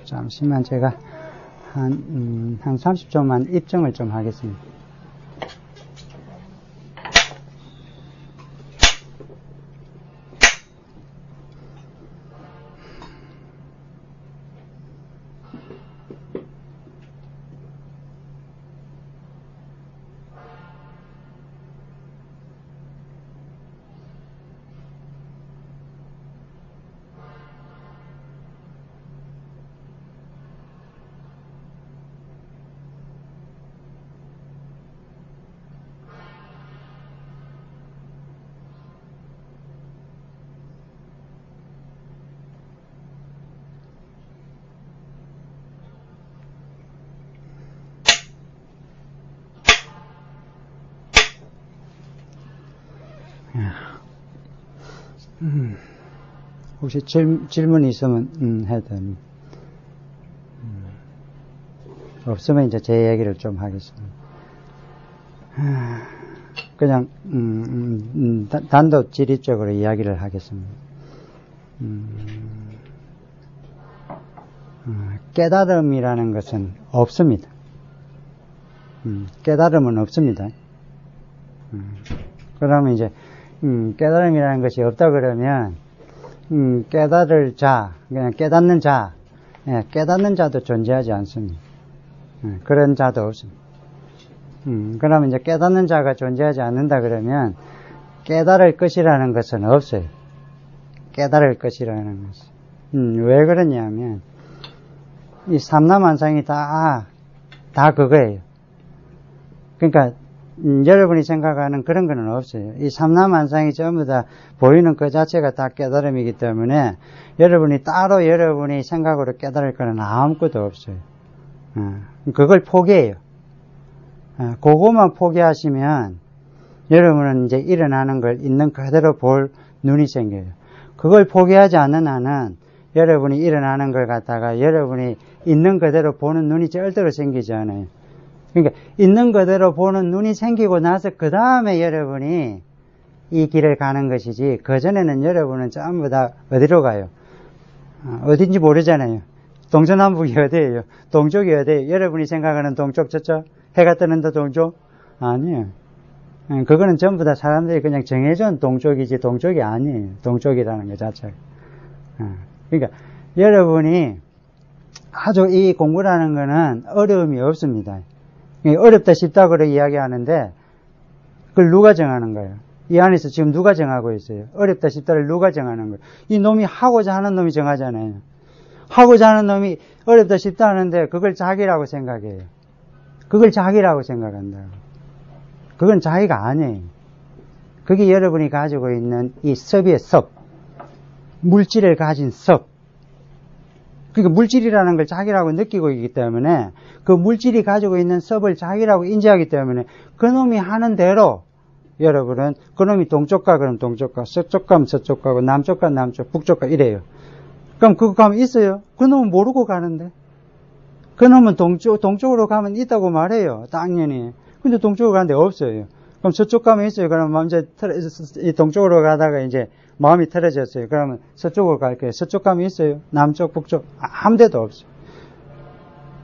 잠시만 제가 한 30초만 입증을 좀 하겠습니다. 혹시 질문이 있으면 해도 됩니다. 없으면 이제 제 얘기를 좀 하겠습니다. 그냥 단도직입적으로 이야기를 하겠습니다. 깨달음이라는 것은 없습니다. 깨달음은 없습니다. 그러면 이제 깨달음이라는 것이 없다 그러면 깨달을 자, 그냥 깨닫는 자, 깨닫는 자도 존재하지 않습니다. 그런 자도 없습니다. 그러면 이제 깨닫는 자가 존재하지 않는다 그러면 깨달을 것이라는 것은 없어요. 깨달을 것이라는 것은. 왜 그러냐면 이 삼라만상이 다 그거예요. 그러니까 여러분이 생각하는 그런 거는 없어요. 이 삼라만상이 전부 다 보이는 그 자체가 다 깨달음이기 때문에 여러분이 따로 여러분이 생각으로 깨달을 거는 아무것도 없어요. 그걸 포기해요. 그것만 포기하시면 여러분은 이제 일어나는 걸 있는 그대로 볼 눈이 생겨요. 그걸 포기하지 않는 한은 여러분이 일어나는 걸 갖다가 여러분이 있는 그대로 보는 눈이 절대로 생기지 않아요. 그러니까 있는 그대로 보는 눈이 생기고 나서 그 다음에 여러분이 이 길을 가는 것이지 그전에는 여러분은 전부 다 어디로 가요? 어딘지 모르잖아요. 동서남북이 어디예요? 동쪽이 어디예요? 여러분이 생각하는 동쪽 저쪽? 해가 뜨는 데 동쪽? 아니에요. 그거는 전부 다 사람들이 그냥 정해준 동쪽이지 동쪽이 아니에요. 동쪽이라는 것 자체가. 그러니까 여러분이 아주 이 공부라는 거는 어려움이 없습니다. 어렵다 쉽다 그렇게 이야기하는데 그걸 누가 정하는 거예요? 이 안에서 지금 누가 정하고 있어요? 어렵다 쉽다를 누가 정하는 거예요? 이 놈이 하고자 하는 놈이 정하잖아요. 하고자 하는 놈이 어렵다 쉽다 하는데 그걸 자기라고 생각해요. 그걸 자기라고 생각한다고. 그건 자기가 아니에요. 그게 여러분이 가지고 있는 이 섭의 섭, 물질을 가진 섭. 그러니까 물질이라는 걸 자기라고 느끼고 있기 때문에 그 물질이 가지고 있는 섭을 자기라고 인지하기 때문에 그놈이 하는 대로 여러분은 그놈이 동쪽 가 그럼 동쪽 가, 서쪽 가면 서쪽 가고 남쪽 가 남쪽, 북쪽 가 이래요. 그럼 그거 가면 있어요? 그놈은 모르고 가는데. 그놈은 동쪽으로 가면 있다고 말해요. 당연히. 근데 동쪽으로 가는데 없어요. 그럼 저쪽 가면 있어요. 그러면 이제 동쪽으로 가다가 이제 마음이 틀어졌어요. 그러면 서쪽으로 갈게요. 서쪽 가면 있어요. 남쪽, 북쪽 아무 데도 없어요.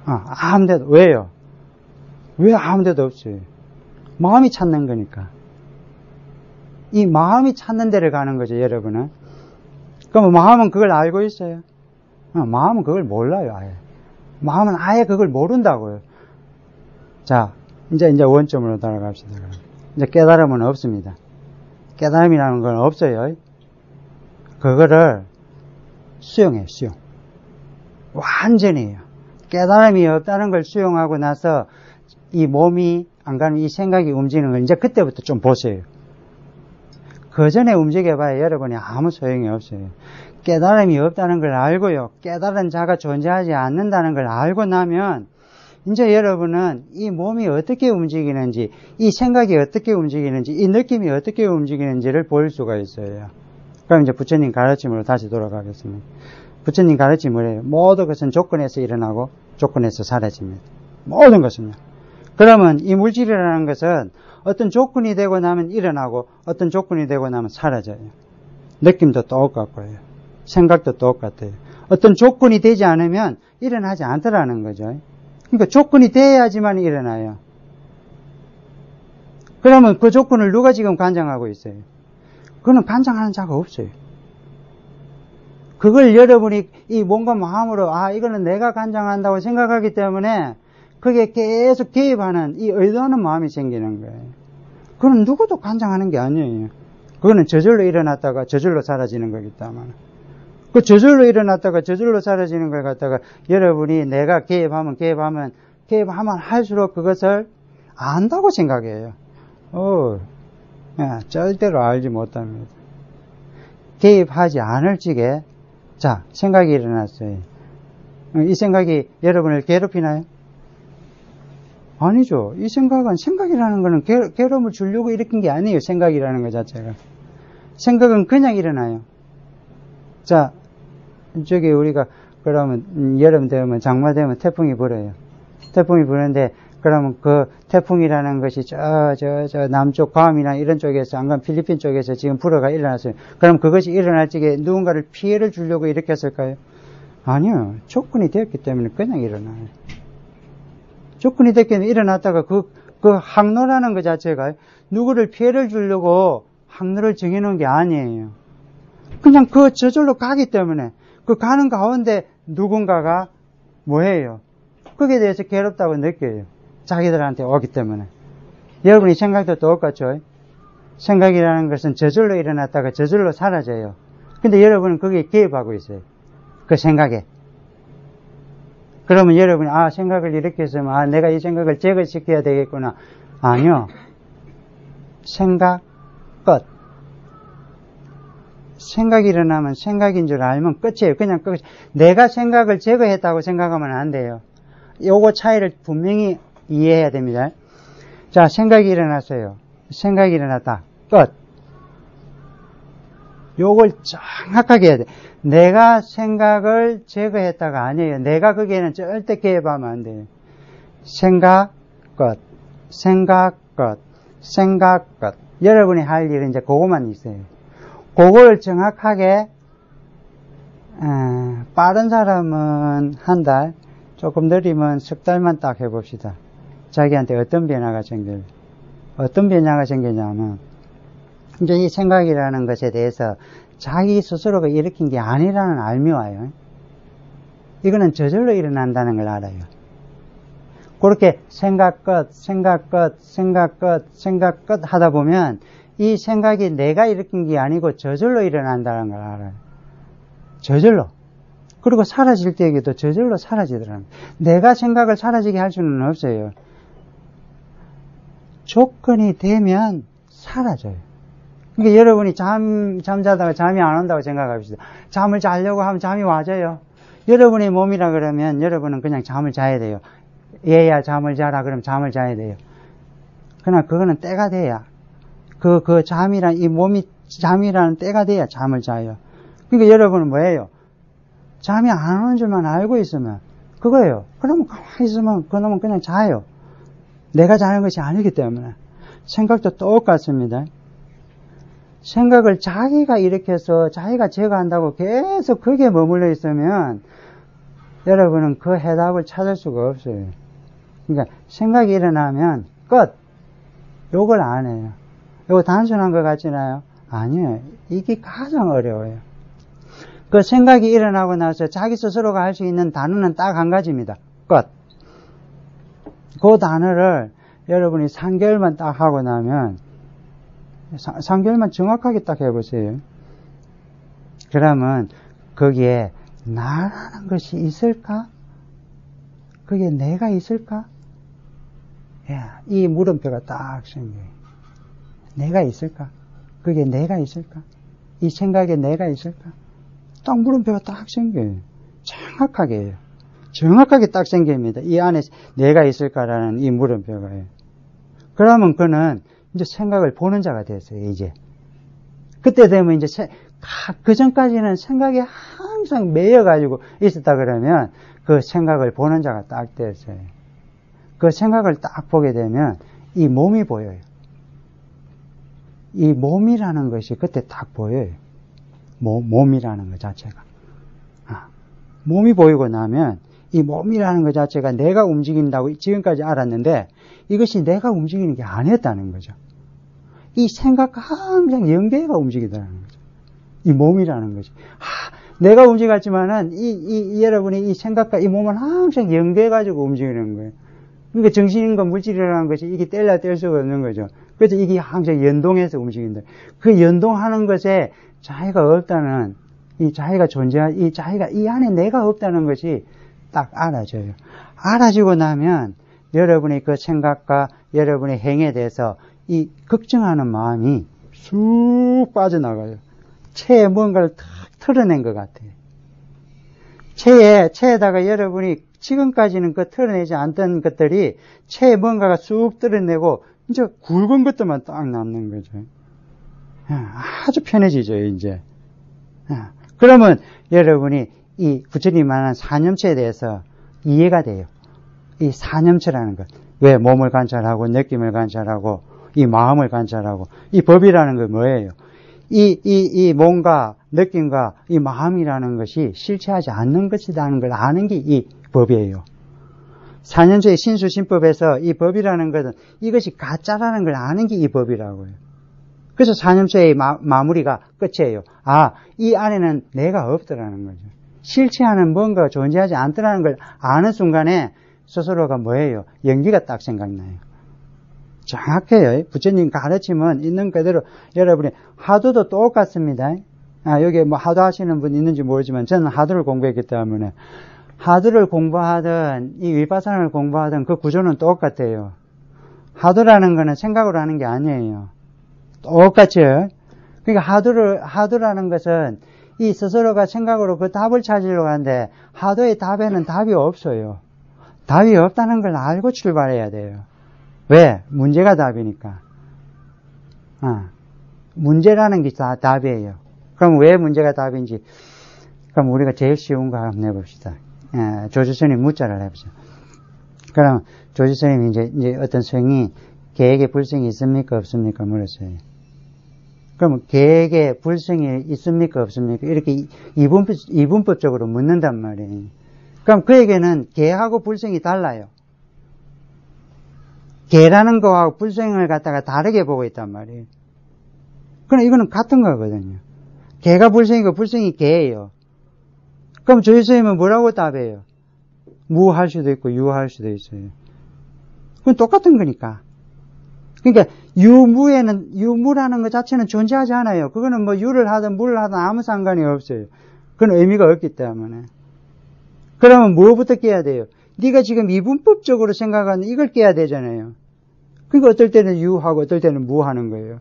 아무 데도. 왜요? 왜 아무 데도 없어요? 마음이 찾는 거니까. 이 마음이 찾는 데를 가는 거죠, 여러분은. 그러면 마음은 그걸 알고 있어요? 마음은 그걸 몰라요, 아예. 마음은 아예 그걸 모른다고요. 자, 이제 원점으로 돌아갑시다. 이제 깨달음은 없습니다. 깨달음이라는 건 없어요. 그거를 수용해요, 수용. 완전히요. 깨달음이 없다는 걸 수용하고 나서 이 몸이 안 가면 이 생각이 움직이는 걸 이제 그때부터 좀 보세요. 그 전에 움직여봐야 여러분이 아무 소용이 없어요. 깨달음이 없다는 걸 알고요. 깨달은 자가 존재하지 않는다는 걸 알고 나면 이제 여러분은 이 몸이 어떻게 움직이는지, 이 생각이 어떻게 움직이는지, 이 느낌이 어떻게 움직이는지를 볼 수가 있어요. 그럼 이제 부처님 가르침으로 다시 돌아가겠습니다. 부처님 가르침을 해요. 모든 것은 조건에서 일어나고 조건에서 사라집니다. 모든 것은요. 그러면 이 물질이라는 것은 어떤 조건이 되고 나면 일어나고 어떤 조건이 되고 나면 사라져요. 느낌도 똑같고요. 생각도 똑같아요. 어떤 조건이 되지 않으면 일어나지 않더라는 거죠. 그러니까 조건이 돼야지만 일어나요. 그러면 그 조건을 누가 지금 관장하고 있어요? 그거는 관장하는 자가 없어요. 그걸 여러분이 이 뭔가 마음으로 이거는 내가 관장한다고 생각하기 때문에 그게 계속 개입하는 이 의도하는 마음이 생기는 거예요. 그건 누구도 관장하는 게 아니에요. 그거는 저절로 일어났다가 저절로 사라지는 거기 때문에. 그 저절로 일어났다가 저절로 사라지는 걸 갖다가 여러분이 내가 개입하면 할수록 그것을 안다고 생각해요. 절대로 알지 못합니다. 개입하지 않을 적에 자, 생각이 일어났어요. 이 생각이 여러분을 괴롭히나요? 아니죠. 이 생각이라는 거는 괴로움을 주려고 일으킨 게 아니에요. 생각이라는 것 자체가. 생각은 그냥 일어나요. 자, 저기 우리가 그러면 여름 되면 장마 되면 태풍이 불어요. 태풍이 부는데 그러면 그 태풍이라는 것이 저 남쪽 괌이나 이런 쪽에서 안간 필리핀 쪽에서 지금 불어가 일어났어요. 그럼 그것이 일어날 적에 누군가를 피해를 주려고 일으켰을까요? 아니요. 조건이 되었기 때문에 그냥 일어나요. 조건이 됐기 때문에 일어났다가 그 항로라는 것 자체가 누구를 피해를 주려고 항로를 정해놓은 게 아니에요. 그냥 저절로 가기 때문에 그 가는 가운데 누군가가 뭐해요? 거기에 대해서 괴롭다고 느껴요. 자기들한테 오기 때문에. 여러분이 생각도 똑같죠? 생각이라는 것은 저절로 일어났다가 저절로 사라져요. 근데 여러분은 거기에 개입하고 있어요. 그 생각에. 그러면 여러분이 생각을 이렇게 했으면 내가 이 생각을 제거시켜야 되겠구나. 아니요. 생각 끝. 생각이 일어나면 생각인 줄 알면 끝이에요. 그냥 끝. 내가 생각을 제거했다고 생각하면 안 돼요. 요거 차이를 분명히 이해해야 됩니다. 자, 생각이 일어났어요. 생각이 일어났다. 끝. 요걸 정확하게 해야 돼. 내가 생각을 제거했다가 아니에요. 내가 거기에는 절대 개입하면 안 돼요. 생각 끝. 생각 끝. 생각 끝. 여러분이 할 일은 이제 그거만 있어요. 그걸 정확하게 빠른 사람은 한 달, 조금 느리면 석 달만 딱 해봅시다. 자기한테 어떤 변화가 생겨요? 어떤 변화가 생기냐면 이제 이 생각이라는 것에 대해서 자기 스스로가 일으킨 게 아니라는 알미 와요. 이거는 저절로 일어난다는 걸 알아요. 그렇게 생각 끝, 생각 끝, 생각 끝, 생각 끝 하다 보면 이 생각이 내가 일으킨 게 아니고 저절로 일어난다는 걸 알아요. 저절로. 그리고 사라질 때에도 저절로 사라지더라고요. 내가 생각을 사라지게 할 수는 없어요. 조건이 되면 사라져요. 그러니까 여러분이 잠자다가 잠이 안 온다고 생각합시다. 잠을 자려고 하면 잠이 와져요. 여러분의 몸이라 그러면 여러분은 그냥 잠을 자야 돼요. 얘야 잠을 자라 그러면 잠을 자야 돼요. 그러나 그거는 때가 돼야 이 몸이 잠이라는 때가 돼야 잠을 자요. 그러니까 여러분은 뭐예요? 잠이 안 오는 줄만 알고 있으면 그거예요. 그러면 가만히 있으면 그놈은 그냥 자요. 내가 자는 것이 아니기 때문에. 생각도 똑같습니다. 생각을 자기가 일으켜서 자기가 제거한다고 계속 거기에 머물러 있으면 여러분은 그 해답을 찾을 수가 없어요. 그러니까 생각이 일어나면 끝. 요걸 안 해요. 이거 단순한 것 같지나요? 아니에요. 이게 가장 어려워요. 그 생각이 일어나고 나서 자기 스스로가 할 수 있는 단어는 딱 한 가지입니다. 끝. 그 단어를 여러분이 3개월만 딱 하고 나면 3개월만 정확하게 딱 해보세요. 그러면 거기에 나라는 것이 있을까? 거기에 내가 있을까? 이 물음표가 딱 생겨요. 내가 있을까? 거기에 내가 있을까? 이 생각에 내가 있을까? 딱 물음표가 딱 생겨요. 정확하게 딱 생깁니다. 이 안에 내가 있을까라는 이 물음표가요. 그러면 그는 이제 생각을 보는 자가 됐어요, 이제. 그때 되면 이제 그 전까지는 생각에 항상 매여가지고 있었다 그러면 그 생각을 보는 자가 딱 됐어요. 그 생각을 딱 보게 되면 이 몸이 보여요. 이 몸이라는 것이 그때 딱 보여요. 몸이라는 것 자체가. 몸이 보이고 나면 이 몸이라는 것 자체가 내가 움직인다고 지금까지 알았는데 이것이 내가 움직이는 게 아니었다는 거죠. 이 생각과 항상 연계가 움직이더라는 거죠. 이 몸이라는 거지. 내가 움직였지만은 여러분이 이 생각과 이 몸은 항상 연계해가지고 움직이는 거예요. 그러니까 정신과 물질이라는 것이 이게 뗄 수가 없는 거죠. 그래서 이게 항상 연동해서 움직인다. 그 연동하는 것에 자기가 없다는, 이 자기가 이 자기가 이 안에 내가 없다는 것이 딱 알아져요. 알아지고 나면 여러분의 그 생각과 여러분의 행에 대해서 이 걱정하는 마음이 쑥 빠져나가요. 체에 뭔가를 탁 털어낸 것 같아요. 체에다가 여러분이 지금까지는 그 털어내지 않던 것들이 체에 뭔가가 쑥 털어내고 이제 굵은 것들만 딱 남는 거죠. 아주 편해지죠, 이제. 그러면 여러분이 이 부처님이 말하는 사념체에 대해서 이해가 돼요. 이 사념체라는 것. 왜 몸을 관찰하고 느낌을 관찰하고 이 마음을 관찰하고 이 법이라는 건 뭐예요? 이 몸과 느낌과 이 마음이라는 것이 실체하지 않는 것이라는 걸 아는 게 이 법이에요. 사념체의 신수신법에서 이 법이라는 것은 이것이 가짜라는 걸 아는 게 이 법이라고요. 그래서 사념체의 마무리가 끝이에요. 이 안에는 내가 없더라는 거죠. 실체하는 뭔가가 존재하지 않더라는 걸 아는 순간에 스스로가 뭐예요? 연기가 딱 생각나요. 정확해요. 부처님 가르침은 있는 그대로 여러분이 하도도 똑같습니다. 여기 뭐 하도 하시는 분 있는지 모르지만 저는 하도를 공부했기 때문에 하도를 공부하든 이 위파사나를 공부하든 그 구조는 똑같아요. 하도라는 거는 생각으로 하는 게 아니에요. 똑같죠. 그러니까 하도라는 것은 이 스스로가 생각으로 그 답을 찾으려고 하는데 하도의 답에는 답이 없어요. 답이 없다는 걸 알고 출발해야 돼요. 왜? 문제가 답이니까. 문제라는 게 다 답이에요. 그럼 왜 문제가 답인지, 그럼 우리가 제일 쉬운 거 한번 해봅시다. 조주스님 묻자를 해보죠. 그럼 조주스님이 이제 어떤 성이 계획에 불성이 있습니까? 없습니까? 물었어요. 그럼 계획에 불성이 있습니까? 없습니까? 이렇게 이분법적으로 묻는단 말이에요. 그럼 그에게는 계하고 불성이 달라요. 계라는 거하고 불성을 갖다가 다르게 보고 있단 말이에요. 그럼 이거는 같은 거거든요. 계가 불성이고 불성이 계예요. 그럼 조주스님은 뭐라고 답해요? 무할 수도 있고 유할 수도 있어요. 그건 똑같은 거니까. 그러니까 유무라는 것 자체는 존재하지 않아요. 그거는 뭐 유를 하든 무를 하든 아무 상관이 없어요. 그건 의미가 없기 때문에. 그러면 무엇부터 깨야 돼요? 네가 지금 이분법적으로 생각하는 이걸 깨야 되잖아요. 그러니까 어떨 때는 유하고 어떨 때는 무하는 거예요.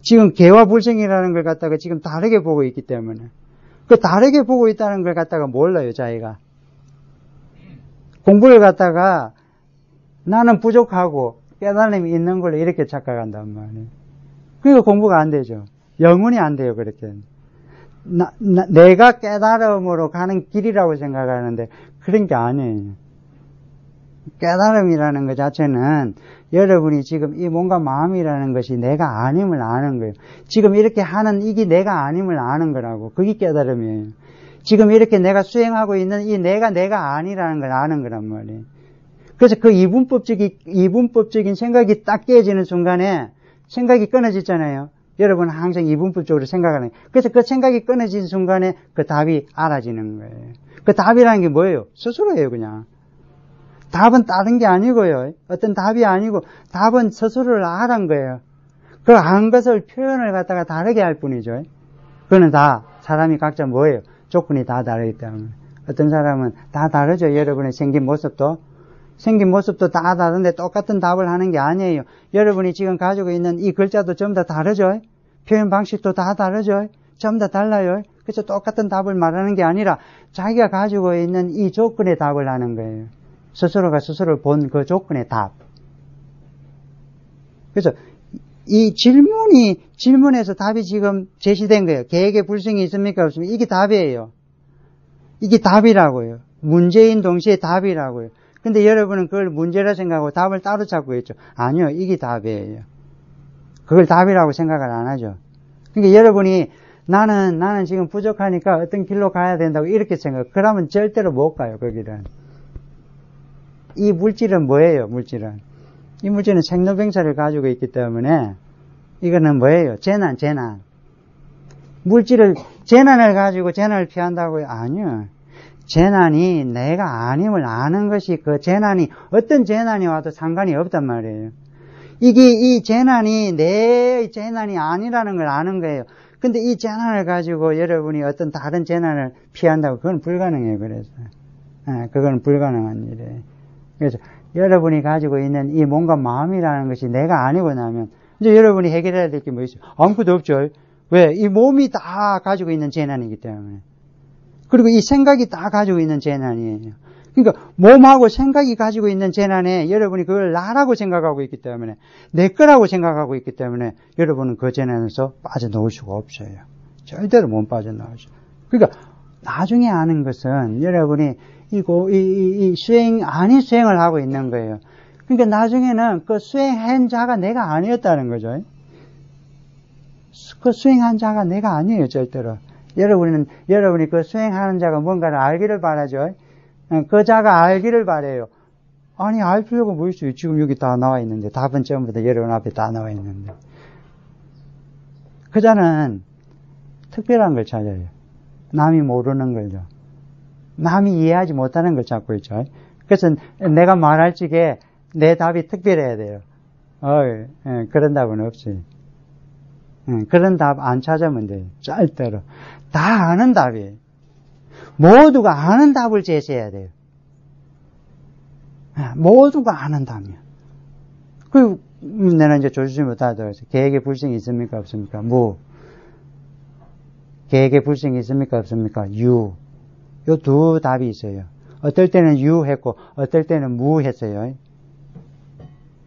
지금 개와 불성이라는 걸 갖다가 지금 다르게 보고 있기 때문에. 그 다르게 보고 있다는 걸 갖다가 몰라요, 자기가. 공부를 갖다가 나는 부족하고 깨달음이 있는 걸로 이렇게 착각한단 말이에요. 그러니까 공부가 안 되죠. 영원히 안 돼요, 그렇게. 내가 깨달음으로 가는 길이라고 생각하는데 그런 게 아니에요. 깨달음이라는 것 자체는 여러분이 지금 이 몸과 마음이라는 것이 내가 아님을 아는 거예요. 지금 이렇게 하는 이게 내가 아님을 아는 거라고. 그게 깨달음이에요. 지금 이렇게 내가 수행하고 있는 이 내가 아니라는 걸 아는 거란 말이에요. 그래서 그 이분법적인 생각이 딱 깨지는 순간에 생각이 끊어지잖아요. 여러분은 항상 이분법적으로 생각하는 거예요. 그래서 그 생각이 끊어지는 순간에 그 답이 알아지는 거예요. 그 답이라는 게 뭐예요? 스스로예요, 그냥. 답은 다른 게 아니고요. 어떤 답이 아니고 답은 스스로를 알은 거예요. 그 안 것을 표현을 갖다가 다르게 할 뿐이죠. 그거는 다 사람이 각자 뭐예요? 조건이 다 다르기 때문에. 어떤 사람은 다 다르죠. 여러분의 생긴 모습도 다 다른데 똑같은 답을 하는 게 아니에요. 여러분이 지금 가지고 있는 이 글자도 전부 다 다르죠. 표현 방식도 다 다르죠. 전부 다 달라요. 그래서 똑같은 답을 말하는 게 아니라 자기가 가지고 있는 이 조건의 답을 하는 거예요. 스스로가 스스로를 본 그 조건의 답. 그래서 이 질문에서 답이 지금 제시된 거예요. 계획에 불성이 있습니까? 없습니까? 이게 답이에요. 이게 답이라고요. 문제인 동시에 답이라고요. 근데 여러분은 그걸 문제라 생각하고 답을 따로 찾고 있죠. 아니요. 이게 답이에요. 그걸 답이라고 생각을 안 하죠. 그러니까 여러분이 나는 지금 부족하니까 어떤 길로 가야 된다고 이렇게 그러면 절대로 못 가요, 거기는. 이 물질은 뭐예요, 물질은? 이 물질은 생로병사를 가지고 있기 때문에, 이거는 뭐예요? 재난. 재난을 가지고 재난을 피한다고요? 아니요. 재난이 내가 아님을 아는 것이 그 재난이 어떤 재난이 와도 상관이 없단 말이에요. 이 재난이 내 재난이 아니라는 걸 아는 거예요. 근데 이 재난을 가지고 여러분이 어떤 다른 재난을 피한다고 그건 불가능해요. 그래서 그건 불가능한 일이에요. 그래서 여러분이 가지고 있는 이 몸과 마음이라는 것이 내가 아니고 나면 이제 여러분이 해결해야 될 게 뭐 있어요? 아무것도 없죠. 왜? 이 몸이 다 가지고 있는 재난이기 때문에. 그리고 이 생각이 다 가지고 있는 재난이에요. 그러니까 몸하고 생각이 가지고 있는 재난에 여러분이 그걸 나라고 생각하고 있기 때문에 내 거라고 생각하고 있기 때문에 여러분은 그 재난에서 빠져나올 수가 없어요. 절대로 못 빠져나오죠. 그러니까 나중에 아는 것은 여러분이 이 아닌 수행을 하고 있는 거예요. 그러니까 나중에는 그 수행한 자가 내가 아니었다는 거죠. 그 수행한 자가 내가 아니에요, 절대로. 여러분이 그 수행하는 자가 뭔가를 알기를 바라죠. 그 자가 알기를 바래요. 아니, 알 필요가 뭐 있어요? 지금 여기 다 나와 있는데, 답은 전부 다 여러분 앞에 다 나와 있는데. 그 자는 특별한 걸 찾아요. 남이 모르는 걸요. 남이 이해하지 못하는 걸 찾고 있죠. 그래서 내가 말할 적에 내 답이 특별해야 돼요. 그런 답은 없어요. 그런 답 안 찾으면 돼요. 절대로. 다 아는 답이에요. 모두가 아는 답을 제시해야 돼요. 모두가 아는 답이야. 그리고 내가 이제 조주지 못하다고 해서 계획에 불생이 있습니까? 없습니까? 무. 계획에 불생이 있습니까? 없습니까? 유. 요 두 답이 있어요. 어떨 때는 유 했고, 어떨 때는 무 했어요.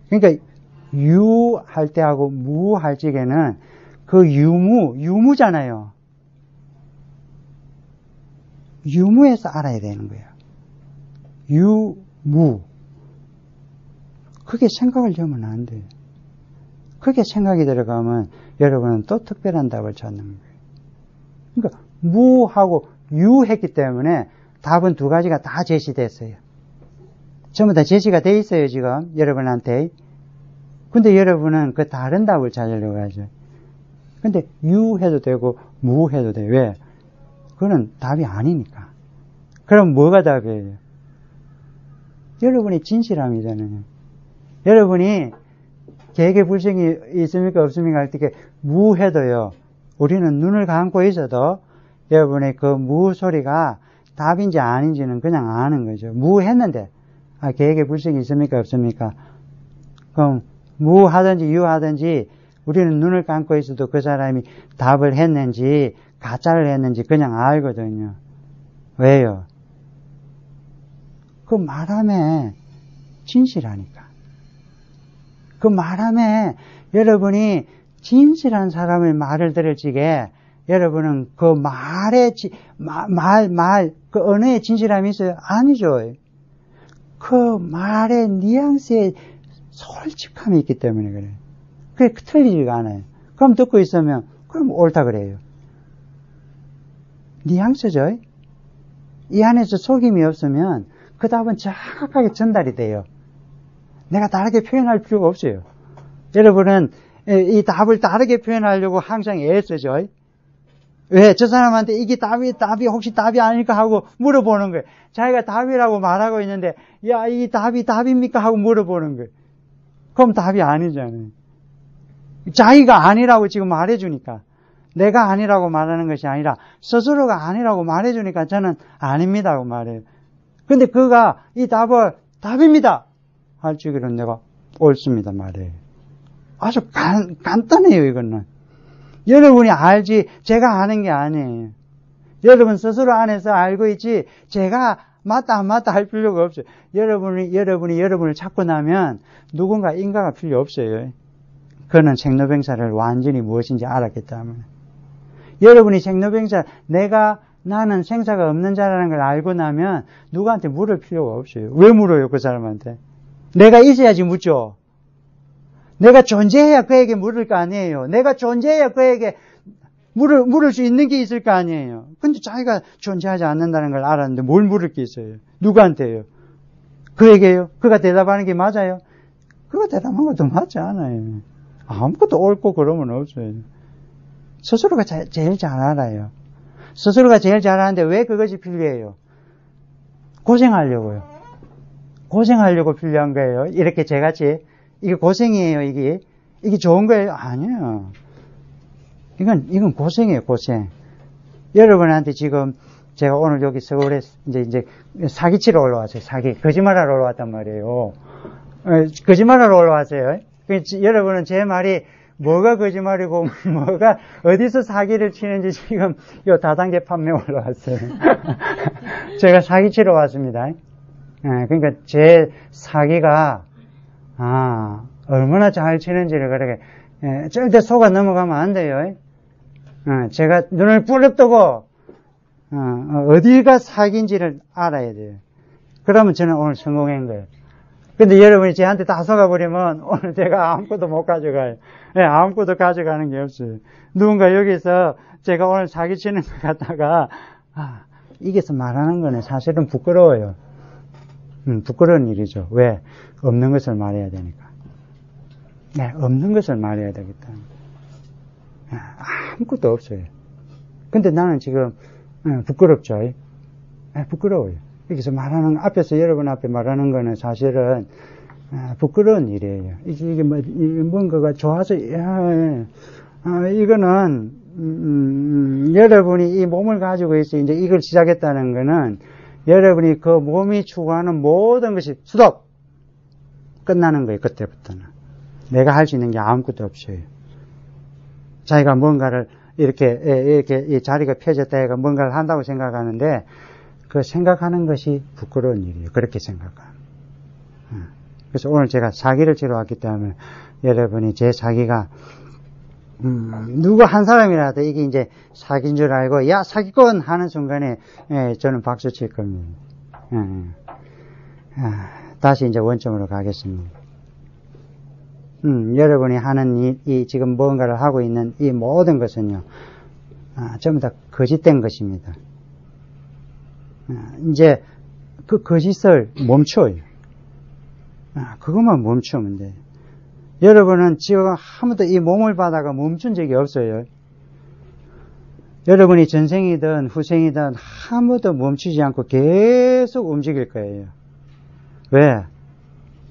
그러니까, 유 할 때하고 무 할 적에는 그 유무잖아요. 유무에서 알아야 되는 거예요. 유무. 그게 생각을 하면 안 돼요. 그게 생각이 들어가면 여러분은 또 특별한 답을 찾는 거예요. 그러니까 무하고 유 했기 때문에 답은 두 가지가 다 제시됐어요. 전부 다 제시가 돼 있어요, 지금 여러분한테. 근데 여러분은 그 다른 답을 찾으려고 하죠. 근데 유 해도 되고 무 해도 돼요. 왜? 그거는 답이 아니니까. 그럼 뭐가 답이에요? 여러분이 진실함이잖아요. 여러분이 계획에 불생이 있습니까 없습니까 할 때 무 해도요. 우리는 눈을 감고 있어도 여러분의 그 무 소리가 답인지 아닌지는 그냥 아는 거죠. 무 했는데 계획에 불생이 있습니까 없습니까? 그럼 무 하든지 유 하든지 우리는 눈을 감고 있어도 그 사람이 답을 했는지 가짜를 했는지 그냥 알거든요. 왜요? 그 말함에 진실하니까. 그 말함에 여러분이 진실한 사람의 말을 들을 적에 여러분은 그 말에 그 언어에 진실함이 있어요? 아니죠. 그 말의 뉘앙스에 솔직함이 있기 때문에 그래요. 그게 틀리지가 않아요. 그럼 듣고 있으면 그럼 옳다 그래요. 뉘앙스죠. 이 안에서 속임이 없으면 그 답은 정확하게 전달이 돼요. 내가 다르게 표현할 필요가 없어요. 여러분은 이 답을 다르게 표현하려고 항상 애쓰죠. 왜? 저 사람한테 이게 답이 혹시 답이 아닐까 하고 물어보는 거예요. 자기가 답이라고 말하고 있는데 야, 이 답이 답입니까? 하고 물어보는 거예요. 그럼 답이 아니잖아요. 자기가 아니라고 지금 말해주니까. 내가 아니라고 말하는 것이 아니라 스스로가 아니라고 말해주니까 저는 아닙니다고 말해요. 근데 그가 이 답을 답입니다 할 적에는 내가 옳습니다 말해요. 아주 간단해요 이거는. 여러분이 알지 제가 아는 게 아니에요. 여러분 스스로 안에서 알고 있지 제가 맞다 안 맞다 할 필요가 없어요. 여러분이 여러분을 찾고 나면 누군가 인가가 필요 없어요. 그는 생로병사를 완전히 무엇인지 알았기 때문에. 여러분이 생로병사 나는 생사가 없는 자라는 걸 알고 나면 누구한테 물을 필요가 없어요. 왜 물어요 그 사람한테? 내가 있어야지 묻죠. 내가 존재해야 그에게 물을 거 아니에요. 내가 존재해야 그에게 물을 수 있는 게 있을 거 아니에요. 근데 자기가 존재하지 않는다는 걸 알았는데 뭘 물을 게 있어요? 누구한테요? 그에게요? 그가 대답하는 게 맞아요? 그가 대답한 것도 맞지 않아요. 아무것도 옳고 그러면 없어요. 스스로가 제일 잘 알아요. 스스로가 제일 잘 아는데 왜 그것이 필요해요? 고생하려고요. 고생하려고 필요한 거예요. 이렇게 저같이. 이게 고생이에요, 이게. 이게 좋은 거예요? 아니에요. 이건 고생이에요, 고생. 여러분한테 지금 제가 오늘 여기 서울에 이제 사기치러 올라왔어요, 거짓말하러 올라왔단 말이에요. 거짓말하러 올라왔어요. 여러분은 제 말이 뭐가 거짓말이고 뭐가 어디서 사기를 치는지 지금 요 다단계 판매 올라왔어요. 제가 사기치러 왔습니다. 그러니까 제 사기가 얼마나 잘 치는지를 그렇게 절대 속아 넘어가면 안 돼요. 제가 눈을 뿌릅 뜨고 어디가 사기인지를 알아야 돼요. 그러면 저는 오늘 성공한 거예요. 근데 여러분이 저한테 다 속아버리면 오늘 제가 아무것도 못 가져가요. 아무것도 가져가는 게 없어요. 누군가 여기서 제가 오늘 사기치는 것 같다가 이게서 말하는 거는 사실은 부끄러워요. 부끄러운 일이죠. 왜? 없는 것을 말해야 되니까. 네, 없는 것을 말해야 되겠다. 아무것도 없어요. 근데 나는 지금 부끄럽죠. 부끄러워요. 여기서 말하는, 앞에서 여러분 앞에 말하는 거는 사실은 부끄러운 일이에요. 이게 뭔가가 좋아서, 이거는, 여러분이 이 몸을 가지고 있어 이제 이걸 시작했다는 거는 여러분이 그 몸이 추구하는 모든 것이 스톱! 끝나는 거예요, 그때부터는. 내가 할 수 있는 게 아무것도 없어요. 자기가 뭔가를 이렇게 이 자리가 펴졌다 해가 뭔가를 한다고 생각하는데 그 생각하는 것이 부끄러운 일이에요. 그렇게 생각하면. 그래서 오늘 제가 사기를 치러 왔기 때문에 여러분이 제 사기가 누구 한 사람이라도 이게 이제 사기인 줄 알고 야 사기꾼 하는 순간에 저는 박수 칠 겁니다. 다시 이제 원점으로 가겠습니다. 여러분이 하는 이 지금 뭔가를 하고 있는 이 모든 것은요, 전부 다 거짓된 것입니다. 이제 그 거짓을 멈춰요. 그것만 멈추면 돼요. 여러분은 지금 한 번도 이 몸을 받아가 멈춘 적이 없어요. 여러분이 전생이든 후생이든 한 번도 멈추지 않고 계속 움직일 거예요. 왜?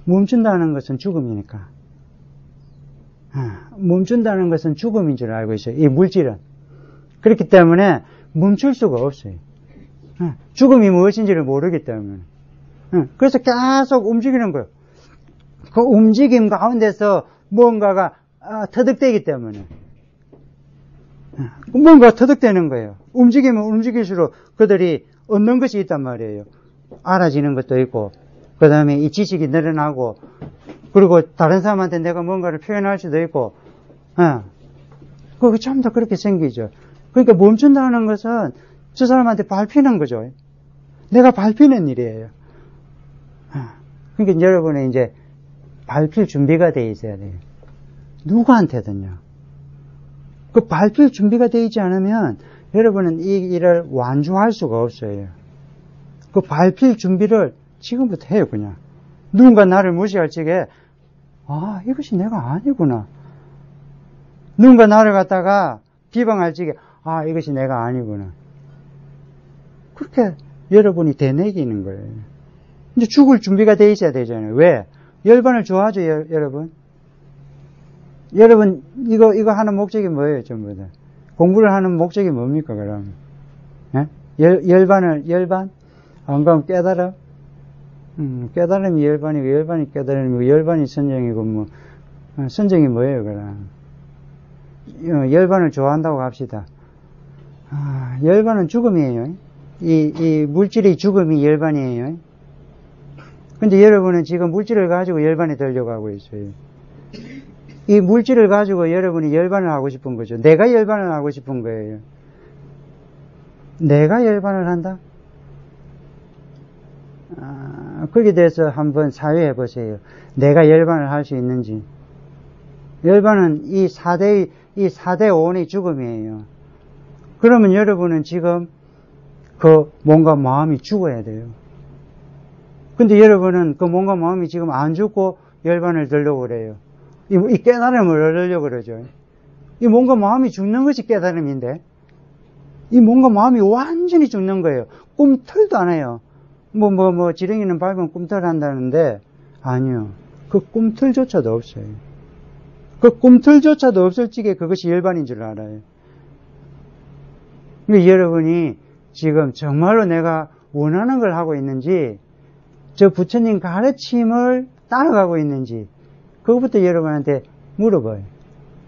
멈춘다는 것은 죽음이니까. 멈춘다는 것은 죽음인 줄 알고 있어요. 이 물질은. 그렇기 때문에 멈출 수가 없어요. 죽음이 무엇인지를 모르기 때문에. 그래서 계속 움직이는 거예요. 그 움직임 가운데서 뭔가가 터득되기 때문에. 뭔가가 터득되는 거예요. 움직이면 움직일수록 그들이 얻는 것이 있단 말이에요. 알아지는 것도 있고, 그 다음에 이 지식이 늘어나고, 그리고 다른 사람한테 내가 뭔가를 표현할 수도 있고, 그거 전부 다 그렇게 생기죠. 그러니까 멈춘다는 것은 저 사람한테 밟히는 거죠. 내가 밟히는 일이에요. 그러니까 여러분은 이제 밟힐 준비가 돼 있어야 돼요. 누구한테든요. 그 밟힐 준비가 돼 있지 않으면 여러분은 이 일을 완주할 수가 없어요. 그 밟힐 준비를 지금부터 해요, 그냥. 누군가 나를 무시할 적에, 이것이 내가 아니구나. 누군가 나를 갖다가 비방할 적에, 이것이 내가 아니구나. 그렇게 여러분이 되뇌기는 거예요. 이제 죽을 준비가 돼 있어야 되잖아요. 왜? 열반을 좋아하죠, 여러분? 여러분, 이거 하는 목적이 뭐예요, 전부 다? 공부를 하는 목적이 뭡니까, 그럼? 열반? 안 그러면 깨달음? 깨달음이 열반이고, 열반이 깨달음이고, 열반이 선정이고, 선정이 뭐예요, 그럼? 열반을 좋아한다고 합시다. 열반은 죽음이에요. 이 물질의 죽음이 열반이에요. 근데 여러분은 지금 물질을 가지고 열반에 들려고 하고 있어요. 이 물질을 가지고 여러분이 열반을 하고 싶은 거죠. 내가 열반을 하고 싶은 거예요. 내가 열반을 한다? 거기에 대해서 한번 사유해 보세요. 내가 열반을 할 수 있는지. 열반은 이 4대 오온의 죽음이에요. 그러면 여러분은 지금 뭔가 마음이 죽어야 돼요. 근데 여러분은 뭔가 마음이 지금 안 죽고 열반을 들려고 그래요. 이 깨달음을 얻으려고 그러죠. 이 뭔가 마음이 죽는 것이 깨달음인데, 이 뭔가 마음이 완전히 죽는 거예요. 꿈틀도 안 해요. 지렁이는 밟으면 꿈틀 한다는데, 아니요. 그 꿈틀조차도 없어요. 그 꿈틀조차도 없을 적에 그것이 열반인 줄 알아요. 그러니까 여러분이 지금 정말로 내가 원하는 걸 하고 있는지, 저 부처님 가르침을 따라가고 있는지, 그것부터 여러분한테 물어봐요.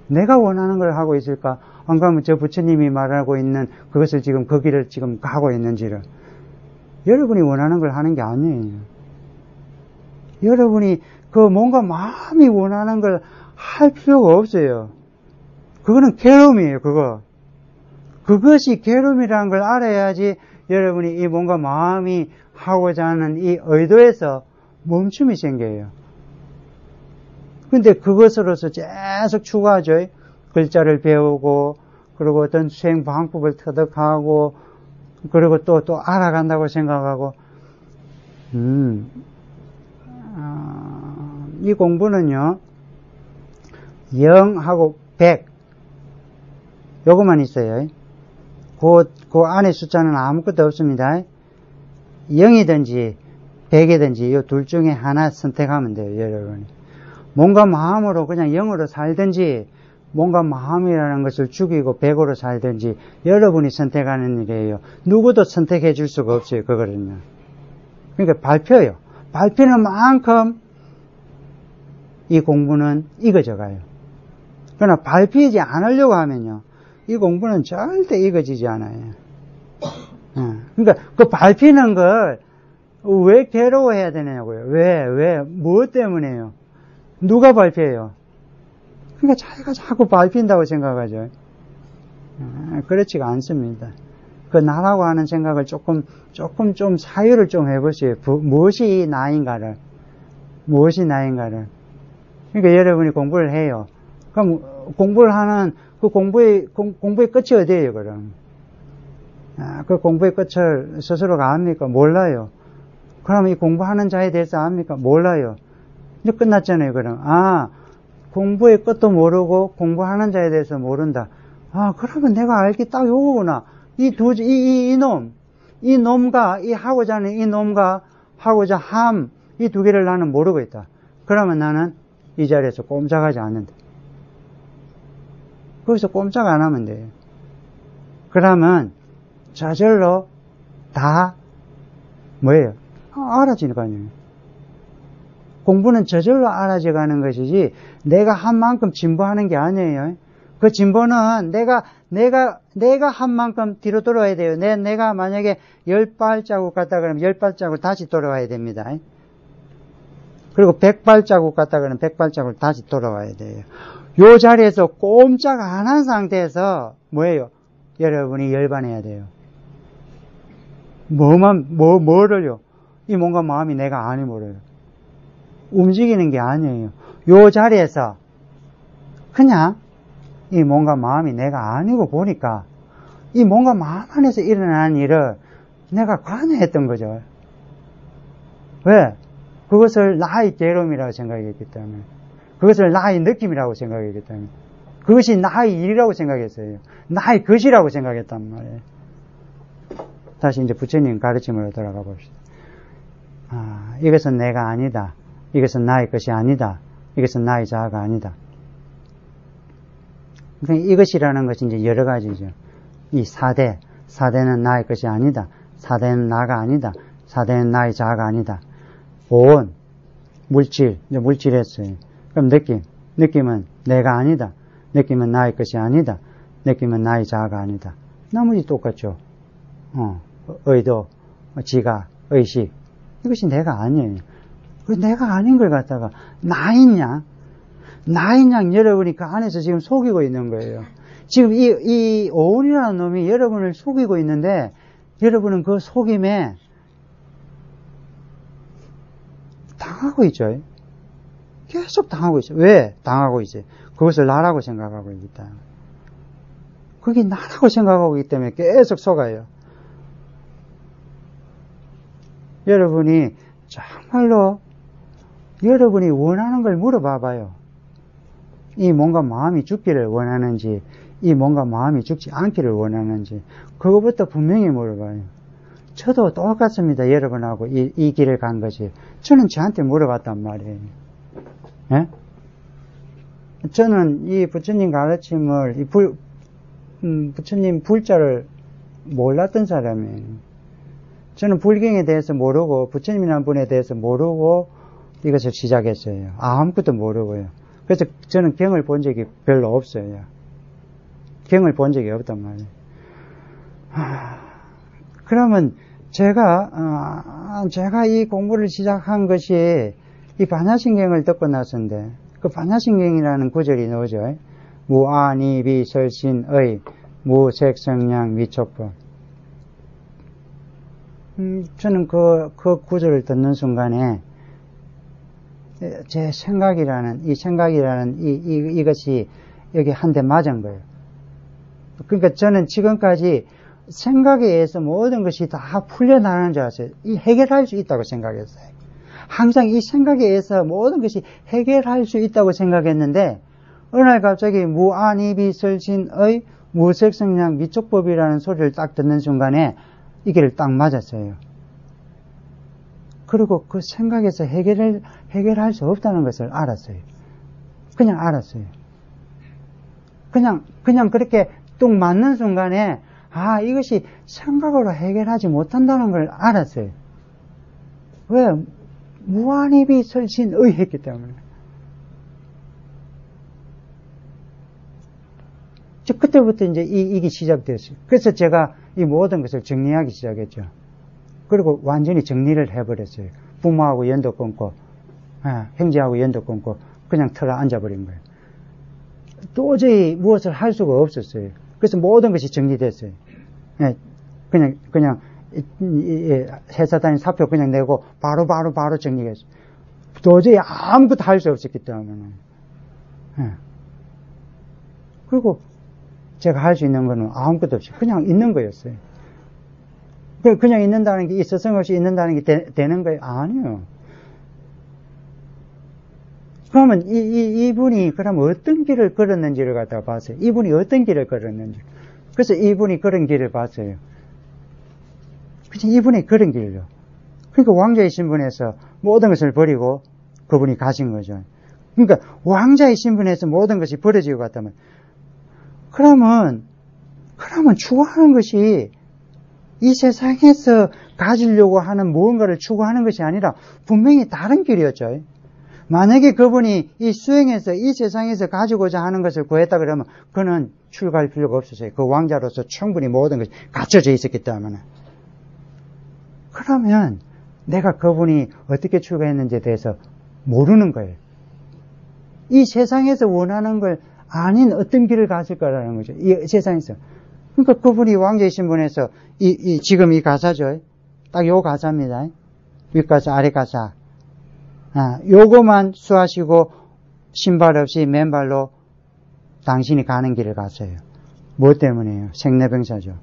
내가 원하는 걸 하고 있을까? 안 그러면 저 부처님이 말하고 있는 그것을 지금 그 길을 지금 가고 있는지를. 여러분이 원하는 걸 하는 게 아니에요. 여러분이 뭔가 마음이 원하는 걸 할 필요가 없어요. 그거는 괴로움이에요, 그거. 그것이 괴로움이라는 걸 알아야지 여러분이 이 뭔가 마음이 하고자 하는 이 의도에서 멈춤이 생겨요. 근데 그것으로서 계속 추구하죠. 글자를 배우고, 그리고 어떤 수행 방법을 터득하고, 그리고 또 알아간다고 생각하고, 이 공부는요, 0하고 100, 요것만 있어요. 그 안에 숫자는 아무것도 없습니다. 0이든지 100이든지 이 둘 중에 하나 선택하면 돼요, 여러분이. 뭔가 마음으로 그냥 0으로 살든지, 뭔가 마음이라는 것을 죽이고 100으로 살든지, 여러분이 선택하는 일이에요. 누구도 선택해 줄 수가 없어요, 그거는요. 그러니까 발표요. 발표는 만큼 이 공부는 익어져 가요. 그러나 발표하지 않으려고 하면요, 이 공부는 절대 익어지지 않아요. 그러니까 그 발표하는 걸 왜 괴로워해야 되냐고요. 무엇 때문에요? 누가 발표해요? 그러니까 자기가 자꾸 발표한다고 생각하죠. 그렇지가 않습니다. 그 나라고 하는 생각을 조금 좀 사유를 좀 해보세요. 무엇이 나인가를. 그러니까 여러분이 공부를 해요. 그럼 공부를 하는 그 공부의 끝이 어디예요, 그럼? 그 공부의 끝을 스스로가 압니까? 몰라요. 그럼 이 공부하는 자에 대해서 압니까? 몰라요. 이제 끝났잖아요, 그럼. 공부의 끝도 모르고 공부하는 자에 대해서 모른다. 그러면 내가 알기 딱 요거구나. 이 놈과, 이 하고자 하는 이 놈과 하고자 함, 이 두 개를 나는 모르고 있다. 그러면 나는 이 자리에서 꼼짝하지 않는다. 거기서 꼼짝 안 하면 돼요. 그러면 저절로 다 뭐예요? 알아지는 거 아니에요. 공부는 저절로 알아져가는 것이지 내가 한 만큼 진보하는 게 아니에요. 그 진보는 내가 한 만큼 뒤로 돌아와야 돼요. 내가 만약에 10발자국 갔다 그러면 10발자국 다시 돌아와야 됩니다. 그리고 100발자국 갔다 그러면 100발자국 다시 돌아와야 돼요. 요 자리에서 꼼짝 안 한 상태에서 뭐예요? 여러분이 열반해야 돼요. 뭐를요? 이 뭔가 마음이 내가 아니 모르요. 움직이는 게 아니에요. 요 자리에서 그냥 이 뭔가 마음이 내가 아니고 보니까 이 뭔가 마음 안에서 일어나는 일을 내가 관여했던 거죠. 왜? 그것을 나의 괴로움이라고 생각했기 때문에, 그것을 나의 느낌이라고 생각했기 때문에, 그것이 나의 일이라고 생각했어요. 나의 것이라고 생각했단 말이에요. 다시 이제 부처님 가르침으로 돌아가 봅시다. 이것은 내가 아니다. 이것은 나의 것이 아니다. 이것은 나의 자아가 아니다. 그러니까 이것이라는 것이 이제 여러 가지죠. 이 사대는 나의 것이 아니다. 사대는 나가 아니다. 사대는 나의 자아가 아니다. 보온, 물질, 이제 물질했어요. 그럼 느낌은 내가 아니다. 느낌은 나의 것이 아니다. 느낌은 나의 자아가 아니다. 나머지 똑같죠. 의도, 지각, 의식. 이것이 내가 아니에요. 내가 아닌 걸 갖다가 나인 양 여러분이 그 안에서 지금 속이고 있는 거예요. 지금 이 오온이라는 놈이 여러분을 속이고 있는데 여러분은 그 속임에 당하고 있죠. 계속 당하고 있어요. 왜 당하고 있어요? 그것을 나라고 생각하고 있기 때문에. 그게 나라고 생각하고 있기 때문에 계속 속아요. 여러분이 정말로 여러분이 원하는 걸 물어봐봐요. 이 뭔가 마음이 죽기를 원하는지, 이 뭔가 마음이 죽지 않기를 원하는지, 그거부터 분명히 물어봐요. 저도 똑같습니다. 여러분하고 이 길을 간 것이. 저는 저한테 물어봤단 말이에요. 예? 저는 이 부처님 가르침을, 부처님 불자를 몰랐던 사람이에요. 저는 불경에 대해서 모르고, 부처님이라는 분에 대해서 모르고, 이것을 시작했어요. 아무것도 모르고요. 그래서 저는 경을 본 적이 별로 없어요. 경을 본 적이 없단 말이에요. 그러면 제가 이 공부를 시작한 것이 이 반야신경을 듣고 나서인데, 그 반야신경이라는 구절이 나오죠. 무아니비설신의 무색성량 미촉법. 저는 그 구절을 듣는 순간에 제 생각이라는 이것이 여기 한 대 맞은 거예요. 그러니까 저는 지금까지 생각에 의해서 모든 것이 다 풀려나가는 줄 알았어요. 이 해결할 수 있다고 생각했어요. 항상 이 생각에 의해서 모든 것이 해결할 수 있다고 생각했는데, 어느 날 갑자기 무아니비설신의 무색성량 미촉법이라는 소리를 딱 듣는 순간에 이 길을 딱 맞았어요. 그리고 그 생각에서 해결할 수 없다는 것을 알았어요. 그냥 알았어요. 그냥 그렇게 뚝 맞는 순간에, 이것이 생각으로 해결하지 못한다는 걸 알았어요. 왜? 무한입이 설신의 했기 때문에. 그때부터 이제 이게 시작됐어요. 그래서 제가 이 모든 것을 정리하기 시작했죠. 그리고 완전히 정리를 해버렸어요. 부모하고 연도 끊고, 형제하고 연도 끊고, 그냥 털어 앉아버린 거예요. 도저히 무엇을 할 수가 없었어요. 그래서 모든 것이 정리됐어요. 그냥 회사 다닌 사표 그냥 내고, 바로 정리했어요. 도저히 아무것도 할 수 없었기 때문에. 그리고 제가 할 수 있는 거는 아무것도 없이 그냥 있는 거였어요. 그냥 있는다는 게, 스승 없이 있는다는 게 되는 거예요? 아니요. 그러면 이분이 그럼 어떤 길을 걸었는지를 갖다가 봤어요. 이분이 어떤 길을 걸었는지. 그래서 이분이 그런 길을 봤어요. 그치, 이분이 그런 길이요. 그러니까 왕자의 신분에서 모든 것을 버리고 그분이 가신 거죠. 그러니까 왕자의 신분에서 모든 것이 버려지고 갔다면, 그러면 추구하는 것이 이 세상에서 가지려고 하는 무언가를 추구하는 것이 아니라 분명히 다른 길이었죠. 만약에 그분이 이 수행에서 이 세상에서 가지고자 하는 것을 구했다 그러면 그는 출가할 필요가 없었어요. 그 왕자로서 충분히 모든 것이 갖춰져 있었기 때문에. 그러면 내가 그분이 어떻게 출가했는지에 대해서 모르는 거예요. 이 세상에서 원하는 걸 아닌 어떤 길을 갔을 거라는 거죠. 이 세상에서. 그러니까 그분이 왕자의 신분에서 지금 이 가사죠. 딱 요 가사입니다. 윗가사, 아랫가사. 요거만 수하시고 신발 없이 맨발로 당신이 가는 길을 갔어요. 뭐 때문에요? 생로병사죠.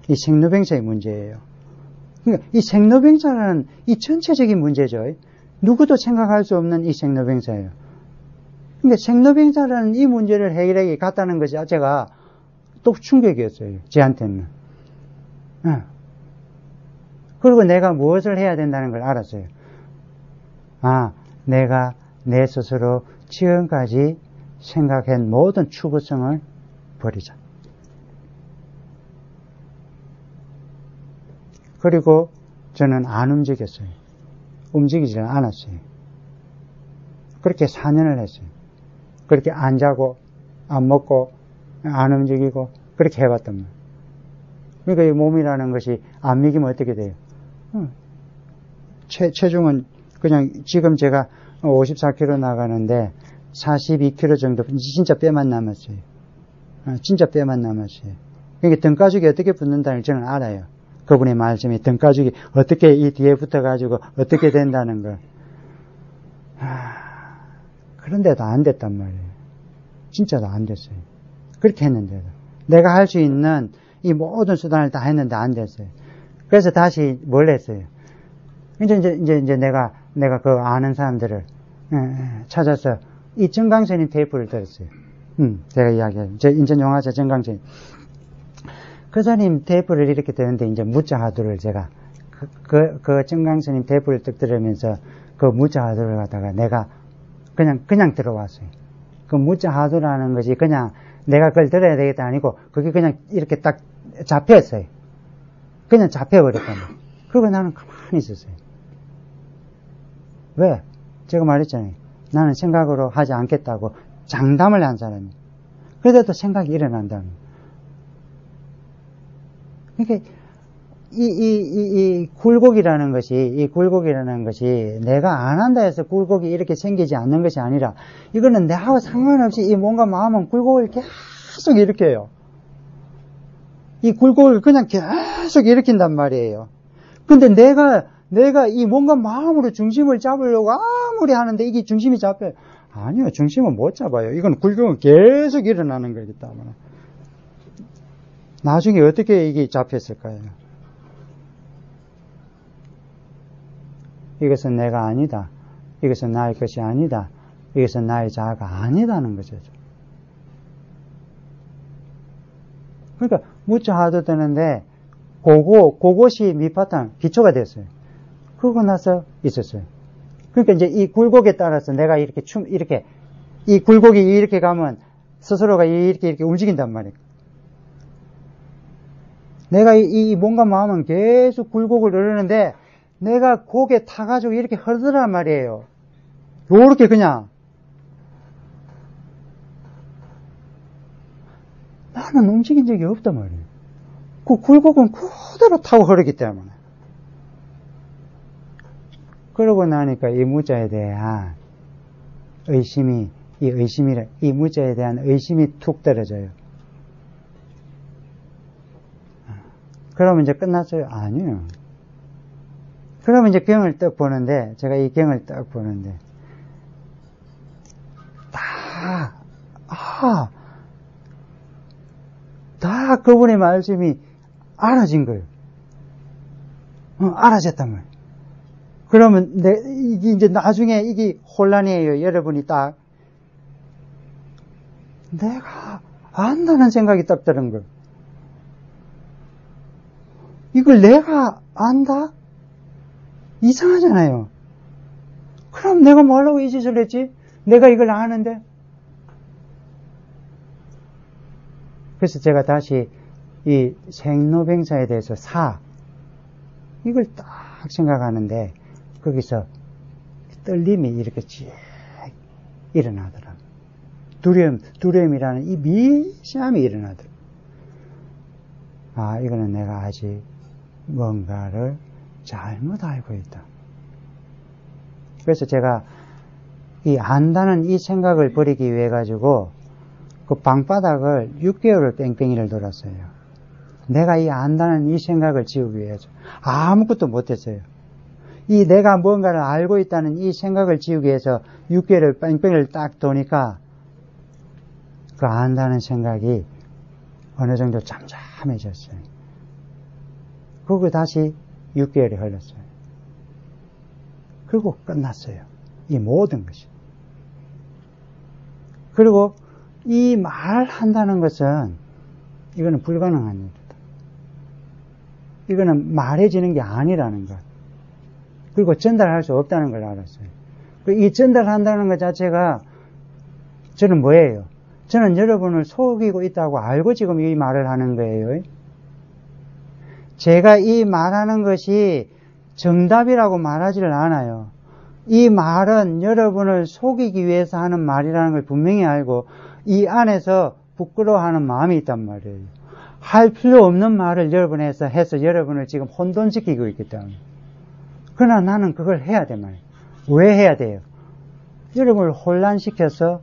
이 생로병사의 문제예요. 그러니까 이 생로병사라는 이 전체적인 문제죠. 누구도 생각할 수 없는 이 생로병사예요. 그러니까 생로병사라는 이 문제를 해결하게 갔다는 것이 자체가 또 충격이었어요. 저한테는. 그리고 내가 무엇을 해야 된다는 걸 알았어요. 내가 내 스스로 지금까지 생각한 모든 추구성을 버리자. 그리고 저는 안 움직였어요. 움직이지 않았어요. 그렇게 4년을 했어요. 그렇게 안 자고, 안 먹고, 안 움직이고, 그렇게 해봤단 말이에요. 그러니까 이 몸이라는 것이 안 미기면 어떻게 돼요? 체중은 그냥 지금 제가 54kg 나가는데 42kg 정도 진짜 뼈만 남았어요. 진짜 뼈만 남았어요. 그러니까 등가죽이 어떻게 붙는다는 걸 저는 알아요. 그분의 말씀이 등가죽이 어떻게 이 뒤에 붙어가지고 어떻게 된다는 걸. 그런데도 안 됐단 말이에요. 진짜도 안 됐어요. 그렇게 했는데도. 내가 할 수 있는 이 모든 수단을 다 했는데 안 됐어요. 그래서 다시 뭘 했어요? 이제 내가 그 아는 사람들을 찾아서 이 정강스님 테이프를 들었어요. 제가 이야기해요. 인천용화사 정강스님. 그 사님 테이프를 이렇게 듣는데 이제 무자하두를 제가 그 정강스님 테이프를 딱 들으면서 그 무자하두를 갖다가 내가 그냥 들어왔어요. 그 무자하두라는 것이 그냥 내가 그걸 들어야 되겠다 아니고 그게 그냥 이렇게 딱 잡혔어요. 그냥 잡혀버렸거든요. 그리고 나는 가만히 있었어요. 왜? 제가 말했잖아요. 나는 생각으로 하지 않겠다고 장담을 한 사람이에요. 그래도 생각이 일어난다는 거예요. 그러니까 이 굴곡이라는 것이 내가 안 한다 해서 굴곡이 이렇게 생기지 않는 것이 아니라 이거는 내하고 상관없이 이 뭔가 마음은 굴곡을 계속 일으켜요. 이 굴곡을 그냥 계속 일으킨단 말이에요. 근데 내가 이 뭔가 마음으로 중심을 잡으려고 아무리 하는데 이게 중심이 잡혀요. 아니요, 중심은 못 잡아요. 이건 굴곡은 계속 일어나는 거기 때문에. 나중에 어떻게 이게 잡혔을까요? 이것은 내가 아니다. 이것은 나의 것이 아니다. 이것은 나의 자아가 아니다는 거죠. 그러니까 무자하도 되는데 그것이 밑바탕 기초가 됐어요. 그러고 나서 있었어요. 그러니까 이제 이 굴곡에 따라서 내가 이렇게 이 굴곡이 이렇게 가면 스스로가 이렇게 움직인단 말이에요. 내가 이 뭔가 마음은 계속 굴곡을 누르는데 내가 곡에 타가지고 이렇게 흐르더란 말이에요. 요렇게 그냥. 나는 움직인 적이 없단 말이에요. 그 굴곡은 그대로 타고 흐르기 때문에. 그러고 나니까 이 무자에 대한 이 무자에 대한 의심이 툭 떨어져요. 그러면 이제 끝났어요? 아니에요. 그러면 이제 경을 딱 보는데, 제가 이 경을 딱 보는데, 다 그분의 말씀이 알아진 거예요. 알아졌단 말이에요. 그러면 이게 이제 나중에 이게 혼란이에요. 여러분이 딱 내가 안다는 생각이 딱 드는 거예요. 이걸 내가 안다? 이상하잖아요. 그럼 내가 뭐라고 이 짓을 했지? 내가 이걸 아는데? 그래서 제가 다시 이 생로병사에 대해서 이걸 딱 생각하는데 거기서 떨림이 이렇게 쭉 일어나더라고요. 두려움이라는 이 미세함이 일어나더라고요. 이거는 내가 아직 뭔가를 잘못 알고 있다. 그래서 제가 이 안다는 이 생각을 버리기 위해 가지고 그 방바닥을 6개월을 뺑뺑이를 돌았어요. 내가 이 안다는 이 생각을 지우기 위해서 아무것도 못했어요. 이 내가 뭔가를 알고 있다는 이 생각을 지우기 위해서 6개월을 뺑뺑이를 딱 도니까 그 안다는 생각이 어느 정도 잠잠해졌어요. 그리고 다시 6개월이 흘렀어요. 그리고 끝났어요. 이 모든 것이. 그리고 이 말한다는 것은 이거는 불가능한 일이다. 이거는 말해지는 게 아니라는 것. 그리고 전달할 수 없다는 걸 알았어요. 이 전달한다는 것 자체가 저는 뭐예요? 저는 여러분을 속이고 있다고 알고 지금 이 말을 하는 거예요. 제가 이 말하는 것이 정답이라고 말하지를 않아요. 이 말은 여러분을 속이기 위해서 하는 말이라는 걸 분명히 알고 이 안에서 부끄러워하는 마음이 있단 말이에요. 할 필요 없는 말을 여러분에서 해서 여러분을 지금 혼돈시키고 있기 때문에. 그러나 나는 그걸 해야 돼 말이에요. 왜 해야 돼요? 여러분을 혼란시켜서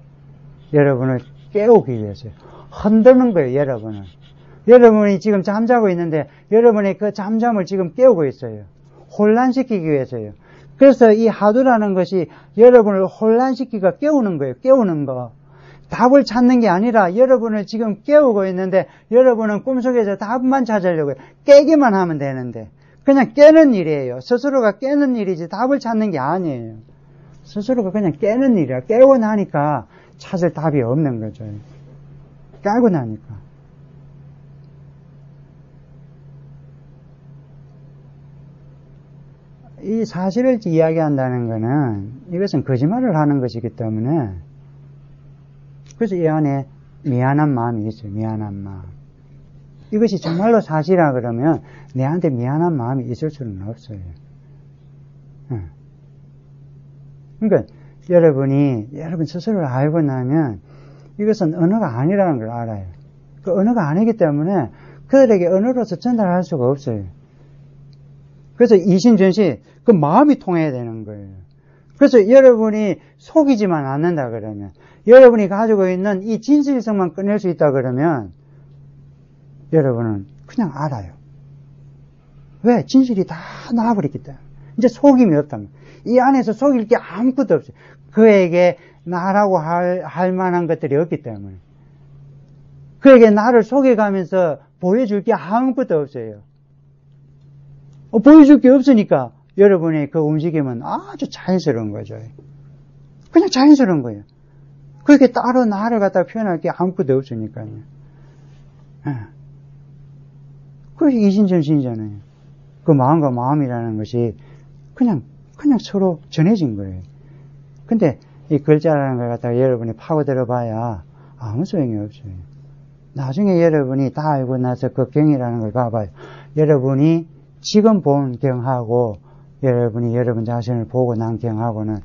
여러분을 깨우기 위해서요. 흔드는 거예요, 여러분을. 여러분이 지금 잠자고 있는데 여러분의 그 잠잠을 지금 깨우고 있어요. 혼란시키기 위해서요. 그래서 이 하두라는 것이 여러분을 혼란시키기가 깨우는 거예요. 깨우는 거. 답을 찾는 게 아니라 여러분을 지금 깨우고 있는데 여러분은 꿈속에서 답만 찾으려고 해요. 깨기만 하면 되는데 그냥 깨는 일이에요. 스스로가 깨는 일이지 답을 찾는 게 아니에요. 스스로가 그냥 깨는 일이야. 깨고 나니까 찾을 답이 없는 거죠. 깨고 나니까. 이 사실을 이야기한다는 것은 이것은 거짓말을 하는 것이기 때문에 그래서 이 안에 미안한 마음이 있어요. 미안한 마음. 이것이 정말로 사실이라 그러면 내한테 미안한 마음이 있을 수는 없어요. 그러니까 여러분 스스로를 알고 나면 이것은 언어가 아니라는 걸 알아요. 그 언어가 아니기 때문에 그들에게 언어로서 전달할 수가 없어요. 그래서 이신전시 그 마음이 통해야 되는 거예요. 그래서 여러분이 속이지만 않는다 그러면 여러분이 가지고 있는 이 진실성만 꺼낼 수 있다 그러면 여러분은 그냥 알아요. 왜? 진실이 다 나와버렸기 때문에. 이제 속임이 없다면. 이 안에서 속일 게 아무것도 없어요. 그에게 나라고 할 만한 것들이 없기 때문에. 그에게 나를 속여가면서 보여줄 게 아무것도 없어요. 보여줄 게 없으니까 여러분의 그 움직임은 아주 자연스러운 거죠. 그냥 자연스러운 거예요. 그렇게 따로 나를 갖다 표현할 게 아무것도 없으니까요. 그것이 이신전신이잖아요. 그 마음과 마음이라는 것이 그냥 서로 전해진 거예요. 근데 이 글자라는 걸 갖다가 여러분이 파고들어 봐야 아무 소용이 없어요. 나중에 여러분이 다 알고 나서 그 경이라는 걸 봐봐요. 여러분이 지금 본 경하고 여러분이 여러분 자신을 보고 난 경하고는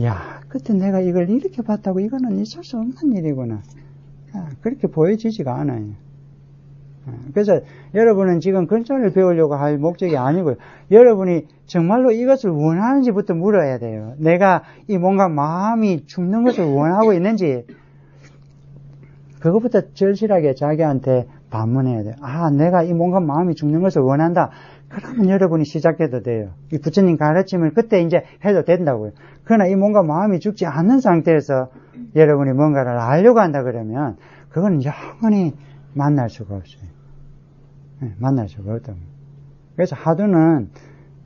야, 그때 내가 이걸 이렇게 봤다고 이거는 있을 수 없는 일이구나. 그렇게 보여지지가 않아요. 그래서 여러분은 지금 글자를 배우려고 할 목적이 아니고요. 여러분이 정말로 이것을 원하는지부터 물어야 돼요. 내가 이 뭔가 마음이 죽는 것을 원하고 있는지 그것부터 절실하게 자기한테 반문해야 돼요. 내가 이 뭔가 마음이 죽는 것을 원한다. 그러면 여러분이 시작해도 돼요. 이 부처님 가르침을 그때 이제 해도 된다고요. 그러나 이 뭔가 마음이 죽지 않는 상태에서 여러분이 뭔가를 알려고 한다 그러면 그건 영원히 만날 수가 없어요. 만날 수가 없다고. 그래서 하도는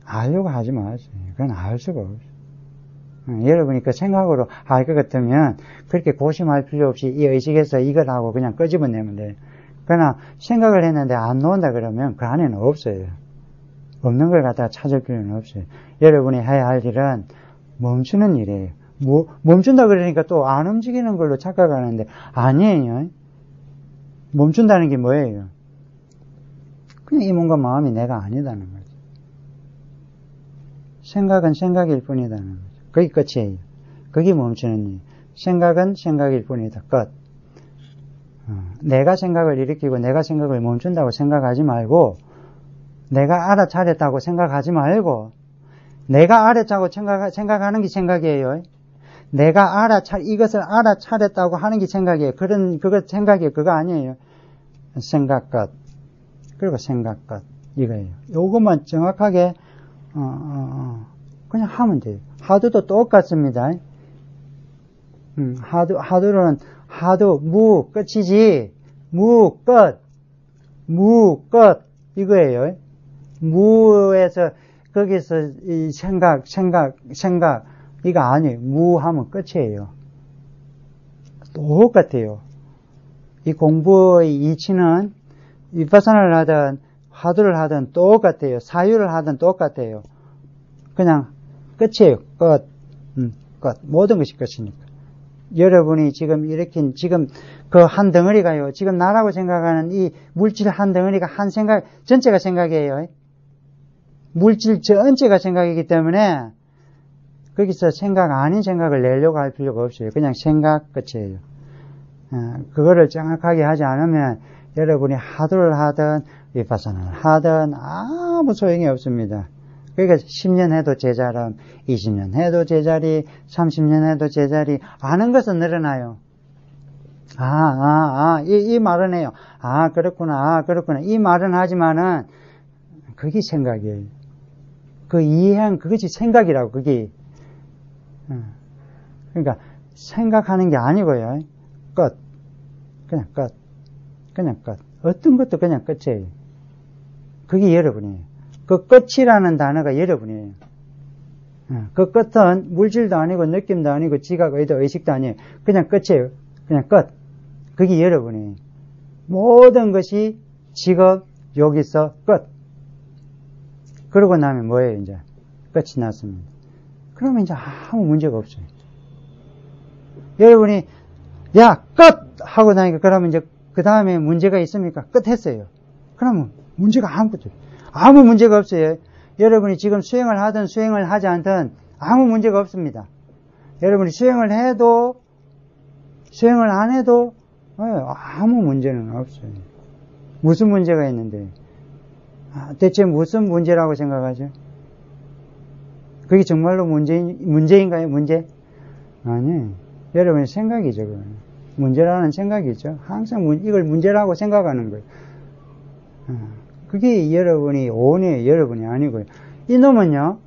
알려고 하지 마세요. 그건 알 수가 없어요. 여러분이 그 생각으로 알 것 같으면 그렇게 고심할 필요 없이 이 의식에서 이걸 하고 그냥 끄집어내면 돼요. 그러나 생각을 했는데 안 나온다 그러면 그 안에는 없어요. 없는 걸 갖다가 찾을 필요는 없어요. 여러분이 해야 할 일은 멈추는 일이에요. 멈춘다 그러니까 또 안 움직이는 걸로 착각하는데 아니에요. 멈춘다는 게 뭐예요? 그냥 이 몸과 마음이 내가 아니다는 거죠. 생각은 생각일 뿐이다는 거죠. 그게 끝이에요. 그게 멈추는 일. 생각은 생각일 뿐이다. 끝. 내가 생각을 일으키고 내가 생각을 멈춘다고 생각하지 말고 내가 알아차렸다고 생각하지 말고 내가 알아차고 생각하는 게 생각이에요. 내가 이것을 알아차렸다고 하는 게 생각이에요. 그거 생각이에요. 그거 아니에요. 생각 끝. 그리고 생각 끝. 이거예요. 요것만 정확하게, 그냥 하면 돼요. 하도도 똑같습니다. 하도는, 무, 끝이지. 무, 끝. 무, 끝. 이거예요. 무에서, 거기서 이 생각, 이거 아니에요. 무 하면 끝이에요. 똑같아요. 이 공부의 이치는 위파사나를 하든 화두를 하든 똑같아요. 사유를 하든 똑같아요. 그냥 끝이에요. 끝. 끝. 모든 것이 끝이니까. 여러분이 지금 일으킨 지금 그 한 덩어리가요. 지금 나라고 생각하는 이 물질 한 덩어리가 한 생각 전체가 생각이에요. 물질 전체가 생각이기 때문에 거기서 생각 아닌 생각을 내려고 할 필요가 없어요. 그냥 생각 끝이에요. 그거를 정확하게 하지 않으면 여러분이 하도를 하든 위파사나를 하든 아무 소용이 없습니다. 그러니까 10년 해도 제자람, 20년 해도 제자리, 30년 해도 제자리, 아는 것은 늘어나요. 이 말은 해요. 그렇구나. 이 말은 하지만은 그게 생각이에요. 그 이해한 그것이 생각이라고, 그게. 그러니까 생각하는 게 아니고요. 끝. 그냥 끝. 그냥 끝. 어떤 것도 그냥 끝이에요. 그게 여러분이에요. 그 끝이라는 단어가 여러분이에요. 그 끝은 물질도 아니고 느낌도 아니고 지각, 의도, 의식도 아니에요. 그냥 끝이에요. 그냥 끝. 그게 여러분이에요. 모든 것이 지금 여기서 끝. 그러고 나면 뭐예요, 이제? 끝이 났습니다. 그러면 이제 아무 문제가 없어요. 여러분이, 야, 끝! 하고 나니까 그러면 이제 그 다음에 문제가 있습니까? 끝 했어요. 그러면 문제가 아무것도 없어요. 아무 문제가 없어요. 여러분이 지금 수행을 하든 수행을 하지 않든 아무 문제가 없습니다. 여러분이 수행을 해도 수행을 안 해도 아무 문제는 없어요. 무슨 문제가 있는데? 대체 무슨 문제라고 생각하죠? 그게 정말로 문제인가요? 문제? 아니에요. 여러분의 생각이죠. 그건. 문제라는 생각이죠. 항상 이걸 문제라고 생각하는 거예요. 그게 여러분이 오해요. 여러분이 아니고요. 이놈은요,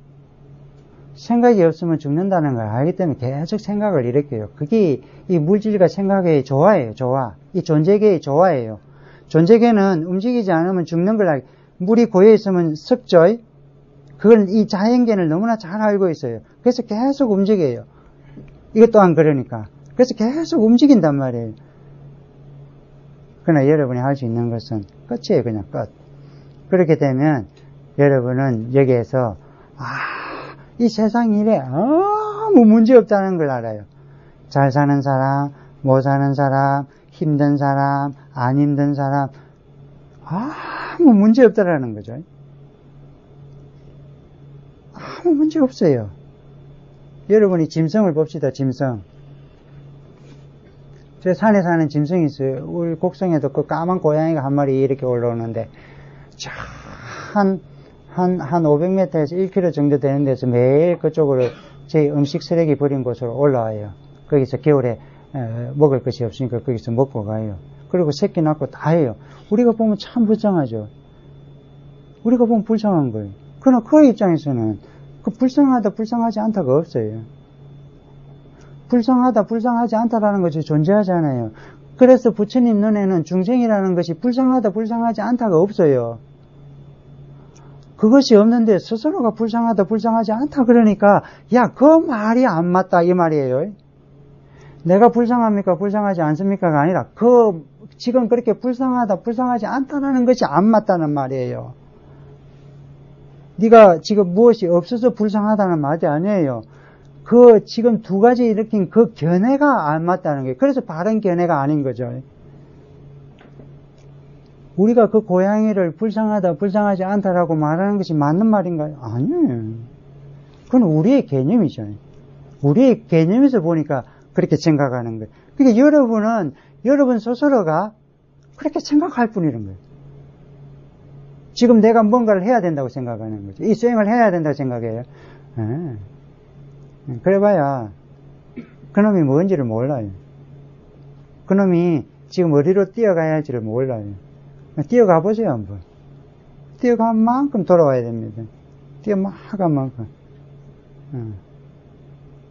생각이 없으면 죽는다는 걸 알기 때문에 계속 생각을 일으켜요. 그게 이 물질과 생각의 조화예요. 조화. 이 존재계의 조화예요. 존재계는 움직이지 않으면 죽는 걸 물이 고여 있으면 썩죠. 그걸 이 자연계를 너무나 잘 알고 있어요. 그래서 계속 움직여요. 이것 또한 그러니까. 그래서 계속 움직인단 말이에요. 그러나 여러분이 할 수 있는 것은 끝이에요. 그냥 끝. 그렇게 되면 여러분은 여기에서 이 세상 일에 아무 문제 없다는 걸 알아요. 잘 사는 사람, 못 사는 사람, 힘든 사람, 안 힘든 사람 아무 문제 없다라는 거죠. 아무 문제 없어요. 여러분이 짐승을 봅시다. 짐승. 저 산에 사는 짐승이 있어요. 우리 곡성에도 그 까만 고양이가 한 마리 이렇게 올라오는데 한 500m에서 1km 정도 되는 데서 매일 그쪽으로 제 음식 쓰레기 버린 곳으로 올라와요. 거기서 겨울에 먹을 것이 없으니까 거기서 먹고 가요. 그리고 새끼 낳고 다 해요. 우리가 보면 참 불쌍하죠. 우리가 보면 불쌍한 거예요. 그러나 그 입장에서는 그 불쌍하다 불쌍하지 않다가 없어요. 불쌍하다 불쌍하지 않다라는 것이 존재하잖아요. 그래서 부처님 눈에는 중생이라는 것이 불쌍하다 불쌍하지 않다가 없어요. 그것이 없는데 스스로가 불쌍하다 불쌍하지 않다 그러니까 야, 그 말이 안 맞다 이 말이에요. 내가 불쌍합니까 불쌍하지 않습니까가 아니라 지금 그렇게 불쌍하다 불쌍하지 않다라는 것이 안 맞다는 말이에요. 네가 지금 무엇이 없어서 불쌍하다는 말이 아니에요. 지금 두 가지 일으킨 그 견해가 안 맞다는 거예요. 그래서 바른 견해가 아닌 거죠. 우리가 그 고양이를 불쌍하다, 불쌍하지 않다라고 말하는 것이 맞는 말인가요? 아니에요. 그건 우리의 개념이죠. 우리의 개념에서 보니까 그렇게 생각하는 거예요. 그러니까 여러분 스스로가 그렇게 생각할 뿐이라는 거예요. 지금 내가 뭔가를 해야 된다고 생각하는 거죠. 이 수행을 해야 된다고 생각해요. 그래봐야 그놈이 뭔지를 몰라요. 그놈이 지금 어디로 뛰어가야 할지를 몰라요. 뛰어가 보세요, 한번. 뛰어간 만큼 돌아와야 됩니다. 뛰어간 만큼.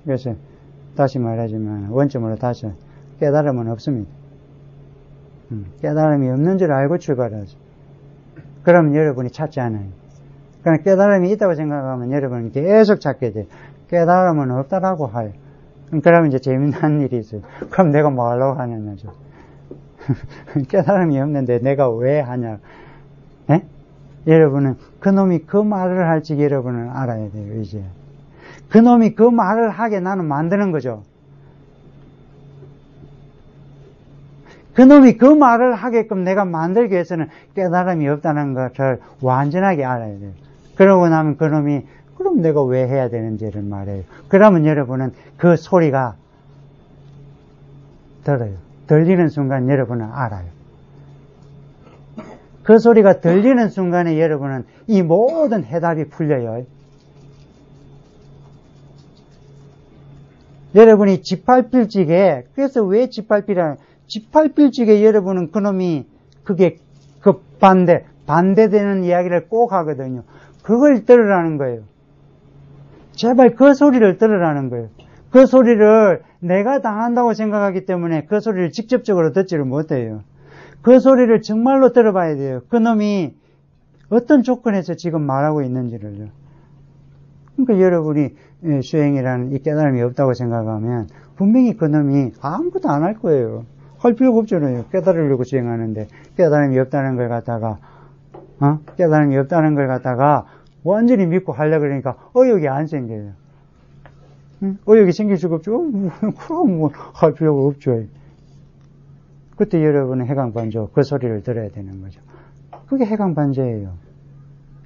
그래서 다시 말하지만 원점으로 다시 깨달음은 없습니다. 깨달음이 없는 줄 알고 출발하죠. 그러면 여러분이 찾지 않아요. 그러니까 깨달음이 있다고 생각하면 여러분은 계속 찾게 돼요. 깨달음은 없다라고 해요. 그러면 이제 재미난 일이 있어요. 그럼 내가 뭐 하려고 하냐죠. 깨달음이 없는데 내가 왜 하냐. 에? 여러분은 그놈이 그 말을 할지 여러분은 알아야 돼요, 이제. 그놈이 그 말을 하게 나는 만드는 거죠. 그놈이 그 말을 하게끔 내가 만들기 위해서는 깨달음이 없다는 것을 완전하게 알아야 돼요. 그러고 나면 그놈이 그럼 내가 왜 해야 되는지를 말해요. 그러면 여러분은 그 소리가 들어요. 들리는 순간 여러분은 알아요. 그 소리가 들리는 순간에 여러분은 이 모든 해답이 풀려요. 여러분이 짓밟힐지게, 그래서 왜 짓밟힐지게 여러분은 그놈이 그게 반대되는 이야기를 꼭 하거든요. 그걸 들으라는 거예요. 제발 그 소리를 들으라는 거예요. 그 소리를 내가 당한다고 생각하기 때문에 그 소리를 직접적으로 듣지를 못해요. 그 소리를 정말로 들어봐야 돼요. 그 놈이 어떤 조건에서 지금 말하고 있는지를요. 그러니까 여러분이 수행이라는 이 깨달음이 없다고 생각하면 분명히 그 놈이 아무것도 안 할 거예요. 할 필요가 없잖아요. 깨달으려고 수행하는데 깨달음이 없다는 걸 갖다가 깨달음이 없다는 걸 갖다가 완전히 믿고 하려고 그러니까 의욕이 안 생겨요. 의욕이 생길 수가 없죠. 그럼 뭐 할 필요가 없죠. 그때 여러분은 해강반조 그 소리를 들어야 되는 거죠. 그게 해강반조예요.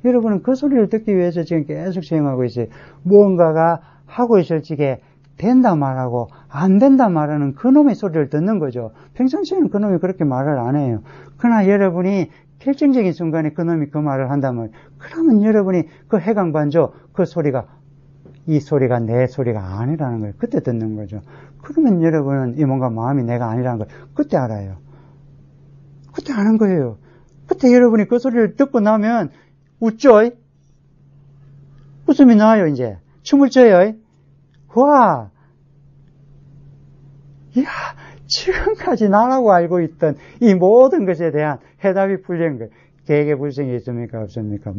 여러분은 그 소리를 듣기 위해서 지금 계속 수행하고 있어요. 무언가가 하고 있을 적에 된다 말하고 안 된다 말하는 그놈의 소리를 듣는 거죠. 평상시에는 그놈이 그렇게 말을 안 해요. 그러나 여러분이 결정적인 순간에 그놈이 그 말을 한다면 그러면 여러분이 그 해강반조 그 소리가 이 소리가 내 소리가 아니라는 걸 그때 듣는 거죠. 그러면 여러분은 이 뭔가 마음이 내가 아니라는 걸 그때 알아요. 그때 아는 거예요. 그때 여러분이 그 소리를 듣고 나면 웃죠? 웃음이 나요, 이제. 춤을 춰요. 와! 이야, 지금까지 나라고 알고 있던 이 모든 것에 대한 해답이 풀린 거예요. 계획불성이 있습니까? 없습니까?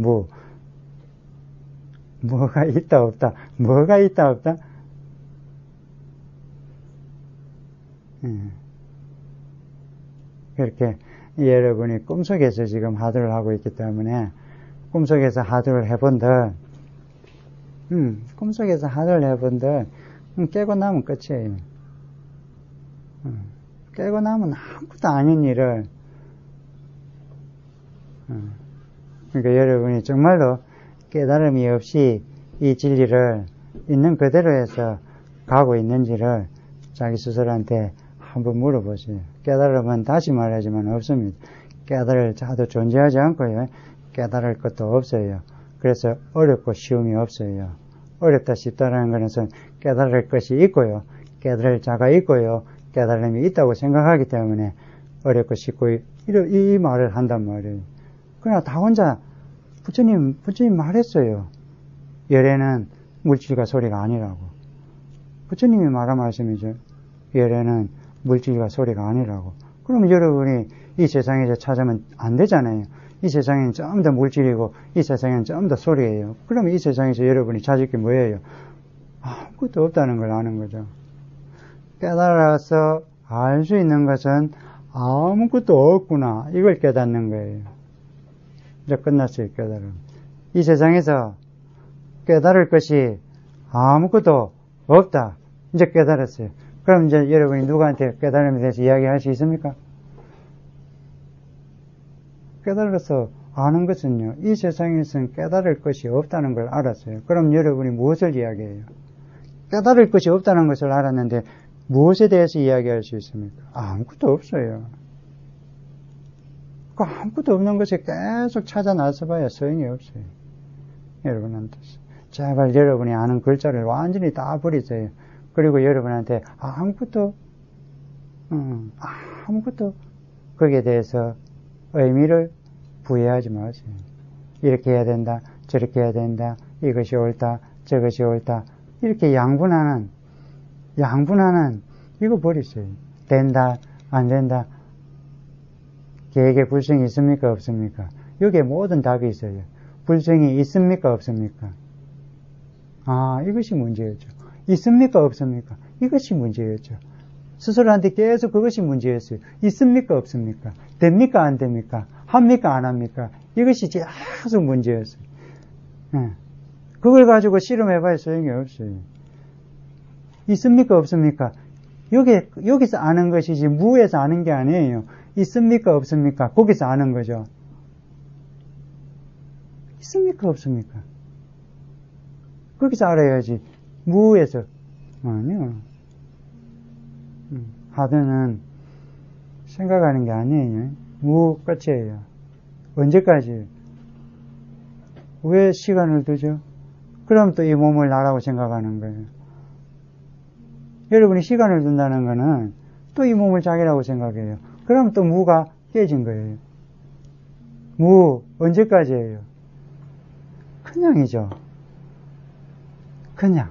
뭐가 있다, 없다? 뭐가 있다, 없다? 그렇게 여러분이 꿈속에서 지금 하도를 하고 있기 때문에 꿈속에서 하도를 해본들 꿈속에서 하도를 해본들 깨고 나면 끝이에요. 깨고 나면 아무것도 아닌 일을 그러니까 여러분이 정말로 깨달음이 없이 이 진리를 있는 그대로 해서 가고 있는지를 자기 스스로한테 한번 물어보세요. 깨달음은 다시 말하지만 없습니다. 깨달을 자도 존재하지 않고요. 깨달을 것도 없어요. 그래서 어렵고 쉬움이 없어요. 어렵다 쉽다라는 것은 깨달을 것이 있고요. 깨달을 자가 있고요. 깨달음이 있다고 생각하기 때문에 어렵고 쉽고 이 말을 한단 말이에요. 그러나 다 혼자 부처님 말했어요. 열애는 물질과 소리가 아니라고. 부처님이 말한 말씀이죠. 열애는 물질과 소리가 아니라고. 그럼 여러분이 이 세상에서 찾으면 안 되잖아요. 이 세상에는 전부 다 물질이고 이 세상에는 전부 다 소리예요. 그러면 이 세상에서 여러분이 찾을 게 뭐예요? 아무것도 없다는 걸 아는 거죠. 깨달아서 알 수 있는 것은 아무것도 없구나. 이걸 깨닫는 거예요. 이제 끝났어요, 깨달음. 이 세상에서 깨달을 것이 아무것도 없다. 이제 깨달았어요. 그럼 이제 여러분이 누구한테 깨달음에 대해서 이야기할 수 있습니까? 깨달아서 아는 것은요, 이 세상에서는 깨달을 것이 없다는 걸 알았어요. 그럼 여러분이 무엇을 이야기해요? 깨달을 것이 없다는 것을 알았는데 무엇에 대해서 이야기할 수 있습니까? 아무것도 없어요. 그 아무것도 없는 것에 계속 찾아 나서봐야 소용이 없어요. 여러분한테. 제발 여러분이 아는 글자를 완전히 다 버리세요. 그리고 여러분한테 아무것도 거기에 대해서 의미를 부여하지 마세요. 이렇게 해야 된다, 저렇게 해야 된다, 이것이 옳다, 저것이 옳다. 이렇게 양분하는 이거 버리세요. 된다, 안 된다. 계획에 불성이 있습니까, 없습니까? 여기에 모든 답이 있어요. 불성이 있습니까, 없습니까? 이것이 문제였죠. 있습니까, 없습니까? 이것이 문제였죠. 스스로한테 계속 그것이 문제였어요. 있습니까, 없습니까? 됩니까, 안 됩니까? 합니까, 안 합니까? 이것이 계속 문제였어요. 그걸 가지고 실험해봐야 소용이 없어요. 있습니까, 없습니까? 여기서 아는 것이지 무에서 아는 게 아니에요. 있습니까, 없습니까? 거기서 아는 거죠. 있습니까, 없습니까? 거기서 알아야지. 무에서. 아니요. 하드는 생각하는 게 아니에요. 무 끝이에요. 언제까지? 왜 시간을 두죠? 그럼 또 이 몸을 나라고 생각하는 거예요. 여러분이 시간을 둔다는 거는 또 이 몸을 자기라고 생각해요. 그럼 또 무가 깨진 거예요. 무 언제까지예요? 그냥이죠. 그냥.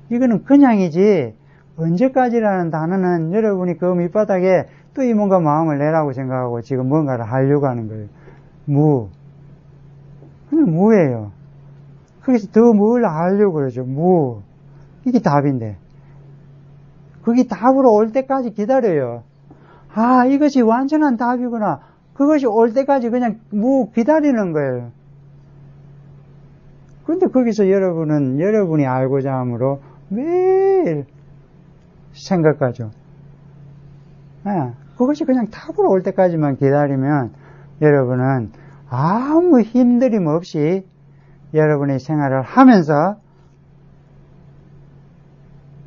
이거는 그냥이지 언제까지라는 단어는 여러분이 그 밑바닥에 또 이 뭔가 마음을 내라고 생각하고 지금 뭔가를 하려고 하는 거예요. 그냥 무예요. 거기서 더 뭘 하려고 그러죠. 이게 답인데. 그게 답으로 올 때까지 기다려요. 아, 이것이 완전한 답이구나. 그것이 올 때까지 그냥 기다리는 거예요. 그런데 거기서 여러분이 알고자 함으로 매일 생각하죠. 그것이 그냥 답으로 올 때까지만 기다리면 여러분은 아무 힘들임 없이 여러분의 생활을 하면서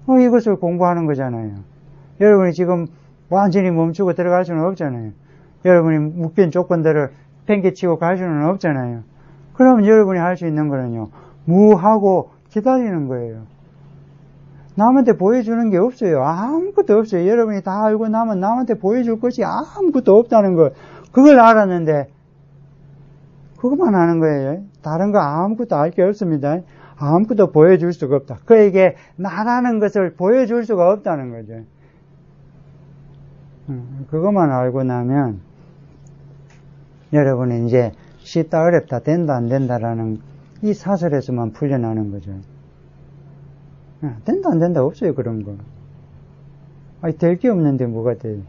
이것을 공부하는 거잖아요. 여러분이 지금 완전히 멈추고 들어갈 수는 없잖아요. 여러분이 묶인 조건들을 팽개치고 갈 수는 없잖아요. 그러면 여러분이 할 수 있는 거는요, 무하고 기다리는 거예요. 남한테 보여주는 게 없어요. 아무것도 없어요. 여러분이 다 알고 나면 남한테 보여줄 것이 아무것도 없다는 걸, 그걸 알았는데, 그것만 하는 거예요. 다른 거 아무것도 알 게 없습니다. 아무것도 보여줄 수가 없다. 그에게 나라는 것을 보여줄 수가 없다는 거죠. 그것만 알고 나면 여러분은 이제 쉽다 어렵다 된다 안 된다라는 이 사설에서만 풀려나는 거죠. 된다 안 된다 없어요. 그런 거. 될 게 없는데 뭐가 돼요.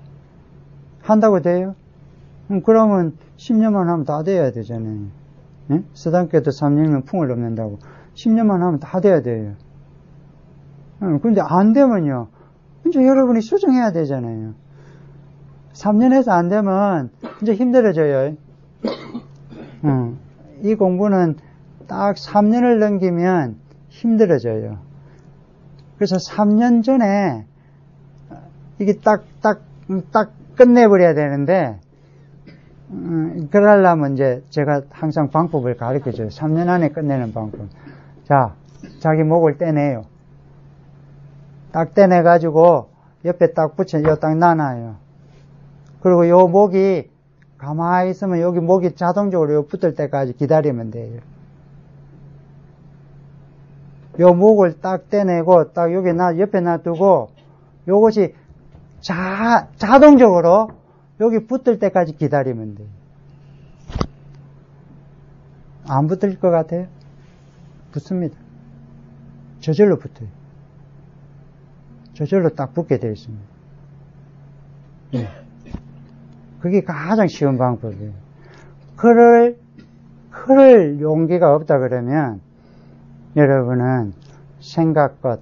한다고 돼요? 그러면 10년만 하면 다 돼야 되잖아요. 서당교도 3년이면 풍을 넘는다고 10년만 하면 다 돼야 돼요. 근데 안 되면요, 이제 여러분이 수정해야 되잖아요. 3년에서 안 되면 이제 힘들어져요. 이 공부는 딱 3년을 넘기면 힘들어져요. 그래서 3년 전에 이게 딱 끝내버려야 되는데, 그러려면 이제 제가 항상 방법을 가르쳐줘요. 3년 안에 끝내는 방법. 자, 자기 목을 떼내요. 딱 떼내가지고 옆에 딱 붙여, 딱 놔놔요. 그리고 요 목이 가만히 있으면 여기 목이 자동적으로 붙을 때까지 기다리면 돼요. 요 목을 딱 떼내고 딱 여기 옆에 놔두고 요것이 자동적으로 여기 붙을 때까지 기다리면 돼요. 안 붙을 것 같아요? 붙습니다. 저절로 붙어요. 저절로 딱 붙게 되어 있습니다. 그게 가장 쉬운 방법이에요. 그럴 용기가 없다 그러면 여러분은 생각것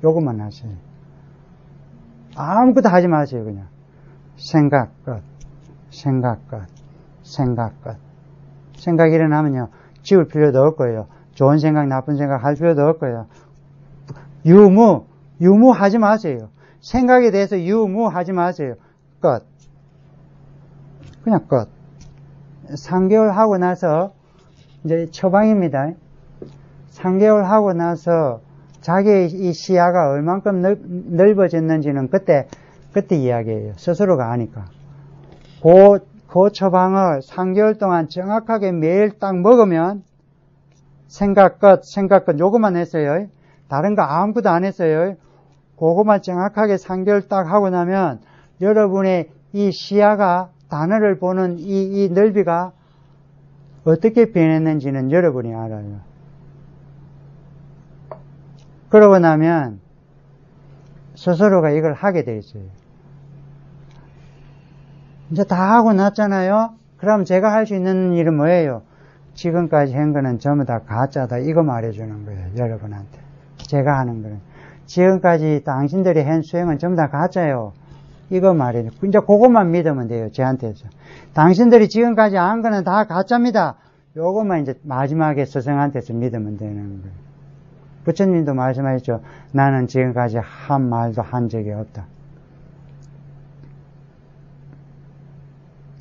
요것만 하세요. 아무것도 하지 마세요. 그냥 생각것 생각이 일어나면요, 지울 필요도 없고요, 좋은 생각 나쁜 생각 할 필요도 없고요, 유무하지 마세요. 생각에 대해서 유무하지 마세요. 그냥 3개월 하고 나서 이제 처방입니다. 3개월 하고 나서 자기의 이 시야가 얼만큼 넓어졌는지는 그때 이야기해요. 스스로가 아니까. 그 처방을 3개월 동안 정확하게 매일 딱 먹으면 생각것 요것만 했어요. 다른 거 아무것도 안 했어요. 그것만 정확하게 3개월 딱 하고 나면 여러분의 이 시야가, 단어를 보는 이 넓이가 어떻게 변했는지는 여러분이 알아요. 그러고 나면 스스로가 이걸 하게 돼 있어요. 이제 다 하고 났잖아요. 그럼 제가 할 수 있는 일은 뭐예요? 지금까지 한 거는 전부 다 가짜다, 이거 말해주는 거예요. 여러분한테. 제가 하는 거는 지금까지 당신들이 한 수행은 전부 다 가짜예요, 이거 말이에요. 이제 그것만 믿으면 돼요. 저한테서 당신들이 지금까지 한 거는 다 가짜입니다, 요것만 이제 마지막에 스승한테서 믿으면 되는 거예요. 부처님도 말씀하셨죠. 나는 지금까지 한 말도 한 적이 없다.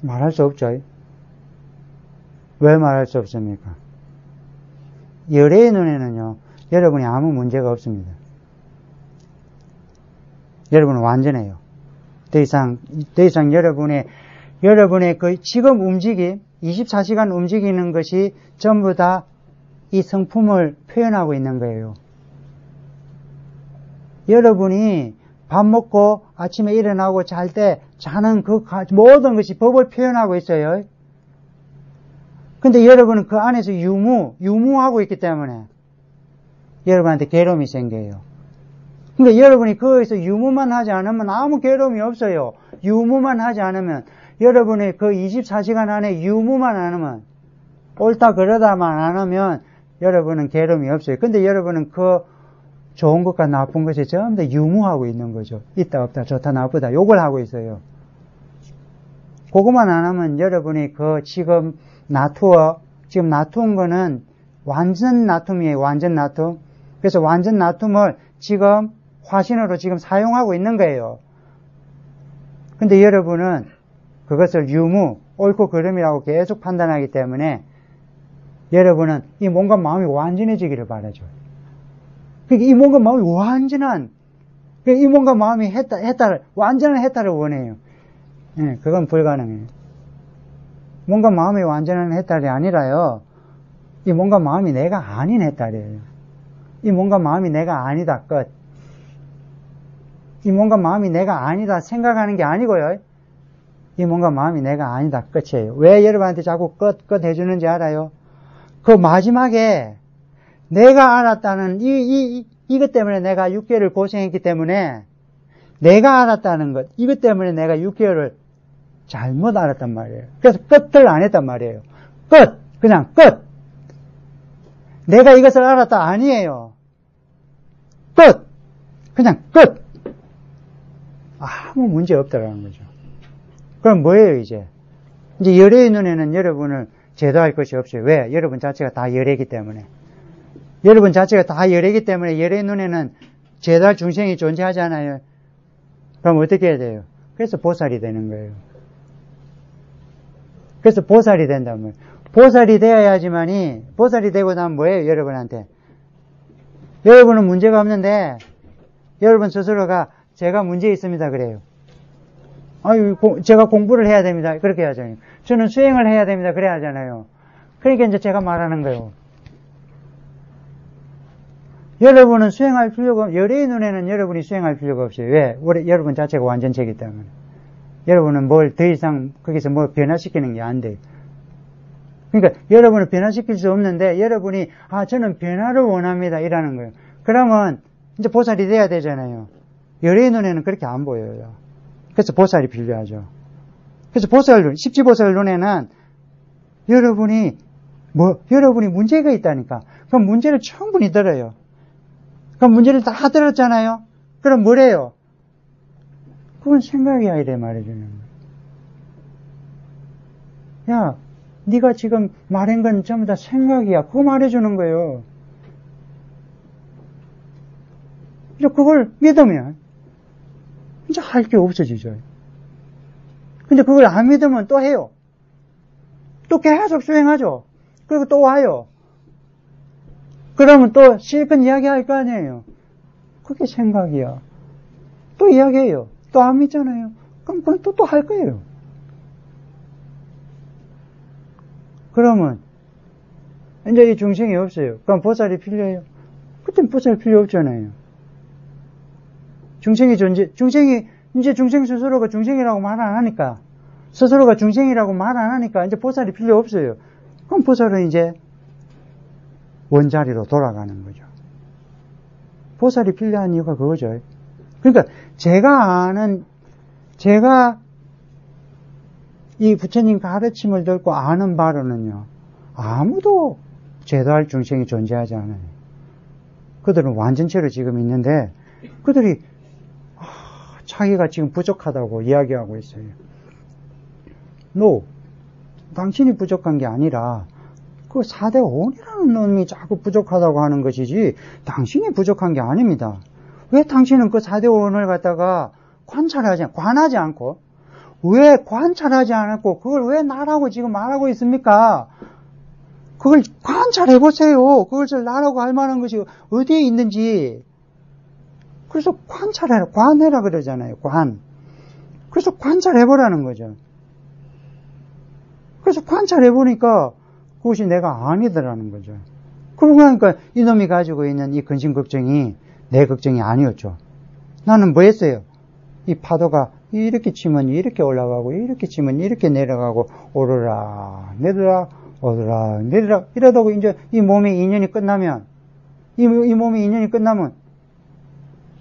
말할 수 없죠. 왜 말할 수 없습니까? 열애의 눈에는요, 여러분이 아무 문제가 없습니다. 여러분은 완전해요. 더 이상 여러분의 그 지금 움직임, 24시간 움직이는 것이 전부 다 이 성품을 표현하고 있는 거예요. 여러분이 밥 먹고 아침에 일어나고 잘 때 자는 그 모든 것이 법을 표현하고 있어요. 근데 여러분은 그 안에서 유무하고 있기 때문에 여러분한테 괴로움이 생겨요. 그러니까 여러분이 거기서 유무만 하지 않으면 아무 괴로움이 없어요. 유무만 하지 않으면, 여러분의 그 24시간 안에 유무만 안 하면, 옳다 그러다만 안 하면 여러분은 괴로움이 없어요. 근데 여러분은 그 좋은 것과 나쁜 것이 전부 다 유무하고 있는 거죠. 있다 없다 좋다 나쁘다 욕을 하고 있어요. 그것만 안 하면 여러분이 그 지금 지금 놔둔 거는 완전 놔툼이에요. 완전 놔툼. 그래서 완전 놔툼을 지금 화신으로 지금 사용하고 있는 거예요. 근데 여러분은 그것을 유무, 옳고 그름이라고 계속 판단하기 때문에 여러분은 이 몸과 마음이 완전해지기를 바라죠. 그러니까 이 몸과 마음이 완전한, 이 몸과 마음이 완전한 해탈을 원해요. 예, 그건 불가능해요. 몸과 마음이 완전한 해탈이 아니라요. 이 몸과 마음이 내가 아닌 해탈이에요. 이 몸과 마음이 내가 아니다, 끝. 이 몸과 마음이 내가 아니다 생각하는 게 아니고요. 이 몸과 마음이 내가 아니다, 끝이에요. 왜 여러분한테 자꾸 끝 해주는지 알아요? 그 마지막에 내가 알았다는 이것 때문에 내가 6개월을 고생했기 때문에 내가 알았다는 것, 이것 때문에 내가 6개월을 잘못 알았단 말이에요. 그래서 끝을 안 했단 말이에요. 끝! 그냥 끝! 내가 이것을 알았다 아니에요. 끝! 그냥 끝! 아무 문제 없다라는 거죠. 그럼 뭐예요, 이제? 이제 열애의 눈에는 여러분을 제도할 것이 없어요. 왜? 여러분 자체가 다 열애이기 때문에. 여러분 자체가 다 열애이기 때문에 열애의 눈에는 제도할 중생이 존재하지 않아요. 그럼 어떻게 해야 돼요? 그래서 보살이 되는 거예요. 그래서 보살이 된다면. 보살이 되어야지만이, 보살이 되고 나면 뭐예요, 여러분한테? 여러분은 문제가 없는데, 여러분 스스로가 제가 문제 있습니다, 그래요. 아유, 제가 공부를 해야 됩니다. 그렇게 하잖아요. 저는 수행을 해야 됩니다. 그래 하잖아요. 그러니까 이제 제가 말하는 거예요. 여러분은 수행할 필요가, 열애의 눈에는 여러분이 수행할 필요가 없어요. 왜? 여러분 자체가 완전체이기 때문에. 여러분은 뭘 더 이상 거기서 뭘 변화시키는 게 안 돼요. 그러니까 여러분을 변화시킬 수 없는데 여러분이 저는 변화를 원합니다. 이라는 거예요. 그러면 이제 보살이 돼야 되잖아요. 열애의 눈에는 그렇게 안 보여요. 그래서 보살이 필요하죠. 그래서 십지보살 눈에는 여러분이 문제가 있다니까. 그럼 문제를 충분히 들어요. 그럼 문제를 다 들었잖아요. 그럼 뭐래요? 그건 생각이야 이래 말해주는 거예요. 야, 네가 지금 말한 건 전부 다 생각이야. 그거 말해주는 거예요. 이제 그걸 믿으면 이제 할 게 없어지죠. 근데 그걸 안 믿으면 또 해요. 또 계속 수행하죠. 그리고 또 와요. 그러면 또 실컷 이야기할 거 아니에요. 그게 생각이야. 또 이야기해요. 또 안 믿잖아요. 그럼 그건 또 할 거예요. 그러면 이제 이 중생이 없어요. 그럼 보살이 필요해요. 그땐 보살 필요 없잖아요. 중생이 이제 중생 스스로가 중생이라고 말 안 하니까, 스스로가 중생이라고 말 안 하니까 이제 보살이 필요 없어요. 그럼 보살은 이제 원자리로 돌아가는 거죠. 보살이 필요한 이유가 그거죠. 그러니까 제가 이 부처님 가르침을 듣고 아는 바로는요, 아무도 제도할 중생이 존재하지 않아요. 그들은 완전체로 지금 있는데, 그들이 자기가 지금 부족하다고 이야기하고 있어요. 당신이 부족한 게 아니라 그 4대 원이라는 놈이 자꾸 부족하다고 하는 것이지 당신이 부족한 게 아닙니다. 왜 당신은 그 4대 원을 갖다가 관하지 않고 왜 관찰하지 않았고 그걸 왜 나라고 지금 말하고 있습니까? 그걸 관찰해 보세요. 그것을 나라고 할 만한 것이 어디에 있는지. 그래서 관해라 그러잖아요. 그래서 관찰해보라는 거죠. 그래서 관찰해보니까 그것이 내가 아니더라는 거죠. 그러고 나니까 이놈이 가지고 있는 이 근심 걱정이 내 걱정이 아니었죠. 나는 뭐 했어요? 이 파도가 이렇게 치면 이렇게 올라가고, 이렇게 치면 이렇게 내려가고, 오르락, 내리락, 오르락, 내리락, 이러다가 이제 이 몸의 인연이 끝나면, 이 몸의 인연이 끝나면,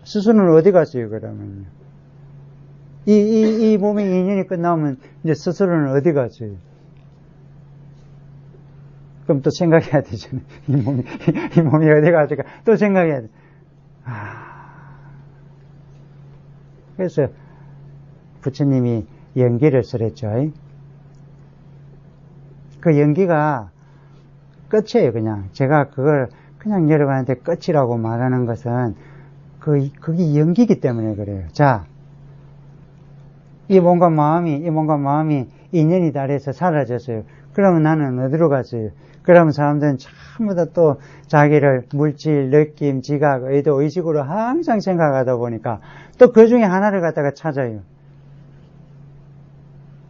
스스로는 어디 갔어요, 그러면? 이 몸의 인연이 끝나면, 이제 스스로는 어디 갔어요? 그럼 또 생각해야 되잖아요. 이 몸이 어디 갔을까? 또 생각해야 돼. 그래서, 부처님이 연기를 쓰랬죠. 그 연기가 끝이에요, 그냥. 제가 그걸 그냥 여러분한테 끝이라고 말하는 것은 그게 연기이기 때문에 그래요. 자, 이 몸과 마음이 인연이 달해서 사라졌어요. 그러면 나는 어디로 갔어요? 그러면 사람들은 전부 다 또 자기를 물질, 느낌, 지각, 의도, 의식으로 항상 생각하다 보니까 또 그 중에 하나를 갖다가 찾아요.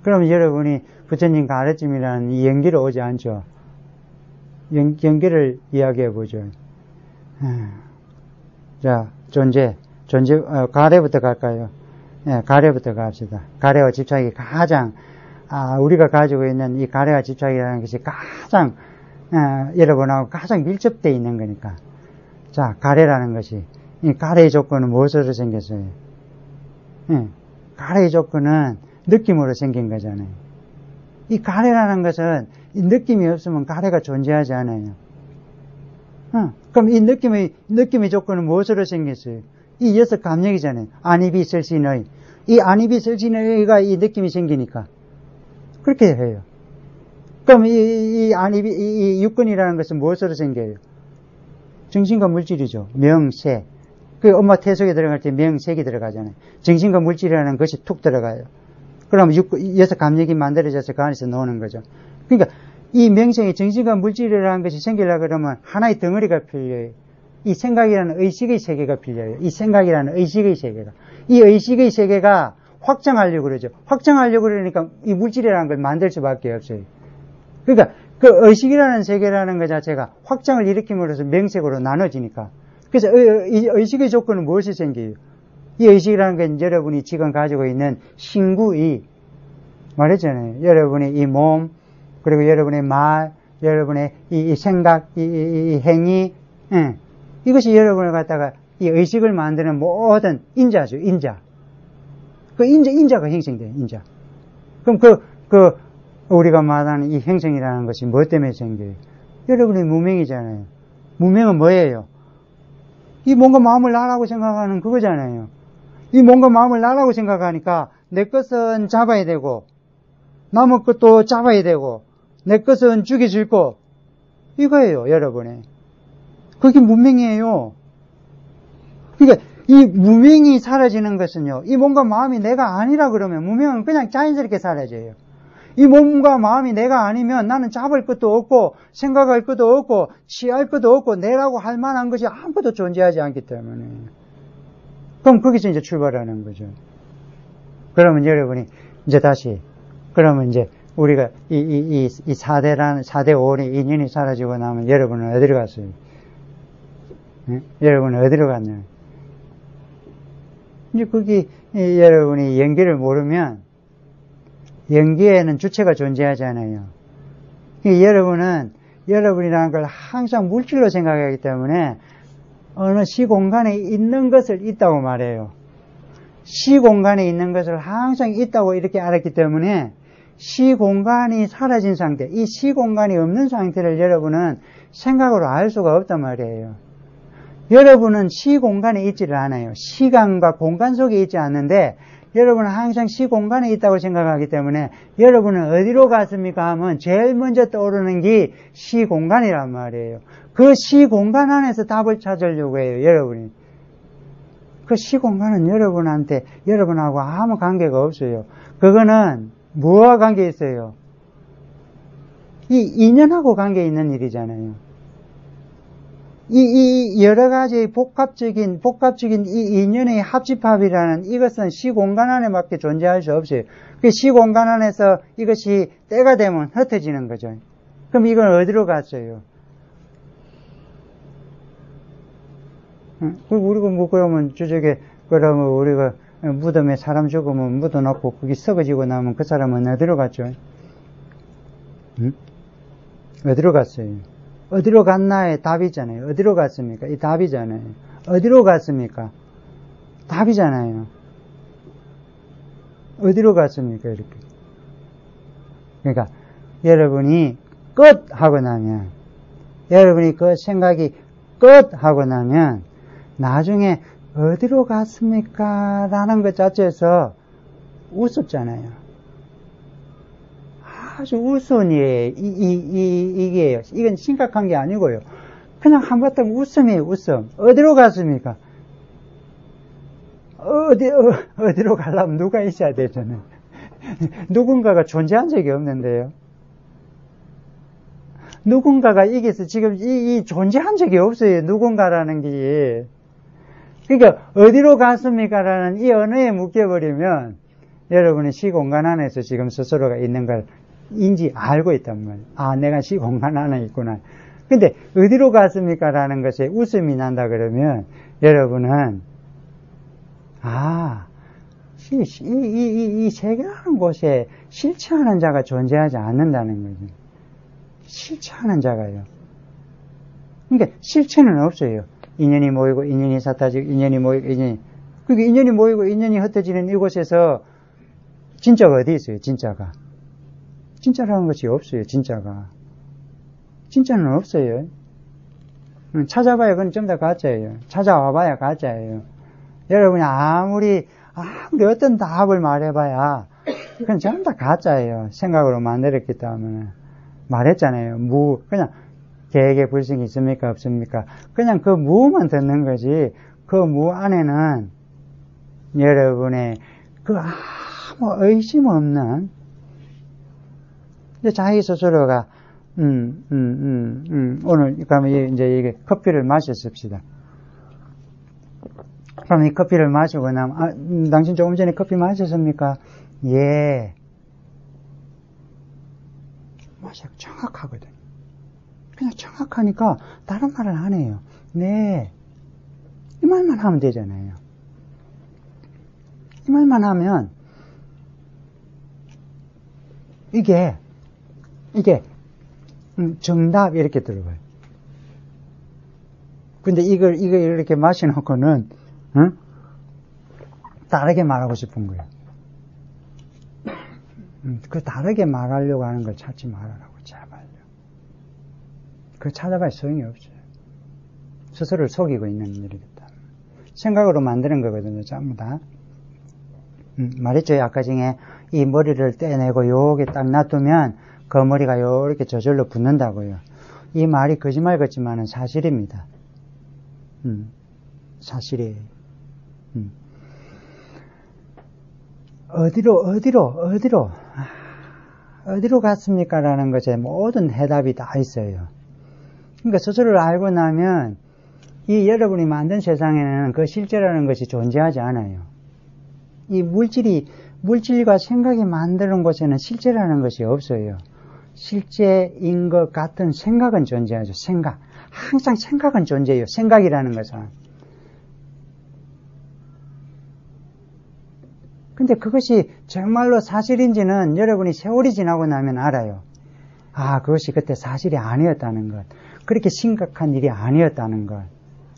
그러면 여러분이 부처님 가르침이라는 이 연기로 오지 않죠. 연기를 이야기해 보죠. 자, 존재, 가래부터 갈까요? 네, 가래부터 갑시다. 가래와 집착이 가장, 우리가 가지고 있는 이 가래와 집착이라는 것이 가장, 여러분하고 가장 밀접되어 있는 거니까. 자, 가래라는 것이, 이 가래의 조건은 무엇으로 생겼어요? 가래의 조건은 느낌으로 생긴 거잖아요. 이 가래라는 것은 이 느낌이 없으면 가래가 존재하지 않아요. 그럼 이 느낌의 조건은 무엇으로 생겼어요? 이 여섯 감력이잖아요. 안입이 설신의. 이 안입이 설신의가 이 느낌이 생기니까. 그렇게 해요. 그럼 이 안입이, 이 육근이라는 것은 무엇으로 생겨요? 정신과 물질이죠. 명세. 그 엄마 태속에 들어갈 때 명색이 들어가잖아요. 정신과 물질이라는 것이 툭 들어가요. 그럼 여섯 감력이 만들어져서 그 안에서 노는 거죠. 그러니까 이 명성이 정신과 물질이라는 것이 생기려고 그러면 하나의 덩어리가 필요해요. 이 생각이라는 의식의 세계가 필요해요. 이 생각이라는 의식의 세계가. 이 의식의 세계가 확장하려고 그러죠. 확장하려고 그러니까 이 물질이라는 걸 만들 수밖에 없어요. 그러니까 그 의식이라는 세계라는 것 자체가 확장을 일으킴으로써 명색으로 나눠지니까. 그래서 이 의식의 조건은 무엇이 생겨요? 이 의식이라는 건 여러분이 지금 가지고 있는 신구의, 말했잖아요. 여러분의 이 몸, 그리고 여러분의 말, 여러분의 이 생각, 이 행위, 이것이 여러분을 갖다가 이 의식을 만드는 모든 인자죠, 인자. 그 인자가 형성돼요, 인자. 그럼 우리가 말하는 이 형성이라는 것이 뭐 때문에 생겨요? 여러분의 무명이잖아요. 무명은 뭐예요? 이 뭔가 마음을 나라고 생각하는 그거잖아요. 이 뭔가 마음을 나라고 생각하니까 내 것은 잡아야 되고, 남의 것도 잡아야 되고, 내 것은 죽여질 거, 이거예요, 여러분의. 그게 무명이에요. 그러니까 이 무명이 사라지는 것은요, 이 몸과 마음이 내가 아니라 그러면 무명은 그냥 자연스럽게 사라져요. 이 몸과 마음이 내가 아니면 나는 잡을 것도 없고, 생각할 것도 없고, 취할 것도 없고, 내라고 할 만한 것이 아무것도 존재하지 않기 때문에. 그럼 거기서 이제 출발하는 거죠. 그러면 여러분이 이제 다시, 그러면 이제 우리가 이 4대 5원의 인연이 사라지고 나면 여러분은 어디로 갔어요? 여러분은 어디로 갔나요? 이제 거기 여러분이 연기를 모르면 연기에는 주체가 존재하잖아요. 여러분은 여러분이라는 걸 항상 물질로 생각하기 때문에 어느 시공간에 있는 것을 있다고 말해요. 시공간에 있는 것을 항상 있다고 이렇게 알았기 때문에 시공간이 사라진 상태, 이 시공간이 없는 상태를 여러분은 생각으로 알 수가 없단 말이에요. 여러분은 시공간에 있지를 않아요. 시간과 공간 속에 있지 않는데 여러분은 항상 시공간에 있다고 생각하기 때문에 여러분은 어디로 갔습니까 하면 제일 먼저 떠오르는 게 시공간이란 말이에요. 그 시공간 안에서 답을 찾으려고 해요, 여러분이. 그 시공간은 여러분하고 아무 관계가 없어요. 그거는 뭐와 관계 있어요? 이 인연하고 관계 있는 일이잖아요. 이 여러 가지 복합적인 이 인연의 합집합이라는 이것은 시공간 안에밖에 존재할 수 없어요. 그 시공간 안에서 이것이 때가 되면 흩어지는 거죠. 그럼 이건 어디로 갔어요? 우리가 뭐 그러면 저쪽에 그러면 우리가 무덤에 사람 죽으면 묻어놓고 그게 썩어지고 나면 그 사람은 어디로 갔죠? 응? 어디로 갔어요? 어디로 갔나의 답이잖아요. 어디로 갔습니까? 이 답이잖아요. 어디로 갔습니까? 답이잖아요. 어디로 갔습니까? 이렇게. 그러니까 여러분이 끝 하고 나면, 여러분이 그 생각이 끝 하고 나면 나중에 어디로 갔습니까? 라는 것 자체에서 우습잖아요. 아주 우스운 일이에요. 이게요. 이건 심각한 게 아니고요. 그냥 한바탕 웃음이에요, 웃음. 어디로 갔습니까? 어디로 가려면 누가 있어야 되잖아요. 누군가가 존재한 적이 없는데요. 누군가가 이게서 지금 이 존재한 적이 없어요. 누군가라는 게. 그러니까 어디로 갔습니까? 라는 이 언어에 묶여버리면 여러분이 시공간 안에서 지금 스스로가 있는 걸 알고 있단 말이에요. 아, 내가 시공간 안에 있구나. 근데 어디로 갔습니까? 라는 것에 웃음이 난다 그러면 여러분은 이 세계라는 곳에 실체하는 자가 존재하지 않는다는 거죠. 실체하는 자가요. 그러니까 실체는 없어요. 인연이 모이고 인연이 사라지고 인연이 모이고 인연이. 그러니까 인연이 모이고 인연이 흩어지는 이곳에서 진짜가 어디 있어요? 진짜가. 진짜라는 것이 없어요. 진짜가. 진짜는 없어요. 찾아봐야 그건 좀 더 가짜예요. 찾아와봐야 가짜예요. 여러분이 아무리 어떤 답을 말해봐야 그건 전부 다 가짜예요. 생각으로 만들었기 때문에. 말했잖아요. 그냥 계획에 불신이 있습니까? 없습니까? 그냥 그 무만 듣는 거지. 그 무 안에는 여러분의 그 아무 의심 없는 자기 스스로가 오늘 그러면 이제 이게 커피를 마셨습시다. 그럼 이 커피를 마시고 나면 당신 조금 전에 커피 마셨습니까? 예. 맛이 정확하거든. 그냥 정확하니까 다른 말을 안 해요. 네. 이 말만 하면 되잖아요. 이 말만 하면 이게 정답 이렇게 들어가요. 근데 이걸 이렇게 마셔놓고는 다르게 말하고 싶은 거예요. 그 다르게 말하려고 하는 걸 찾지 말아라고, 제발요. 그거 찾아봐야 소용이 없어요. 스스로를 속이고 있는 일이겠다. 생각으로 만드는 거거든요, 전부 다. 말했죠, 아까 중에 이 머리를 떼내고 요게 딱 놔두면 그 머리가 요렇게 저절로 붙는다고요. 이 말이 거짓말 같지만은 사실입니다. 사실이에요. 어디로 갔습니까? 라는 것에 모든 해답이 다 있어요. 그러니까 스스로를 알고 나면 이 여러분이 만든 세상에는 그 실제라는 것이 존재하지 않아요. 이 물질과 생각이 만드는 곳에는 실제라는 것이 없어요. 실제인 것 같은 생각은 존재하죠. 생각. 항상 생각은 존재해요. 생각이라는 것은. 근데 그것이 정말로 사실인지는 여러분이 세월이 지나고 나면 알아요. 그것이 그때 사실이 아니었다는 것. 그렇게 심각한 일이 아니었다는 것.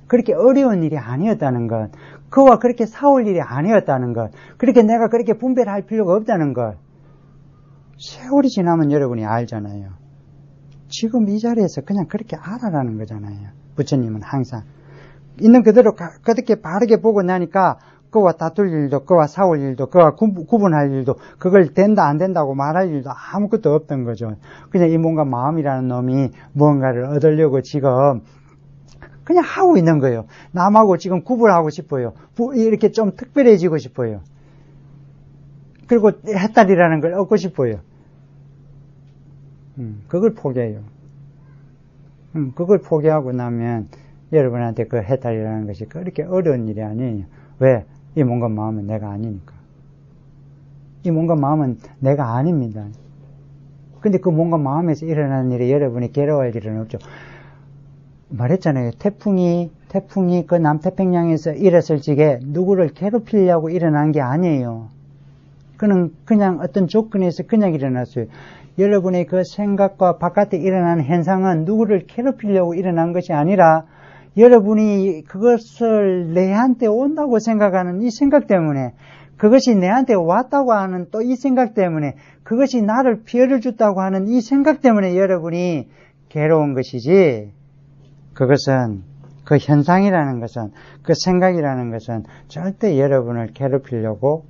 그렇게 어려운 일이 아니었다는 것. 그와 그렇게 싸울 일이 아니었다는 것. 그렇게 내가 그렇게 분별할 필요가 없다는 것. 세월이 지나면 여러분이 알잖아요. 지금 이 자리에서 그냥 그렇게 알아라는 거잖아요. 부처님은 항상. 있는 그대로 그렇게 바르게 보고 나니까 그와 다툴 일도, 그와 싸울 일도, 그와 구분할 일도, 그걸 된다 안 된다고 말할 일도 아무것도 없던 거죠. 그냥 이 뭔가 마음이라는 놈이 뭔가를 얻으려고 지금 그냥 하고 있는 거예요. 남하고 지금 구분하고 싶어요. 이렇게 좀 특별해지고 싶어요. 그리고 해탈이라는 걸 얻고 싶어요. 그걸 포기해요. 그걸 포기하고 나면 여러분한테 그 해탈이라는 것이 그렇게 어려운 일이 아니에요. 왜? 이 뭔가 마음은 내가 아니니까. 이 뭔가 마음은 내가 아닙니다. 근데 그 뭔가 마음에서 일어나는 일에 여러분이 괴로워할 일은 없죠. 말했잖아요. 태풍이 태풍이 그 남태평양에서 일었을 적에 누구를 괴롭히려고 일어난 게 아니에요. 그는 그냥 어떤 조건에서 그냥 일어났어요. 여러분의 그 생각과 바깥에 일어나는 현상은 누구를 괴롭히려고 일어난 것이 아니라 여러분이 그것을 내한테 온다고 생각하는 이 생각 때문에, 그것이 내한테 왔다고 하는 또 이 생각 때문에, 그것이 나를 피해를 줬다고 하는 이 생각 때문에 여러분이 괴로운 것이지, 그것은 그 현상이라는 것은, 그 생각이라는 것은 절대 여러분을 괴롭히려고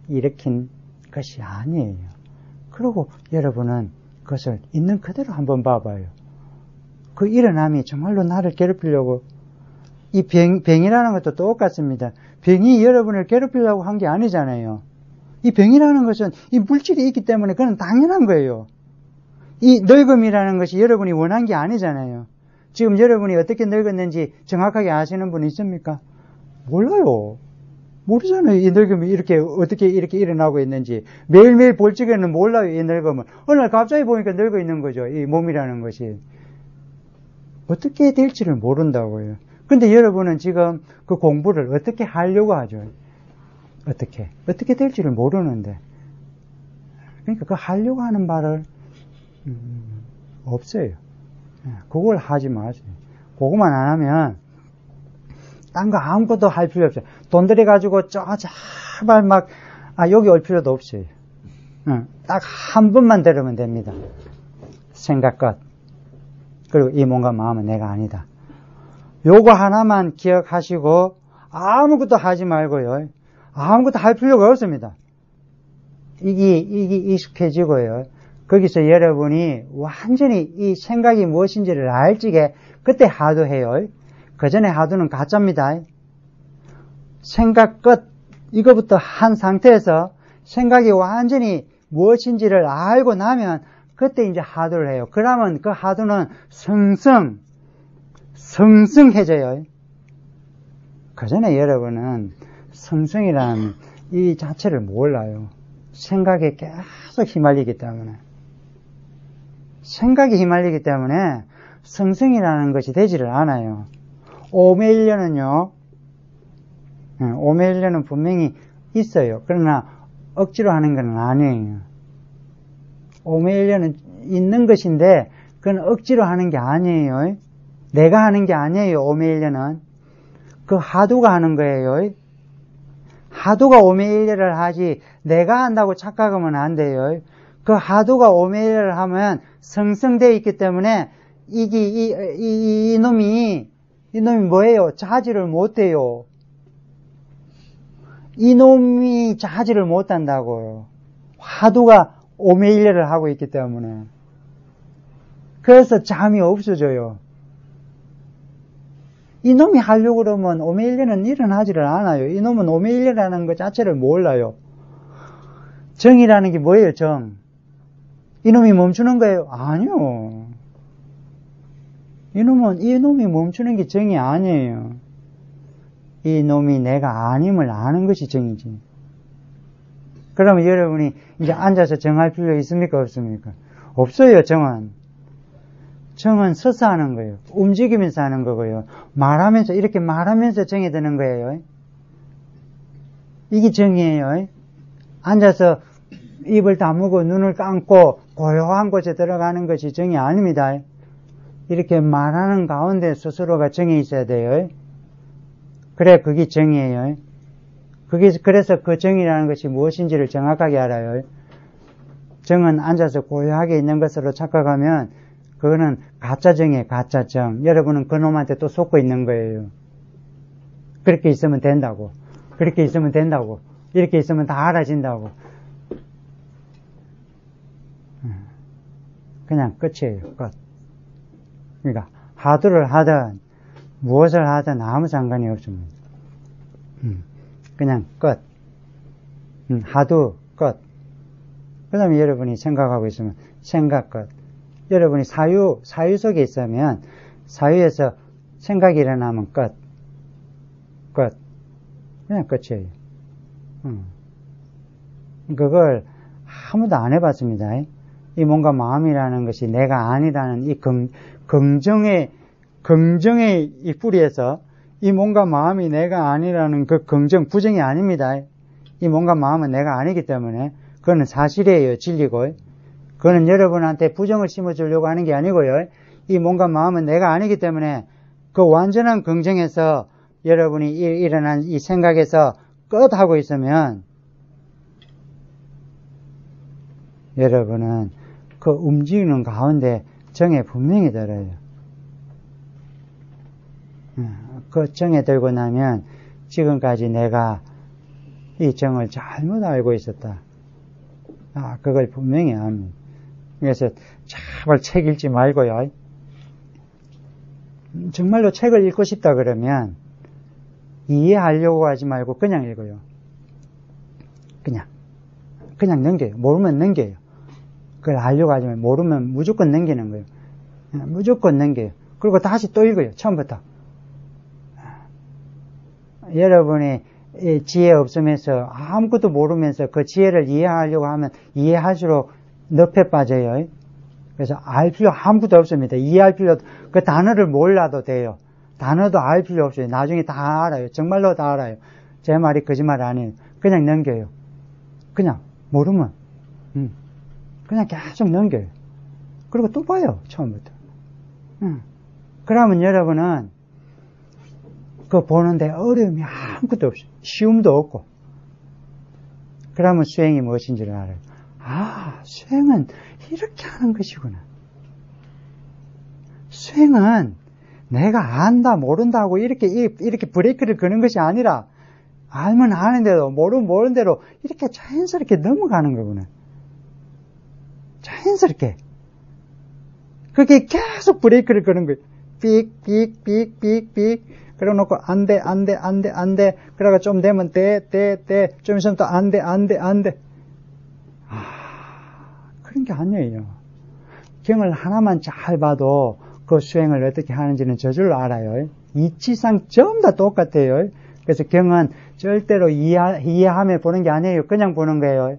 일으킨 것이 아니에요. 그리고 여러분은 그것을 있는 그대로 한번 봐봐요. 그 일어남이 정말로 나를 괴롭히려고, 이 병이라는 것도 똑같습니다. 병이 여러분을 괴롭히려고 한 게 아니잖아요. 이 병이라는 것은 이 물질이 있기 때문에 그건 당연한 거예요. 이 늙음이라는 것이 여러분이 원한 게 아니잖아요. 지금 여러분이 어떻게 늙었는지 정확하게 아시는 분 있습니까? 몰라요. 모르잖아요. 이 늙음이 어떻게 이렇게 일어나고 있는지. 매일매일 볼 적에는 몰라요. 이 늙음은. 어느 날 갑자기 보니까 늙어 있는 거죠. 이 몸이라는 것이. 어떻게 될지를 모른다고요. 근데 여러분은 지금 그 공부를 어떻게 하려고 하죠? 어떻게 될지를 모르는데. 그러니까 그 하려고 하는 말을, 없어요. 그걸 하지 마세요. 그거만 안 하면, 딴 거 아무것도 할 필요 없어요. 돈 들여가지고 제발 여기 올 필요도 없어요. 딱 한 번만 들으면 됩니다. 생각껏. 그리고 이 몸과 마음은 내가 아니다. 요거 하나만 기억하시고 아무것도 하지 말고요. 아무것도 할 필요가 없습니다. 이게 익숙해지고요. 거기서 여러분이 완전히 이 생각이 무엇인지를 알 적에 그때 하도해요. 그 전에 하도는 가짜입니다. 생각 끝, 이거부터 한 상태에서 생각이 완전히 무엇인지를 알고 나면 그때 이제 하도를 해요. 그러면 그 하도는 성성해져요. 그 전에 여러분은 성성이라는 이 자체를 몰라요. 생각에 계속 휘말리기 때문에. 생각이 휘말리기 때문에 성성이라는 것이 되지를 않아요. 오매일련은요, 오매일련은 분명히 있어요. 그러나 억지로 하는 건 아니에요. 오매일련은 있는 것인데 그건 억지로 하는 게 아니에요. 내가 하는 게 아니에요. 오매일련은 그 하도가 하는 거예요. 하도가 오매일련을 하지 내가 한다고 착각하면 안 돼요. 그 하도가 오매일련을 하면 성성되어 있기 때문에 이놈이 뭐예요? 자지를 못해요. 이놈이 자지를 못한다고요. 하도가 오매일련을 하고 있기 때문에. 그래서 잠이 없어져요. 이놈이 하려고 그러면 오매일련은 일어나지를 않아요. 이놈은 오매일련이라는 것 자체를 몰라요. 정이라는 게 뭐예요, 정? 이놈이 멈추는 거예요? 아니요. 이놈이 멈추는 게 정이 아니에요. 이놈이 내가 아님을 아는 것이 정이지. 그러면 여러분이 이제 앉아서 정할 필요 있습니까? 없습니까? 없어요, 정은. 정은 서서 하는 거예요. 움직이면서 하는 거고요. 이렇게 말하면서 정이 되는 거예요. 이게 정이에요. 앉아서 입을 다무고 눈을 감고 고요한 곳에 들어가는 것이 정이 아닙니다. 이렇게 말하는 가운데 스스로가 정이 있어야 돼요. 그래, 그게 정이에요. 그래서 그 정이라는 것이 무엇인지를 정확하게 알아요. 정은 앉아서 고요하게 있는 것으로 착각하면 그거는 가짜정이에요, 가짜정. 여러분은 그놈한테 또 속고 있는 거예요. 그렇게 있으면 된다고. 그렇게 있으면 된다고. 이렇게 있으면 다 알아진다고. 그냥 끝이에요, 끝. 그러니까 하도를 하든 무엇을 하든 아무 상관이 없습니다. 그냥 끝. 하도 끝. 그 다음에 여러분이 생각하고 있으면 생각 끝. 여러분이 사유 속에 있으면 사유에서 생각이 일어나면 끝. 끝. 그냥 끝이에요. 그걸 아무도 안 해봤습니다. 이 몸과 마음이라는 것이 내가 아니라는 이 긍정의 이 뿌리에서 이 몸과 마음이 내가 아니라는 그 긍정, 부정이 아닙니다. 이 몸과 마음은 내가 아니기 때문에 그거는 사실이에요. 진리고. 그거는 여러분한테 부정을 심어주려고 하는 게 아니고요. 이 몸과 마음은 내가 아니기 때문에 그 완전한 긍정에서 여러분이 일어난 이 생각에서 끝하고 있으면 여러분은 그 움직이는 가운데 정에 분명히 들어요. 그 정에 들고 나면 지금까지 내가 이 정을 잘못 알고 있었다. 그걸 분명히 합니다. 그래서 제발 책 읽지 말고요. 정말로 책을 읽고 싶다 그러면 이해하려고 하지 말고 그냥 읽어요. 그냥 넘겨요. 모르면 넘겨요. 그걸 알려고 하지 말고 모르면 무조건 넘기는 거예요. 무조건 넘겨요. 그리고 다시 또 읽어요. 처음부터. 여러분이 지혜 없으면서 아무것도 모르면서 그 지혜를 이해하려고 하면 이해할수록 늪에 빠져요. 그래서 알 필요 아무것도 없습니다. 이해할 필요, 그 단어를 몰라도 돼요. 단어도 알 필요 없어요. 나중에 다 알아요. 정말로 다 알아요. 제 말이 거짓말 아니에요. 그냥 넘겨요. 그냥 모르면 그냥 계속 넘겨요. 그리고 또 봐요. 처음부터. 그러면 여러분은 그 보는데 어려움이 아무것도 없어요. 쉬움도 없고. 그러면 수행이 무엇인지를 알아요. 수행은 이렇게 하는 것이구나. 수행은 내가 안다 모른다고 이렇게 브레이크를 거는 것이 아니라 알면 아는 대로 모르면 모르는 대로 이렇게 자연스럽게 넘어가는 거구나. 자연스럽게. 그게 계속 브레이크를 거는 거예요. 삑 그래놓고 안 돼. 그러다가 좀 되면 돼. 좀 있으면 또 안 돼. 그런 게 아니에요. 경을 하나만 잘 봐도 그 수행을 어떻게 하는지는 저절로 알아요. 이치상 전부 다 똑같아요. 그래서 경은 절대로 이해하며 보는 게 아니에요. 그냥 보는 거예요.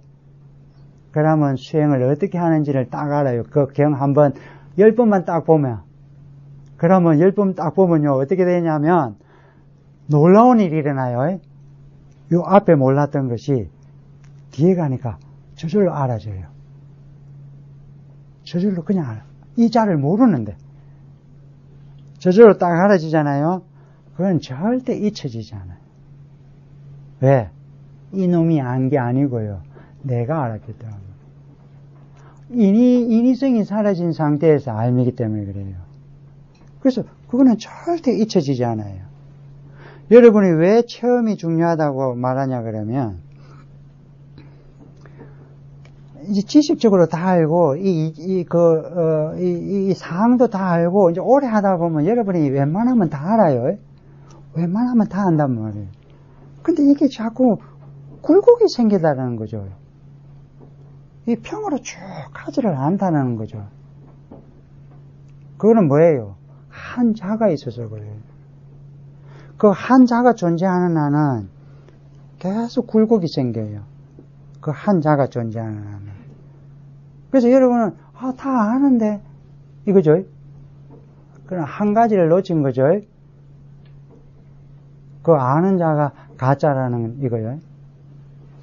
그러면 수행을 어떻게 하는지를 딱 알아요. 그 경 한번 10번만 딱 보면. 그러면 10번 딱 보면요. 어떻게 되냐면 놀라운 일이 일어나요. 요 앞에 몰랐던 것이 뒤에 가니까 저절로 알아져요. 저절로 그냥 알아. 이 자를 모르는데 저절로 딱 알아지잖아요. 그건 절대 잊혀지지 않아요. 왜? 이놈이 안 게 아니고요. 내가 알았기 때문에. 인위성이 사라진 상태에서 알미기 때문에 그래요. 그래서 그거는 절대 잊혀지지 않아요. 여러분이 왜 체험이 중요하다고 말하냐 그러면 이제 지식적으로 다 알고 이 사항도 다 알고 이제 오래 하다 보면 여러분이 웬만하면 다 알아요. 웬만하면 다 안단 말이에요. 근데 이게 자꾸 굴곡이 생기다라는 거죠. 이 평으로 쭉 가지를 않다는 거죠. 그거는 뭐예요? 한 자가 있어서 그래요. 그 한 자가 존재하는 한은 계속 굴곡이 생겨요. 그 한 자가 존재하는 한은. 그래서 여러분은 다 아는데 이거죠. 그럼 한 가지를 놓친 거죠. 그 아는 자가 가짜라는 이거요.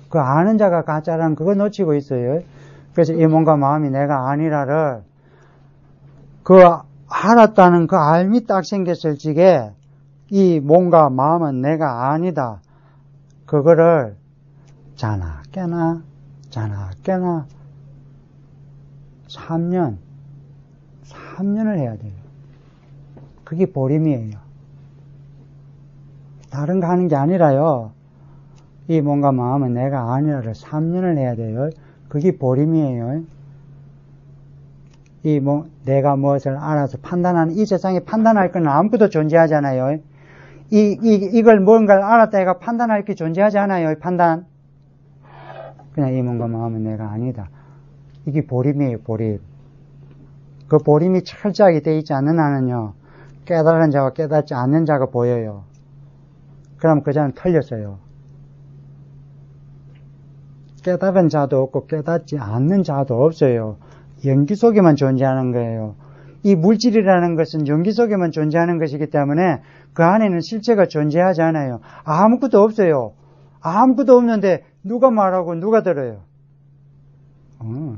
그 아는 자가 가짜라는 그거 놓치고 있어요. 그래서 이 몸과 마음이 내가 아니라를 그 알았다는 그 알미 딱 생겼을 적에 이 몸과 마음은 내가 아니다. 그거를 자나 깨나 3년을 해야 돼요. 그게 보림이에요. 다른 거 하는 게 아니라요. 이 몸과 마음은 내가 아니라를 3년을 해야 돼요. 그게 보림이에요. 내가 무엇을 알아서 판단하는 이 세상에 판단할 건 아무것도 존재하잖아요. 이걸 뭔가를 알았다 해가 판단할 게 존재하지 않아요. 판단. 그냥 이 몸과 마음은 내가 아니다. 이게 보림이에요. 보림. 그 보림이 철저하게 되어 있지 않는 한은요. 깨달은 자와 깨닫지 않는 자가 보여요. 그럼 그 자는 틀렸어요. 깨달은 자도 없고 깨닫지 않는 자도 없어요. 연기 속에만 존재하는 거예요. 이 물질이라는 것은 용기 속에만 존재하는 것이기 때문에 그 안에는 실체가 존재하지 않아요. 아무것도 없어요. 아무것도 없는데 누가 말하고 누가 들어요?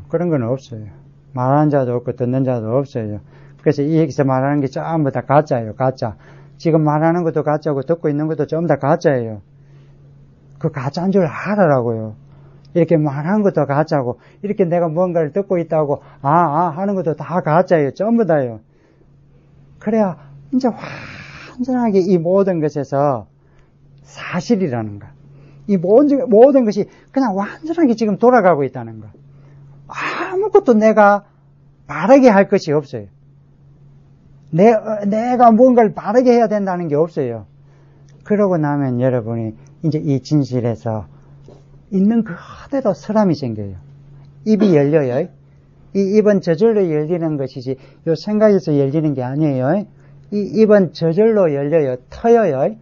그런 건 없어요. 말하는 자도 없고 듣는 자도 없어요. 그래서 여기서 말하는 게 전부 다 가짜예요. 가짜. 지금 말하는 것도 가짜고 듣고 있는 것도 전부 다 가짜예요. 그 가짜인 줄 알아라고요. 이렇게 말하는 것도 가짜고 이렇게 내가 뭔가를 듣고 있다고 하는 것도 다 가짜예요. 전부 다요. 그래야 이제 완전하게 이 모든 것에서 사실이라는 거. 이 모든 것이 그냥 완전하게 지금 돌아가고 있다는 거. 아무것도 내가 바르게 할 것이 없어요. 내가 뭔가를 바르게 해야 된다는 게 없어요. 그러고 나면 여러분이 이제 이 진실에서 있는 그대로 사람이 생겨요. 입이 열려요. 이 입은 저절로 열리는 것이지 요 생각에서 열리는 게 아니에요. 이 입은 저절로 열려요. 터여요.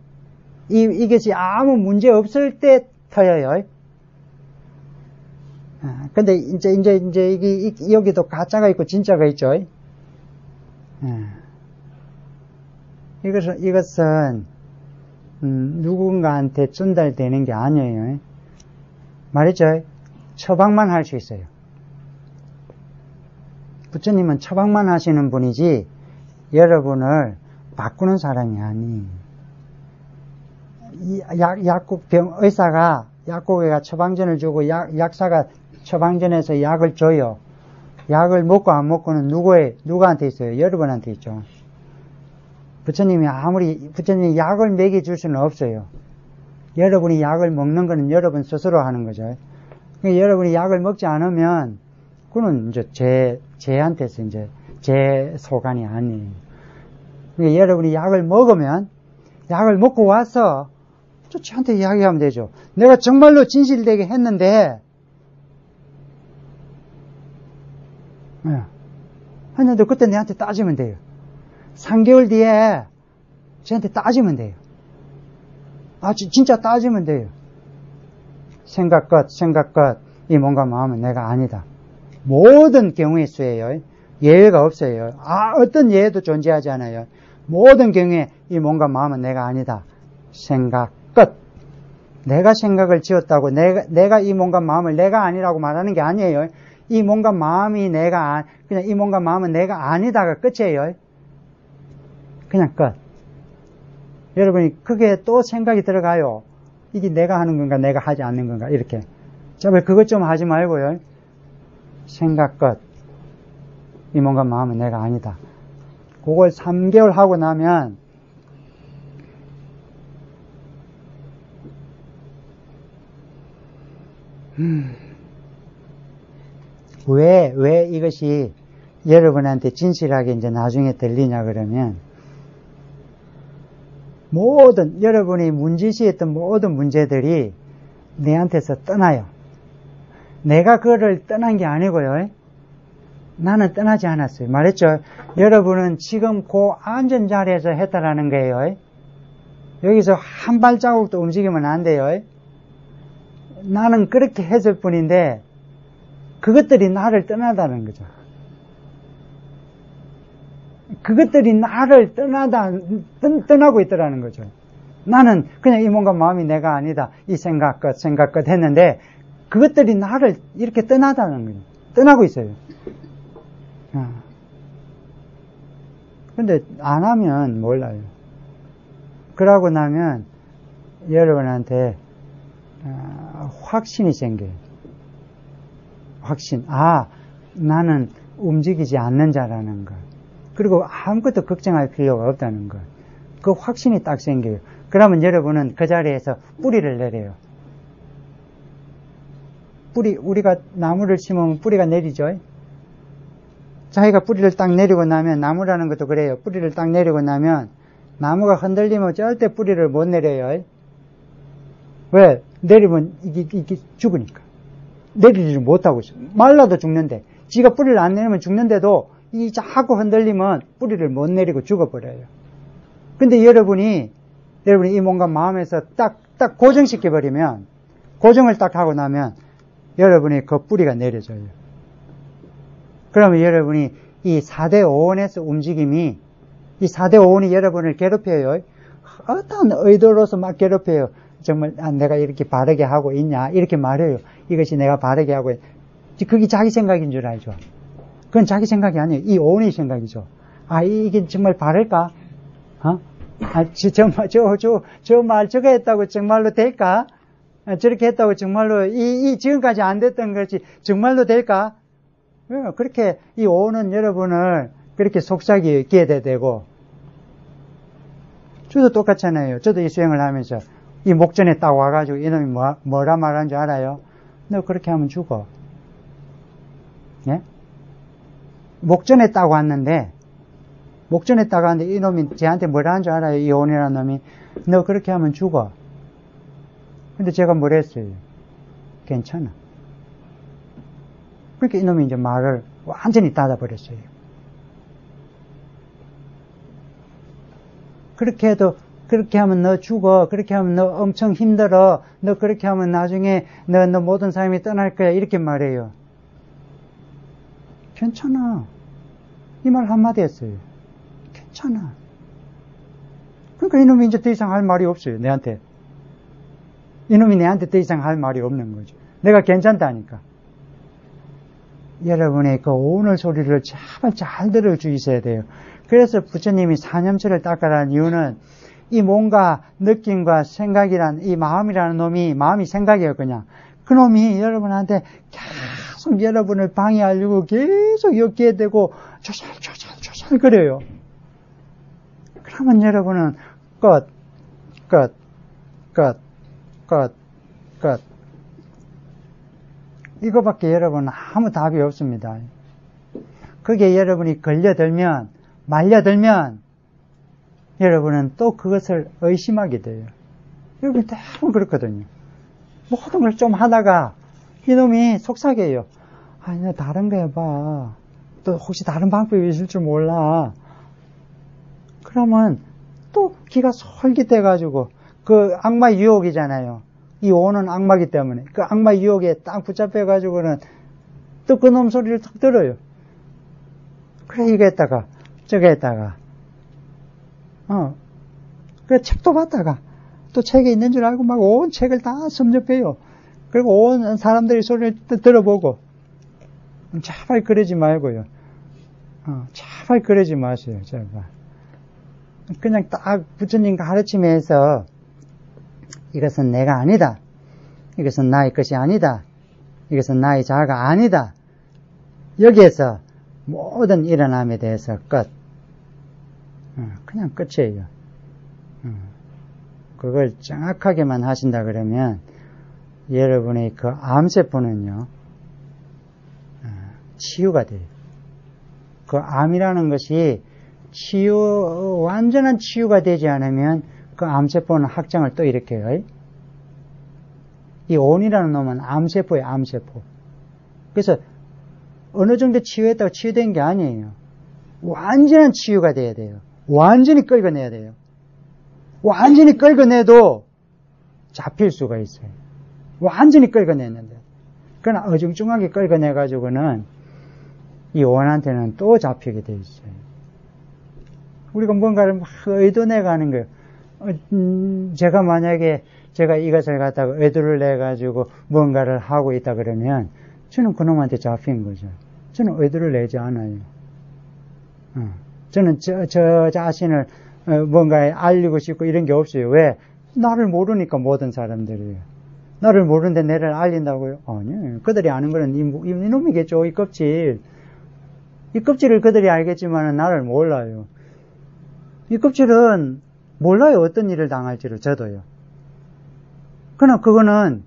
이것이 아무 문제 없을 때 터여요. 근데 이제 여기도 가짜가 있고 진짜가 있죠. 이것은 누군가한테 전달되는 게 아니에요. 말했죠? 처방만 할 수 있어요. 부처님은 처방만 하시는 분이지 여러분을 바꾸는 사람이 아니에요. 의사가 약국에가 처방전을 주고 약사가 처방전에서 약을 줘요. 약을 먹고 안 먹고는 누구한테 있어요? 여러분한테 있죠. 부처님이 약을 먹여줄 수는 없어요. 여러분이 약을 먹는 거는 여러분 스스로 하는 거죠. 그러니까 여러분이 약을 먹지 않으면, 그건 이제 쟤한테서 이제 제 소관이 아니에요. 그러니까 여러분이 약을 먹으면, 약을 먹고 와서, 저한테 이야기하면 되죠. 내가 정말로 진실되게 했는데, 했는데 그때 내한테 따지면 돼요. 3개월 뒤에 저한테 따지면 돼요. 진짜 따지면 돼요. 생각 끝, 이 몸과 마음은 내가 아니다. 모든 경우의 수예요. 예외가 없어요. 어떤 예외도 존재하지 않아요. 모든 경우에 이 몸과 마음은 내가 아니다. 생각 끝. 내가 생각을 지었다고 내가 이 몸과 마음을 내가 아니라고 말하는 게 아니에요. 이 몸과 마음이 그냥 이 몸과 마음은 내가 아니다가 끝이에요. 그냥 끝. 여러분이 그게 또 생각이 들어가요. 이게 내가 하는 건가 내가 하지 않는 건가 이렇게. 제발 그것 좀 하지 말고요. 생각 끝. 이 몸과 마음은 내가 아니다. 그걸 3개월 하고 나면 왜 이것이 여러분한테 진실하게 이제 나중에 들리냐 그러면 여러분이 문제시했던 모든 문제들이 내한테서 떠나요. 내가 그거를 떠난 게 아니고요. 나는 떠나지 않았어요. 말했죠? 여러분은 지금 그 앉은 자리에서 했다라는 거예요. 여기서 한 발자국도 움직이면 안 돼요. 나는 그렇게 했을 뿐인데 그것들이 나를 떠나다는 거죠. 그것들이 나를 떠나고 있더라는 거죠. 나는 그냥 이 몸과 마음이 내가 아니다. 이 생각 끝 했는데 그것들이 나를 이렇게 떠나다는 거죠. 떠나고 있어요. 근데 안 하면 몰라요. 그러고 나면 여러분한테 확신이 생겨요. 확신. 나는 움직이지 않는 자라는 것. 그리고 아무것도 걱정할 필요가 없다는 것. 그 확신이 딱 생겨요. 그러면 여러분은 그 자리에서 뿌리를 내려요. 우리가 나무를 심으면 뿌리가 내리죠. 자기가 뿌리를 딱 내리고 나면, 나무라는 것도 그래요. 뿌리를 딱 내리고 나면 나무가 흔들리면 절대 뿌리를 못 내려요. 왜? 내리면 이게 죽으니까. 내리지를 못하고 있어요. 말라도 죽는데, 지가 뿌리를 안 내리면 죽는데도 이 자꾸 흔들리면 뿌리를 못 내리고 죽어버려요. 근데 여러분이 이 몸과 마음에서 딱 고정시켜버리면, 고정을 딱 하고 나면 여러분이 그 뿌리가 내려져요. 그러면 여러분이 이 4대 오온에서 움직임이, 이 4대 오온이 여러분을 괴롭혀요. 어떤 의도로서 막 괴롭혀요. 정말 내가 이렇게 바르게 하고 있냐 이렇게 말해요. 이것이 내가 바르게 하고 있냐. 그게 자기 생각인 줄 알죠. 그건 자기 생각이 아니에요. 이 오온의 생각이죠. 이게 정말 바를까? 저 말 저거 했다고 정말로 될까? 저렇게 했다고 정말로 지금까지 안 됐던 것이 정말로 될까? 그렇게 이 오온은 여러분을 그렇게 속삭이게 되고, 저도 똑같잖아요. 저도 이 수행을 하면서 이 목전에 딱 와가지고 이놈이 뭐라 말하는 줄 알아요? 너 그렇게 하면 죽어. 예? 목전에 딱 왔는데 이놈이 쟤한테 뭐라 하는 줄 알아요? 이 오온이라는 놈이 너 그렇게 하면 죽어. 근데 제가 뭘 했어요? 괜찮아. 그러니까 이놈이 이제 말을 완전히 닫아버렸어요. 그렇게 하면 너 죽어. 그렇게 하면 너 엄청 힘들어. 너 그렇게 하면 나중에 너 모든 사람이 떠날 거야. 이렇게 말해요. 괜찮아. 이 말 한마디 했어요. 괜찮아. 그러니까 이놈이 이제 더 이상 할 말이 없어요. 내한테. 이놈이 내한테 더 이상 할 말이 없는 거죠. 내가 괜찮다니까. 여러분의 그 오늘 소리를 제발 잘 들어주셔야 돼요. 그래서 부처님이 사념처를 닦아라는 이유는 이 뭔가 느낌과 생각이란 이 마음이라는 놈이, 마음이 생각이에요, 그냥. 그 놈이 여러분한테 계속 여러분을 방해하려고 계속 엮게 되고 조살 그래요. 그러면 여러분은 끝. 이거밖에 여러분 아무 답이 없습니다. 그게 여러분이 걸려들면, 말려들면 여러분은 또 그것을 의심하게 돼요. 여러분 대부분 그렇거든요. 모든 걸 좀 하다가 이놈이 속삭여요. 너 다른 거 해봐. 또 혹시 다른 방법이 있을 줄 몰라. 그러면 또 기가 솔깃해가지고 그 악마 유혹이잖아요. 이 오는 악마기 때문에 그 악마 유혹에 딱 붙잡혀가지고는 또 그 놈 소리를 탁 들어요. 그래 이거 했다가 저거 했다가 그래 책도 봤다가 또 책에 있는 줄 알고 막 온 책을 다 섭렵해요. 그리고 온 사람들이 소리를 들어보고 제발 그러지 말고요. 제발 그러지 마세요. 제발. 그냥 딱 부처님 가르침에서 이것은 내가 아니다. 이것은 나의 것이 아니다. 이것은 나의 자아가 아니다. 여기에서 모든 일어남에 대해서 끝. 그냥 끝이에요. 그걸 정확하게만 하신다 그러면 여러분의 그 암세포는요, 치유가 돼요. 그 암이라는 것이 완전한 치유가 되지 않으면 그 암세포는 확장을 또 일으켜요. 이 온이라는 놈은 암세포예요, 암세포. 그래서 어느 정도 치유했다고 치유된 게 아니에요. 완전한 치유가 돼야 돼요. 완전히 끌어내야 돼요. 완전히 끌어내도 잡힐 수가 있어요. 완전히 끌어내는데. 그러나 어중중하게 끌어내가지고는 이 원한테는 또 잡히게 돼 있어요. 우리가 뭔가를 막 의도내가는 거예요. 제가 만약에 제가 이것을 갖다가 의도를 내가지고 뭔가를 하고 있다 그러면 저는 그놈한테 잡힌 거죠. 저는 의도를 내지 않아요. 저는 저 자신을 뭔가에 알리고 싶고 이런 게 없어요. 왜? 나를 모르니까 모든 사람들이. 나를 모르는데 내를 알린다고요? 아니요. 그들이 아는 거는 이놈이겠죠. 이 껍질. 이 껍질을 그들이 알겠지만 나를 몰라요. 이 껍질은 몰라요. 어떤 일을 당할지를. 저도요. 그러나 그거는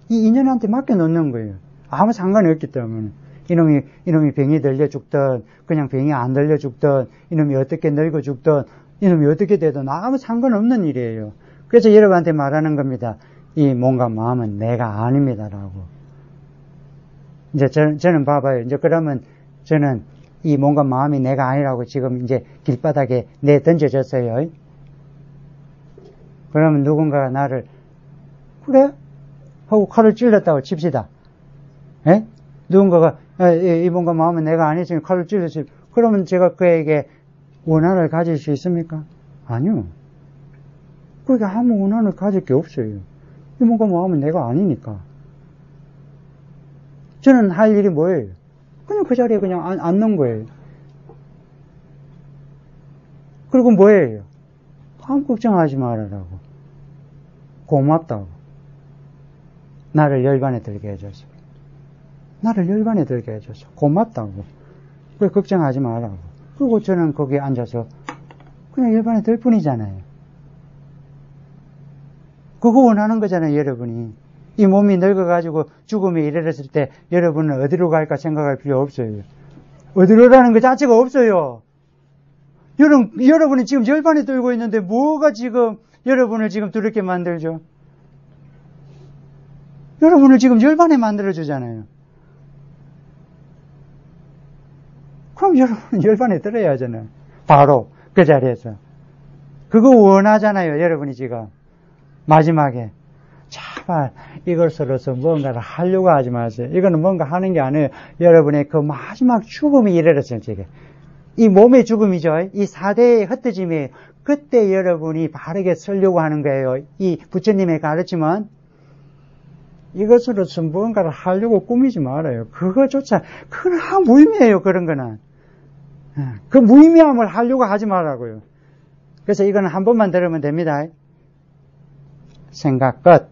이 인연한테 맡겨놓는 거예요. 아무 상관이 없기 때문에. 이놈이 병이 들려 죽든 그냥 병이 안 들려 죽든 이놈이 어떻게 늙어 죽든 이놈이 어떻게 되든 아무 상관없는 일이에요. 그래서 여러분한테 말하는 겁니다. 이 몸과 마음은 내가 아닙니다라고. 이제 저는 봐봐요. 이제 그러면 저는 이 몸과 마음이 내가 아니라고 지금 이제 길바닥에 내던져졌어요. 그러면 누군가가 나를 그래? 하고 칼을 찔렀다고 칩시다. 예? 누군가가 이 몸과 마음은 내가 아니지만 칼을 찔렀지. 그러면 제가 그에게 원한을 가질 수 있습니까? 아니요. 그게 아무 원한을 가질 게 없어요. 이 뭔가 뭐 하면 내가 아니니까. 저는 할 일이 뭐예요? 그냥 그 자리에 그냥 앉는 거예요. 그리고 뭐예요? 아무 걱정하지 말아라고. 고맙다고. 나를 열반에 들게 해줘서. 나를 열반에 들게 해줘서. 고맙다고. 왜 걱정하지 말라고. 그리고 저는 거기에 앉아서 그냥 열반에 들 뿐이잖아요. 그거 원하는 거잖아요, 여러분이. 이 몸이 늙어가지고 죽음에 이르렀을 때 여러분은 어디로 갈까 생각할 필요 없어요. 어디로라는 것 자체가 없어요. 여러분이 지금 열반에 들고 있는데 뭐가 지금 여러분을 지금 두렵게 만들죠? 여러분을 지금 열반에 만들어주잖아요. 그럼 여러분은 열반에 들어야 하잖아요. 바로 그 자리에서. 그거 원하잖아요, 여러분이 지금. 마지막에. 제발 이것으로서 뭔가를 하려고 하지 마세요. 이거는 뭔가 하는 게 아니에요. 여러분의 그 마지막 죽음이 이르렀을 적에. 이 몸의 죽음이죠. 이 4대의 흩어짐이에요. 그때 여러분이 바르게 쓰려고 하는 거예요. 이 부처님의 가르침은 이것으로서 뭔가를 하려고 꾸미지 말아요. 그거조차 그건 무의미해요. 그런 거는. 그 무의미함을 하려고 하지 말라고요. 그래서 이거는 한 번만 들으면 됩니다. 생각 끝.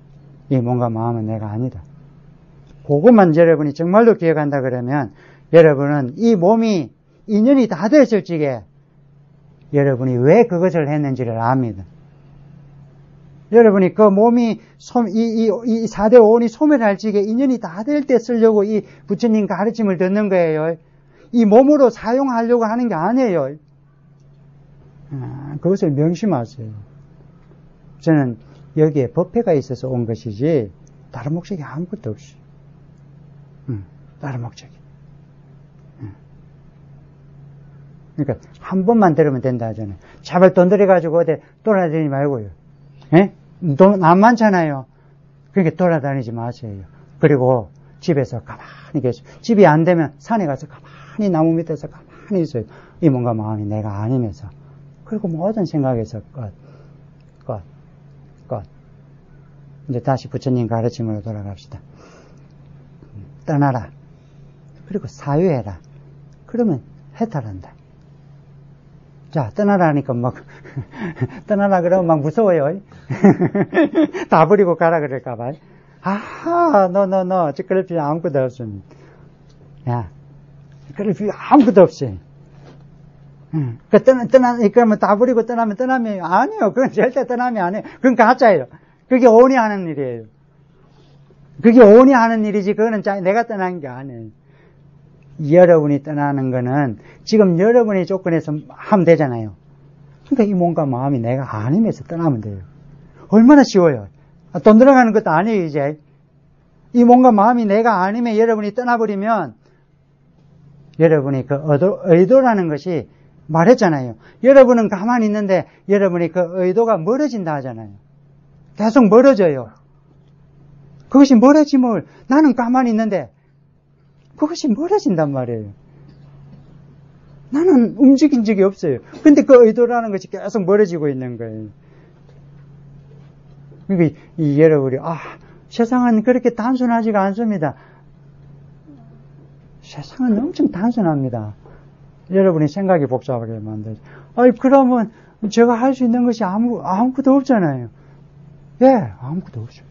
이 몸과 마음은 내가 아니다. 그것만 여러분이 정말로 기억한다 그러면 여러분은 이 몸이 인연이 다 됐을 적에 여러분이 왜 그것을 했는지를 압니다. 여러분이 그 몸이 이 4대 오온이 소멸할 적에 인연이 다 될 때 쓰려고 이 부처님 가르침을 듣는 거예요. 이 몸으로 사용하려고 하는 게 아니에요. 그것을 명심하세요. 저는 여기에 법회가 있어서 온 것이지 다른 목적이 아무것도 없어요. 다른 목적이. 그러니까 한 번만 들으면 된다 하잖아요. 제발 돈 들여가지고 어디 돌아다니지 말고요. 예? 돈 안 많잖아요. 그러니까 돌아다니지 마세요. 그리고 집에서 가만히 계세요. 집이 안 되면 산에 가서 가만히 나무 밑에서 가만히 있어요. 이 몸과 마음이 내가 아니면서. 그리고 모든 생각에서 끝. 이제 다시 부처님 가르침으로 돌아갑시다. 떠나라. 그리고 사유해라. 그러면 해탈한다. 자, 떠나라니까 막, 떠나라 그러면 막 무서워요. 다 버리고 가라 그럴까봐. 너, 그럴 필요 아무것도 없음. 야, 그럴 필요 아무것도 없어. 그러면 다 버리고 떠나면 아니요. 그건 절대 떠나면 안 해요. 그건 가짜예요. 그게 오온이 하는 일이에요. 그게 오온이 하는 일이지, 그거는 내가 떠난 게 아니에요. 여러분이 떠나는 거는 지금 여러분의 조건에서 하면 되잖아요. 그러니까 이 몸과 마음이 내가 아니면서 떠나면 돼요. 얼마나 쉬워요. 돈 들어가는 것도 아니에요, 이제. 이 몸과 마음이 내가 아니면 여러분이 떠나버리면 여러분이 그 의도라는 것이 말했잖아요. 여러분은 가만히 있는데 여러분이 그 의도가 멀어진다 하잖아요. 계속 멀어져요. 그것이 멀어짐을 나는 가만히 있는데 그것이 멀어진단 말이에요. 나는 움직인 적이 없어요. 근데 그 의도라는 것이 계속 멀어지고 있는 거예요. 그러니까 여러분이 세상은 그렇게 단순하지가 않습니다. 세상은 엄청 단순합니다. 여러분이 생각이 복잡하게 만들죠. 그러면 제가 할 수 있는 것이 아무것도 없잖아요. 예, 아무것도 없어요.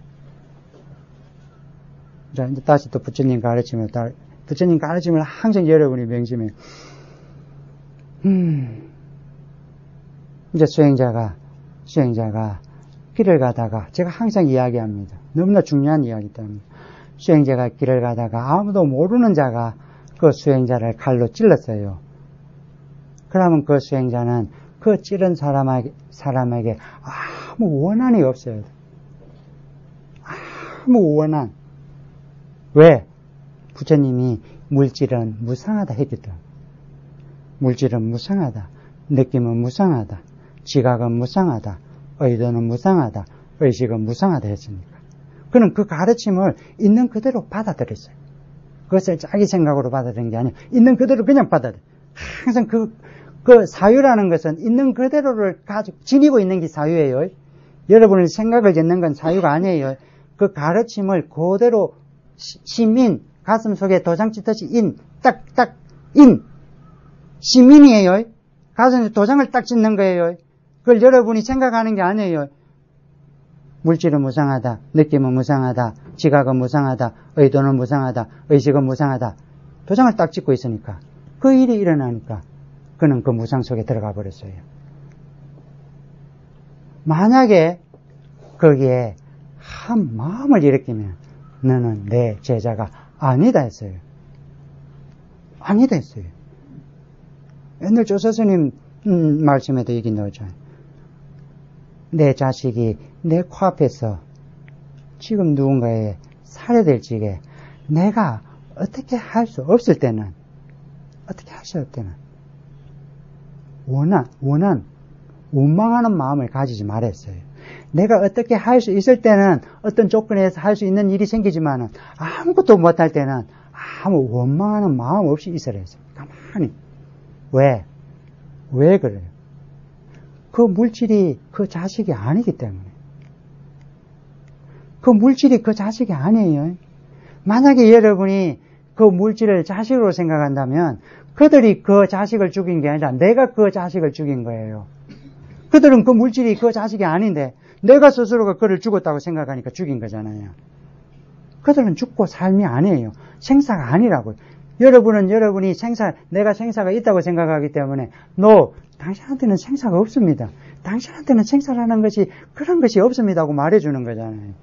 자, 이제 다시 또 부처님 가르침을 항상 여러분이 명심해요. 이제 수행자가 길을 가다가, 제가 항상 이야기합니다. 너무나 중요한 이야기 때문에. 수행자가 길을 가다가 아무도 모르는 자가 그 수행자를 칼로 찔렀어요. 그러면 그 수행자는 그 찌른 사람에게 아무 원한이 없어요. 아무 원한. 왜? 부처님이 물질은 무상하다 했기 때문에. 물질은 무상하다. 느낌은 무상하다. 지각은 무상하다. 의도는 무상하다. 의식은 무상하다 했으니까. 그는 그 가르침을 있는 그대로 받아들였어요. 그것을 자기 생각으로 받아들인 게 아니에요. 있는 그대로 그냥 받아들여요. 항상 그 사유라는 것은 있는 그대로를 가지고 지니고 있는 게 사유예요. 여러분의 생각을 젓는 건 사유가 아니에요. 그 가르침을 그대로 시민, 가슴 속에 도장 찍듯이 딱딱 시민이에요. 가슴에 도장을 딱 찍는 거예요. 그걸 여러분이 생각하는 게 아니에요. 물질은 무상하다, 느낌은 무상하다, 지각은 무상하다, 의도는 무상하다, 의식은 무상하다. 도장을 딱 찍고 있으니까 그 일이 일어나니까 그는 그 무상 속에 들어가 버렸어요. 만약에 거기에 한 마음을 일으키면 너는 내 제자가 아니다 했어요. 아니다 했어요. 옛날 조사스님 말씀에도 얘기 나오죠. 내 자식이 내 코앞에서 지금 누군가에 살해될 적에 내가 어떻게 할 수 없을 때는 원망하는 마음을 가지지 말았어요. 내가 어떻게 할 수 있을 때는 어떤 조건에서 할 수 있는 일이 생기지만은 아무것도 못할 때는 아무 원망하는 마음 없이 있으라 했어요. 가만히. 왜 그래요? 그 물질이 그 자식이 아니기 때문에. 그 물질이 그 자식이 아니에요. 만약에 여러분이 그 물질을 자식으로 생각한다면 그들이 그 자식을 죽인 게 아니라 내가 그 자식을 죽인 거예요. 그들은 그 물질이 그 자식이 아닌데 내가 스스로가 그를 죽었다고 생각하니까 죽인 거잖아요. 그들은 죽고 삶이 아니에요. 생사가 아니라고요. 여러분은 여러분이 내가 생사가 있다고 생각하기 때문에 당신한테는 생사가 없습니다. 당신한테는 생사라는 것이 그런 것이 없습니다고 말해주는 거잖아요.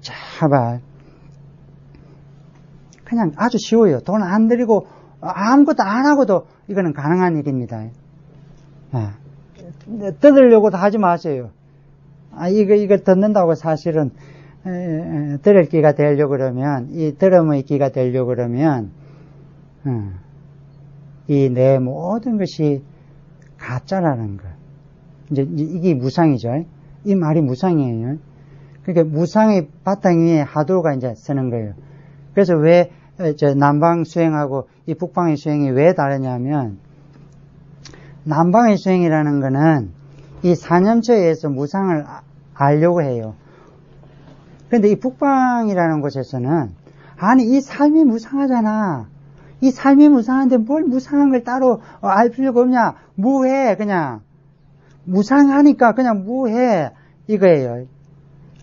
자, 그냥 아주 쉬워요. 돈 안 들이고 아무것도 안 하고도 이거는 가능한 일입니다. 뜯으려고도 하지 마세요. 이거 듣는다고 사실은 들을 기가 되려고 그러면, 이 들음의 기가 되려고 그러면 이 내 모든 것이 가짜라는 거. 이제 이게 무상이죠. 이 말이 무상이에요. 그러니까 무상의 바탕 위에 하도가 이제 쓰는 거예요. 그래서 왜 남방 수행하고 이 북방의 수행이 왜 다르냐면, 남방의 수행이라는 거는 이 사념처에서 무상을 알려고 해요. 그런데 이 북방이라는 곳에서는 이 삶이 무상하잖아. 이 삶이 무상한데 뭘 무상한 걸 따로 알 필요가 없냐. 무해. 그냥 무상하니까 그냥 무해 이거예요.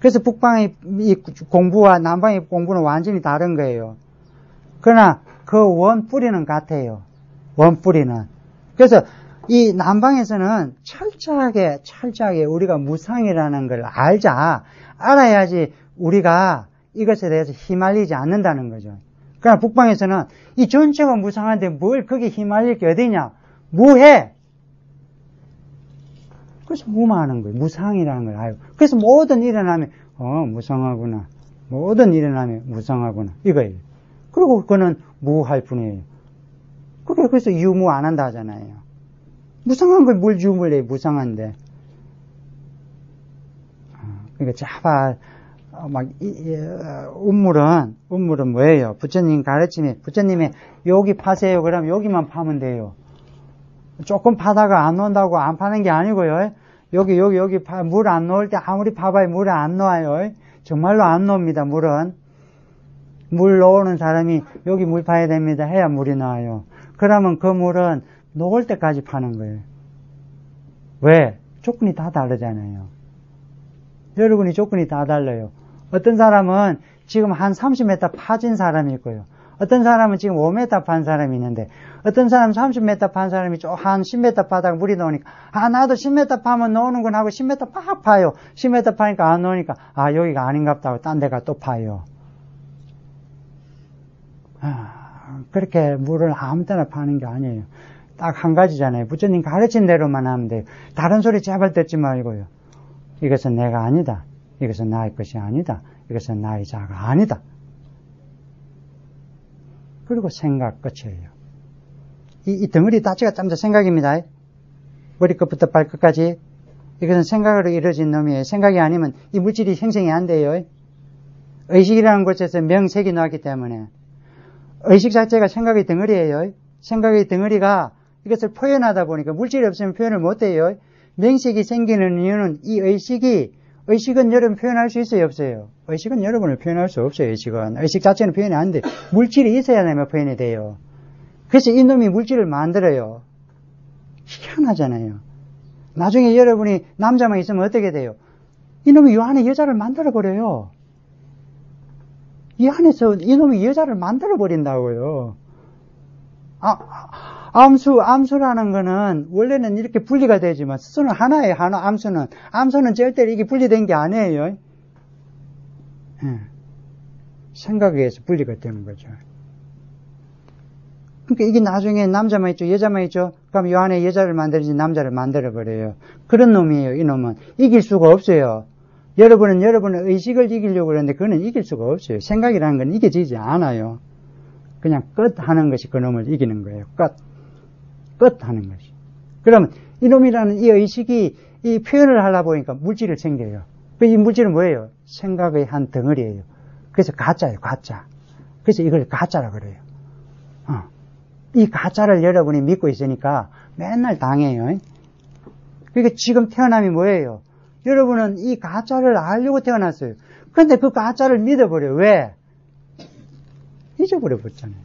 그래서 북방의 이 공부와 남방의 공부는 완전히 다른 거예요. 그러나 그 원뿌리는 같아요. 원뿌리는. 그래서 이 남방에서는 철저하게 우리가 무상이라는 걸 알아야지 우리가 이것에 대해서 휘말리지 않는다는 거죠. 그러나 북방에서는 이 전체가 무상한데 뭘 거기에 휘말릴 게 어디냐? 무해! 그래서 무마하는 거예요. 무상이라는 걸 알고. 그래서 모든 일어나면, 무상하구나. 모든 일어나면 무상하구나. 이거예요. 그리고 그거는 무할 뿐이에요. 그래서 유무 안 한다 하잖아요. 무상한 걸 뭘 유무를 해, 무상한데. 그러니까 자발, 운물은 뭐예요? 부처님 가르침이, 부처님의 여기 파세요. 그럼 여기만 파면 돼요. 조금 파다가 안 놓는다고 안 파는 게 아니고요. 여기 물 안 놓을 때 아무리 파봐야 물을 안 놓아요. 정말로 안 놓습니다, 물은. 물 놓는 사람이 여기 물 파야 됩니다 해야 물이 나와요. 그러면 그 물은 녹을 때까지 파는 거예요. 왜? 조건이 다 다르잖아요. 여러분이 조건이 다 달라요. 어떤 사람은 지금 한 30m 파진 사람이 있고요. 어떤 사람은 지금 5m 판 사람이 있는데, 어떤 사람은 30m 판 사람이 한 10m 파다가 물이 나오니까, 나도 10m 파면 나오는구나 하고 10m 팍 파요. 10m 파니까 안 나오니까, 여기가 아닌갑다 하고 딴 데가 또 파요. 그렇게 물을 아무 때나 파는 게 아니에요. 딱 한 가지잖아요. 부처님 가르친 대로만 하면 돼요. 다른 소리 제발 듣지 말고요. 이것은 내가 아니다. 이것은 나의 것이 아니다. 이것은 나의 자가 아니다. 그리고 생각 끝이에요. 이 덩어리 자체가 참 더 생각입니다. 머리끝부터 발끝까지. 이것은 생각으로 이루어진 놈이에요. 생각이 아니면 이 물질이 생성이 안 돼요. 의식이라는 곳에서 명색이 나왔기 때문에. 의식 자체가 생각의 덩어리예요. 생각의 덩어리가 이것을 표현하다 보니까 물질이 없으면 표현을 못해요. 명식이 생기는 이유는 이 의식은 여러분 표현할 수 있어요, 없어요? 의식은 여러분을 표현할 수 없어요, 의식은. 의식 자체는 표현이 안 돼. 물질이 있어야 되면 표현이 돼요. 그래서 이놈이 물질을 만들어요. 희한하잖아요. 나중에 여러분이 남자만 있으면 어떻게 돼요? 이놈이 이 안에 여자를 만들어버려요. 이 안에서 이놈이 여자를 만들어버린다고요. 암수라는 거는 원래는 이렇게 분리가 되지만 수는 하나예요. 암수는 절대로 이게 분리된 게 아니에요. 생각에 의해서 분리가 되는 거죠. 그러니까 이게 나중에 남자만 있죠, 여자만 있죠. 그럼 이 안에 여자를 만들지 남자를 만들어버려요. 그런 놈이에요. 이놈은 이길 수가 없어요. 여러분은 여러분의 의식을 이기려고 그러는데 그거는 이길 수가 없어요. 생각이라는 건 이겨지지 않아요. 그냥 끝 하는 것이 그놈을 이기는 거예요. 끝 하는 것이. 그러면 이놈이라는 이 의식이 이 표현을 하려고 보니까 물질을 생겨요. 이 물질은 뭐예요? 생각의 한 덩어리예요. 그래서 가짜예요, 가짜. 그래서 이걸 가짜라 그래요. 이 가짜를 여러분이 믿고 있으니까 맨날 당해요. 그러니까 지금 태어남이 뭐예요? 여러분은 이 가짜를 알려고 태어났어요. 근데 그 가짜를 믿어버려요. 왜? 잊어버렸잖아요.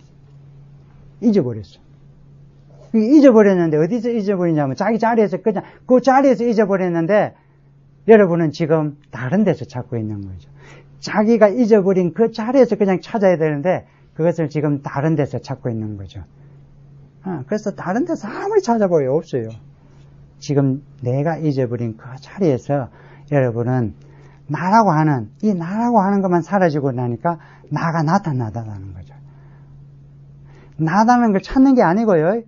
잊어버렸어. 잊어버렸는데 어디서 잊어버리냐면 자기 자리에서 그냥 그 자리에서 잊어버렸는데 여러분은 지금 다른 데서 찾고 있는 거죠. 자기가 잊어버린 그 자리에서 그냥 찾아야 되는데 그것을 지금 다른 데서 찾고 있는 거죠. 그래서 다른 데서 아무리 찾아봐요 없어요. 지금 내가 잊어버린 그 자리에서 여러분은 나라고 하는 것만 사라지고 나니까 나가 나타나다라는 거죠. 나다는 걸 찾는 게 아니고요.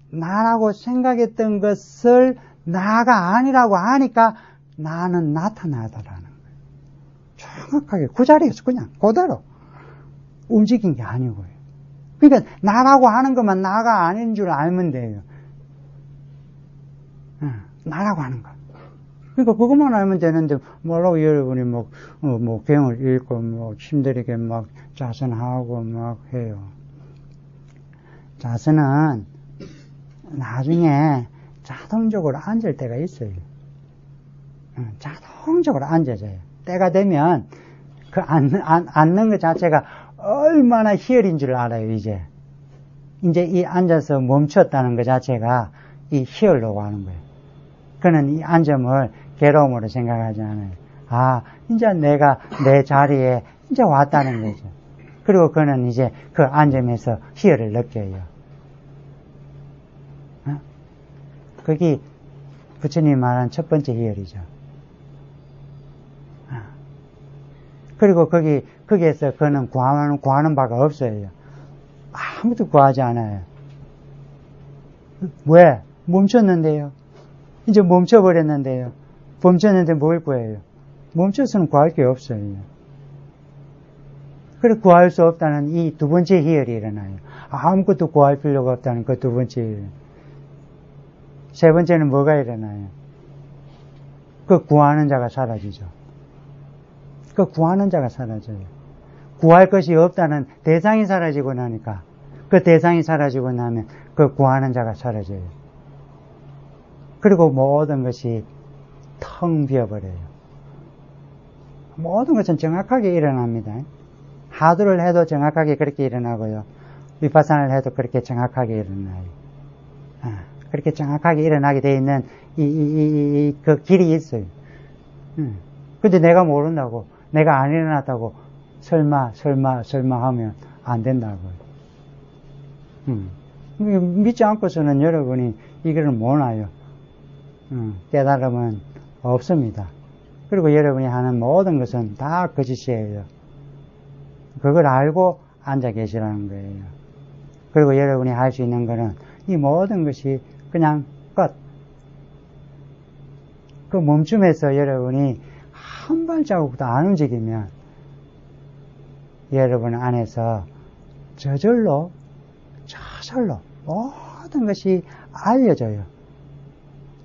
나라고 생각했던 것을 나가 아니라고 하니까 나는 나타나다라는 거예요. 정확하게 그 자리에서 그냥 그대로 움직인 게 아니고요. 그러니까 나라고 하는 것만 나가 아닌 줄 알면 돼요. 나라고 하는 거. 그러니까 그것만 알면 되는데 뭐라고 여러분이 경을 읽고 힘들게 자선하고 해요. 자선은 나중에 자동적으로 앉을 때가 있어요. 자동적으로 앉아져요. 때가 되면 그 앉는 것 자체가 얼마나 희열인 줄 알아요, 이제 이 앉아서 멈췄다는 것 자체가 이 희열로고 하는 거예요. 그는 이 앉음을 괴로움으로 생각하지 않아요. 이제 내가 내 자리에 이제 왔다는 거죠. 그리고 그는 이제 그 앉음에서 희열을 느껴요. 그게 부처님이 말한 첫 번째 희열이죠. 그리고 거기에서 그는 구하는 바가 없어요. 아무도 구하지 않아요. 왜? 멈췄는데요. 이제 멈춰버렸는데요. 멈췄는데 뭘 구해요? 멈춰서는 구할 게 없어요. 그래 구할 수 없다는 이 두 번째 희열이 일어나요. 아무것도 구할 필요가 없다는 그 두 번째 희열. 세 번째는 뭐가 일어나요? 그 구하는 자가 사라지죠. 그 구하는 자가 사라져요. 구할 것이 없다는 대상이 사라지고 나니까 그 대상이 사라지고 나면 그 구하는 자가 사라져요. 그리고 모든 것이 텅 비어버려요. 모든 것은 정확하게 일어납니다. 하두를 해도 정확하게 그렇게 일어나고요. 위파사나를 해도 그렇게 정확하게 일어나요. 그렇게 정확하게 일어나게 되어 있는 그 길이 있어요. 근데 내가 모른다고, 내가 안 일어났다고 설마 하면 안 된다고요. 믿지 않고서는 여러분이 이거를 못 알아요. 깨달음은 없습니다. 그리고 여러분이 하는 모든 것은 다 거짓이에요. 그걸 알고 앉아 계시라는 거예요. 그리고 여러분이 할 수 있는 것은 이 모든 것이 그냥 끝. 그 멈춤에서 여러분이 한 발자국도 안 움직이면 여러분 안에서 저절로 모든 것이 알려져요.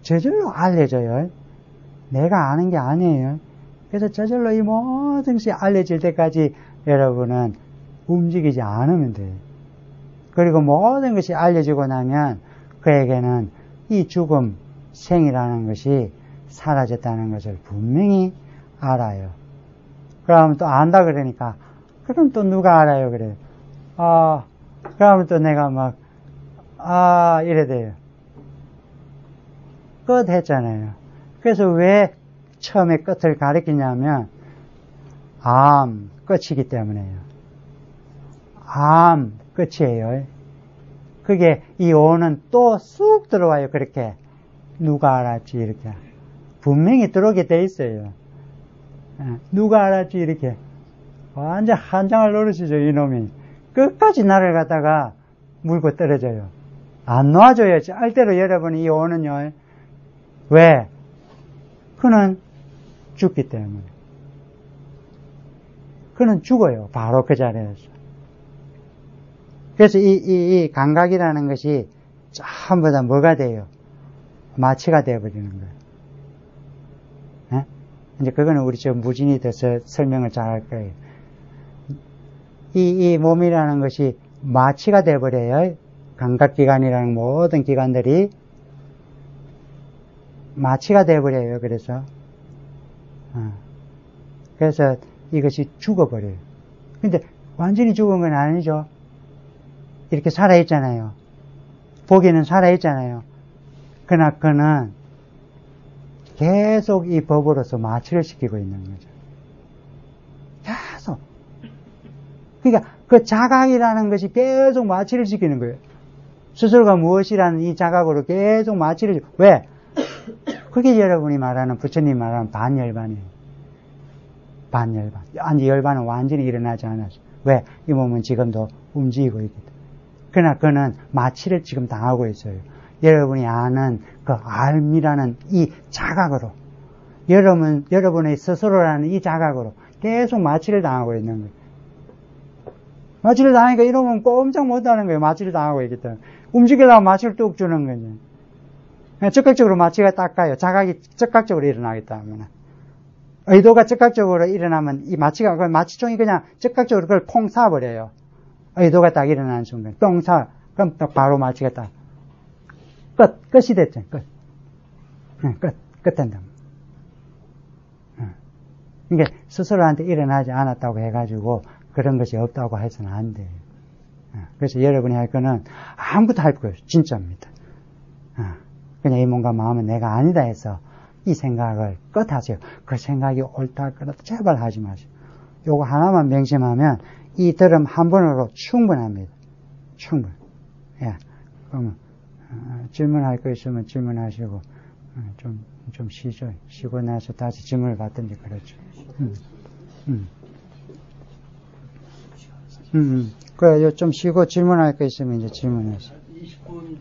저절로 알려져요. 내가 아는 게 아니에요. 그래서 저절로 이 모든 것이 알려질 때까지 여러분은 움직이지 않으면 돼요. 그리고 모든 것이 알려지고 나면 그에게는 이 죽음, 생이라는 것이 사라졌다는 것을 분명히 알아요. 그러면 또 안다 그러니까, 그럼 또 누가 알아요? 그래요. 그러면 또 내가 막, 이래 돼요. 끝 했잖아요. 그래서 왜 처음에 끝을 가리키냐면, 끝이기 때문에요. 끝이에요. 그게 이 오는 또 쑥 들어와요. 그렇게. 누가 알았지, 이렇게. 분명히 들어오게 돼 있어요. 누가 알았지, 이렇게. 완전 한장을 노릇이죠, 이놈이. 끝까지 나를 갖다가 물고 떨어져요. 안 놓아줘요. 절대로 여러분이 이 오는요. 왜? 그는 죽기 때문에. 그는 죽어요. 바로 그 자리에서. 그래서 이 감각이라는 것이 전부 다 뭐가 돼요? 마취가 되어버리는 거예요. 이제 그거는 우리 저 무진이 돼서 설명을 잘 할 거예요. 이 몸이라는 것이 마취가 되어버려요. 감각기관이라는 모든 기관들이 마취가 되어버려요. 그래서 이것이 죽어버려요. 근데 완전히 죽은 건 아니죠. 이렇게 살아있잖아요. 보기는 살아있잖아요. 그러나 그는 계속 이 법으로서 마취를 시키고 있는 거죠. 계속. 그러니까 그 자각이라는 것이 계속 마취를 시키는 거예요. 스스로가 무엇이라는 이 자각으로 계속 마취를 왜? 그게 여러분이 말하는 부처님 말하는 반열반이에요. 반열반. 아니 열반은 완전히 일어나지 않았어요. 왜? 이 몸은 지금도 움직이고 있기 때문에. 그러나 그는 마취를 지금 당하고 있어요. 여러분이 아는 그 알미라는 이 자각으로 여러분의 스스로라는 이 자각으로 계속 마취를 당하고 있는 거예요. 마취를 당하니까 이러면 꼼짝 못하는 거예요. 마취를 당하고 있기 때문에. 움직이려고 마취를 뚝 주는 거죠. 즉각적으로 마취가 딱 가요. 자각이 즉각적으로 일어나기 때문에. 의도가 즉각적으로 일어나면 이 마취가, 그 마취총이 그냥 즉각적으로 그걸 퐁 쏴버려요. 의도가 딱 일어나는 순간. 똥 쏴. 그럼 딱 바로 마취가 딱. 끝이 됐죠. 끝 된다. 그러니까 스스로한테 일어나지 않았다고 해가지고 그런 것이 없다고 해서는 안 돼요. 그래서 여러분이 할 거는 아무것도 할 거예요. 진짜입니다. 그냥 이 몸과 마음은 내가 아니다 해서 이 생각을 끝하세요. 그 생각이 옳다 그렇다 제발 하지 마세요. 요거 하나만 명심하면 이 들음 한 번으로 충분합니다. 충분. 예. 그러면 질문할 거 있으면 질문하시고 좀 쉬죠. 쉬고 나서 다시 질문을 받든지 그렇죠. 그래 좀 쉬고 질문할 거 있으면 이제 질문하세요. 20분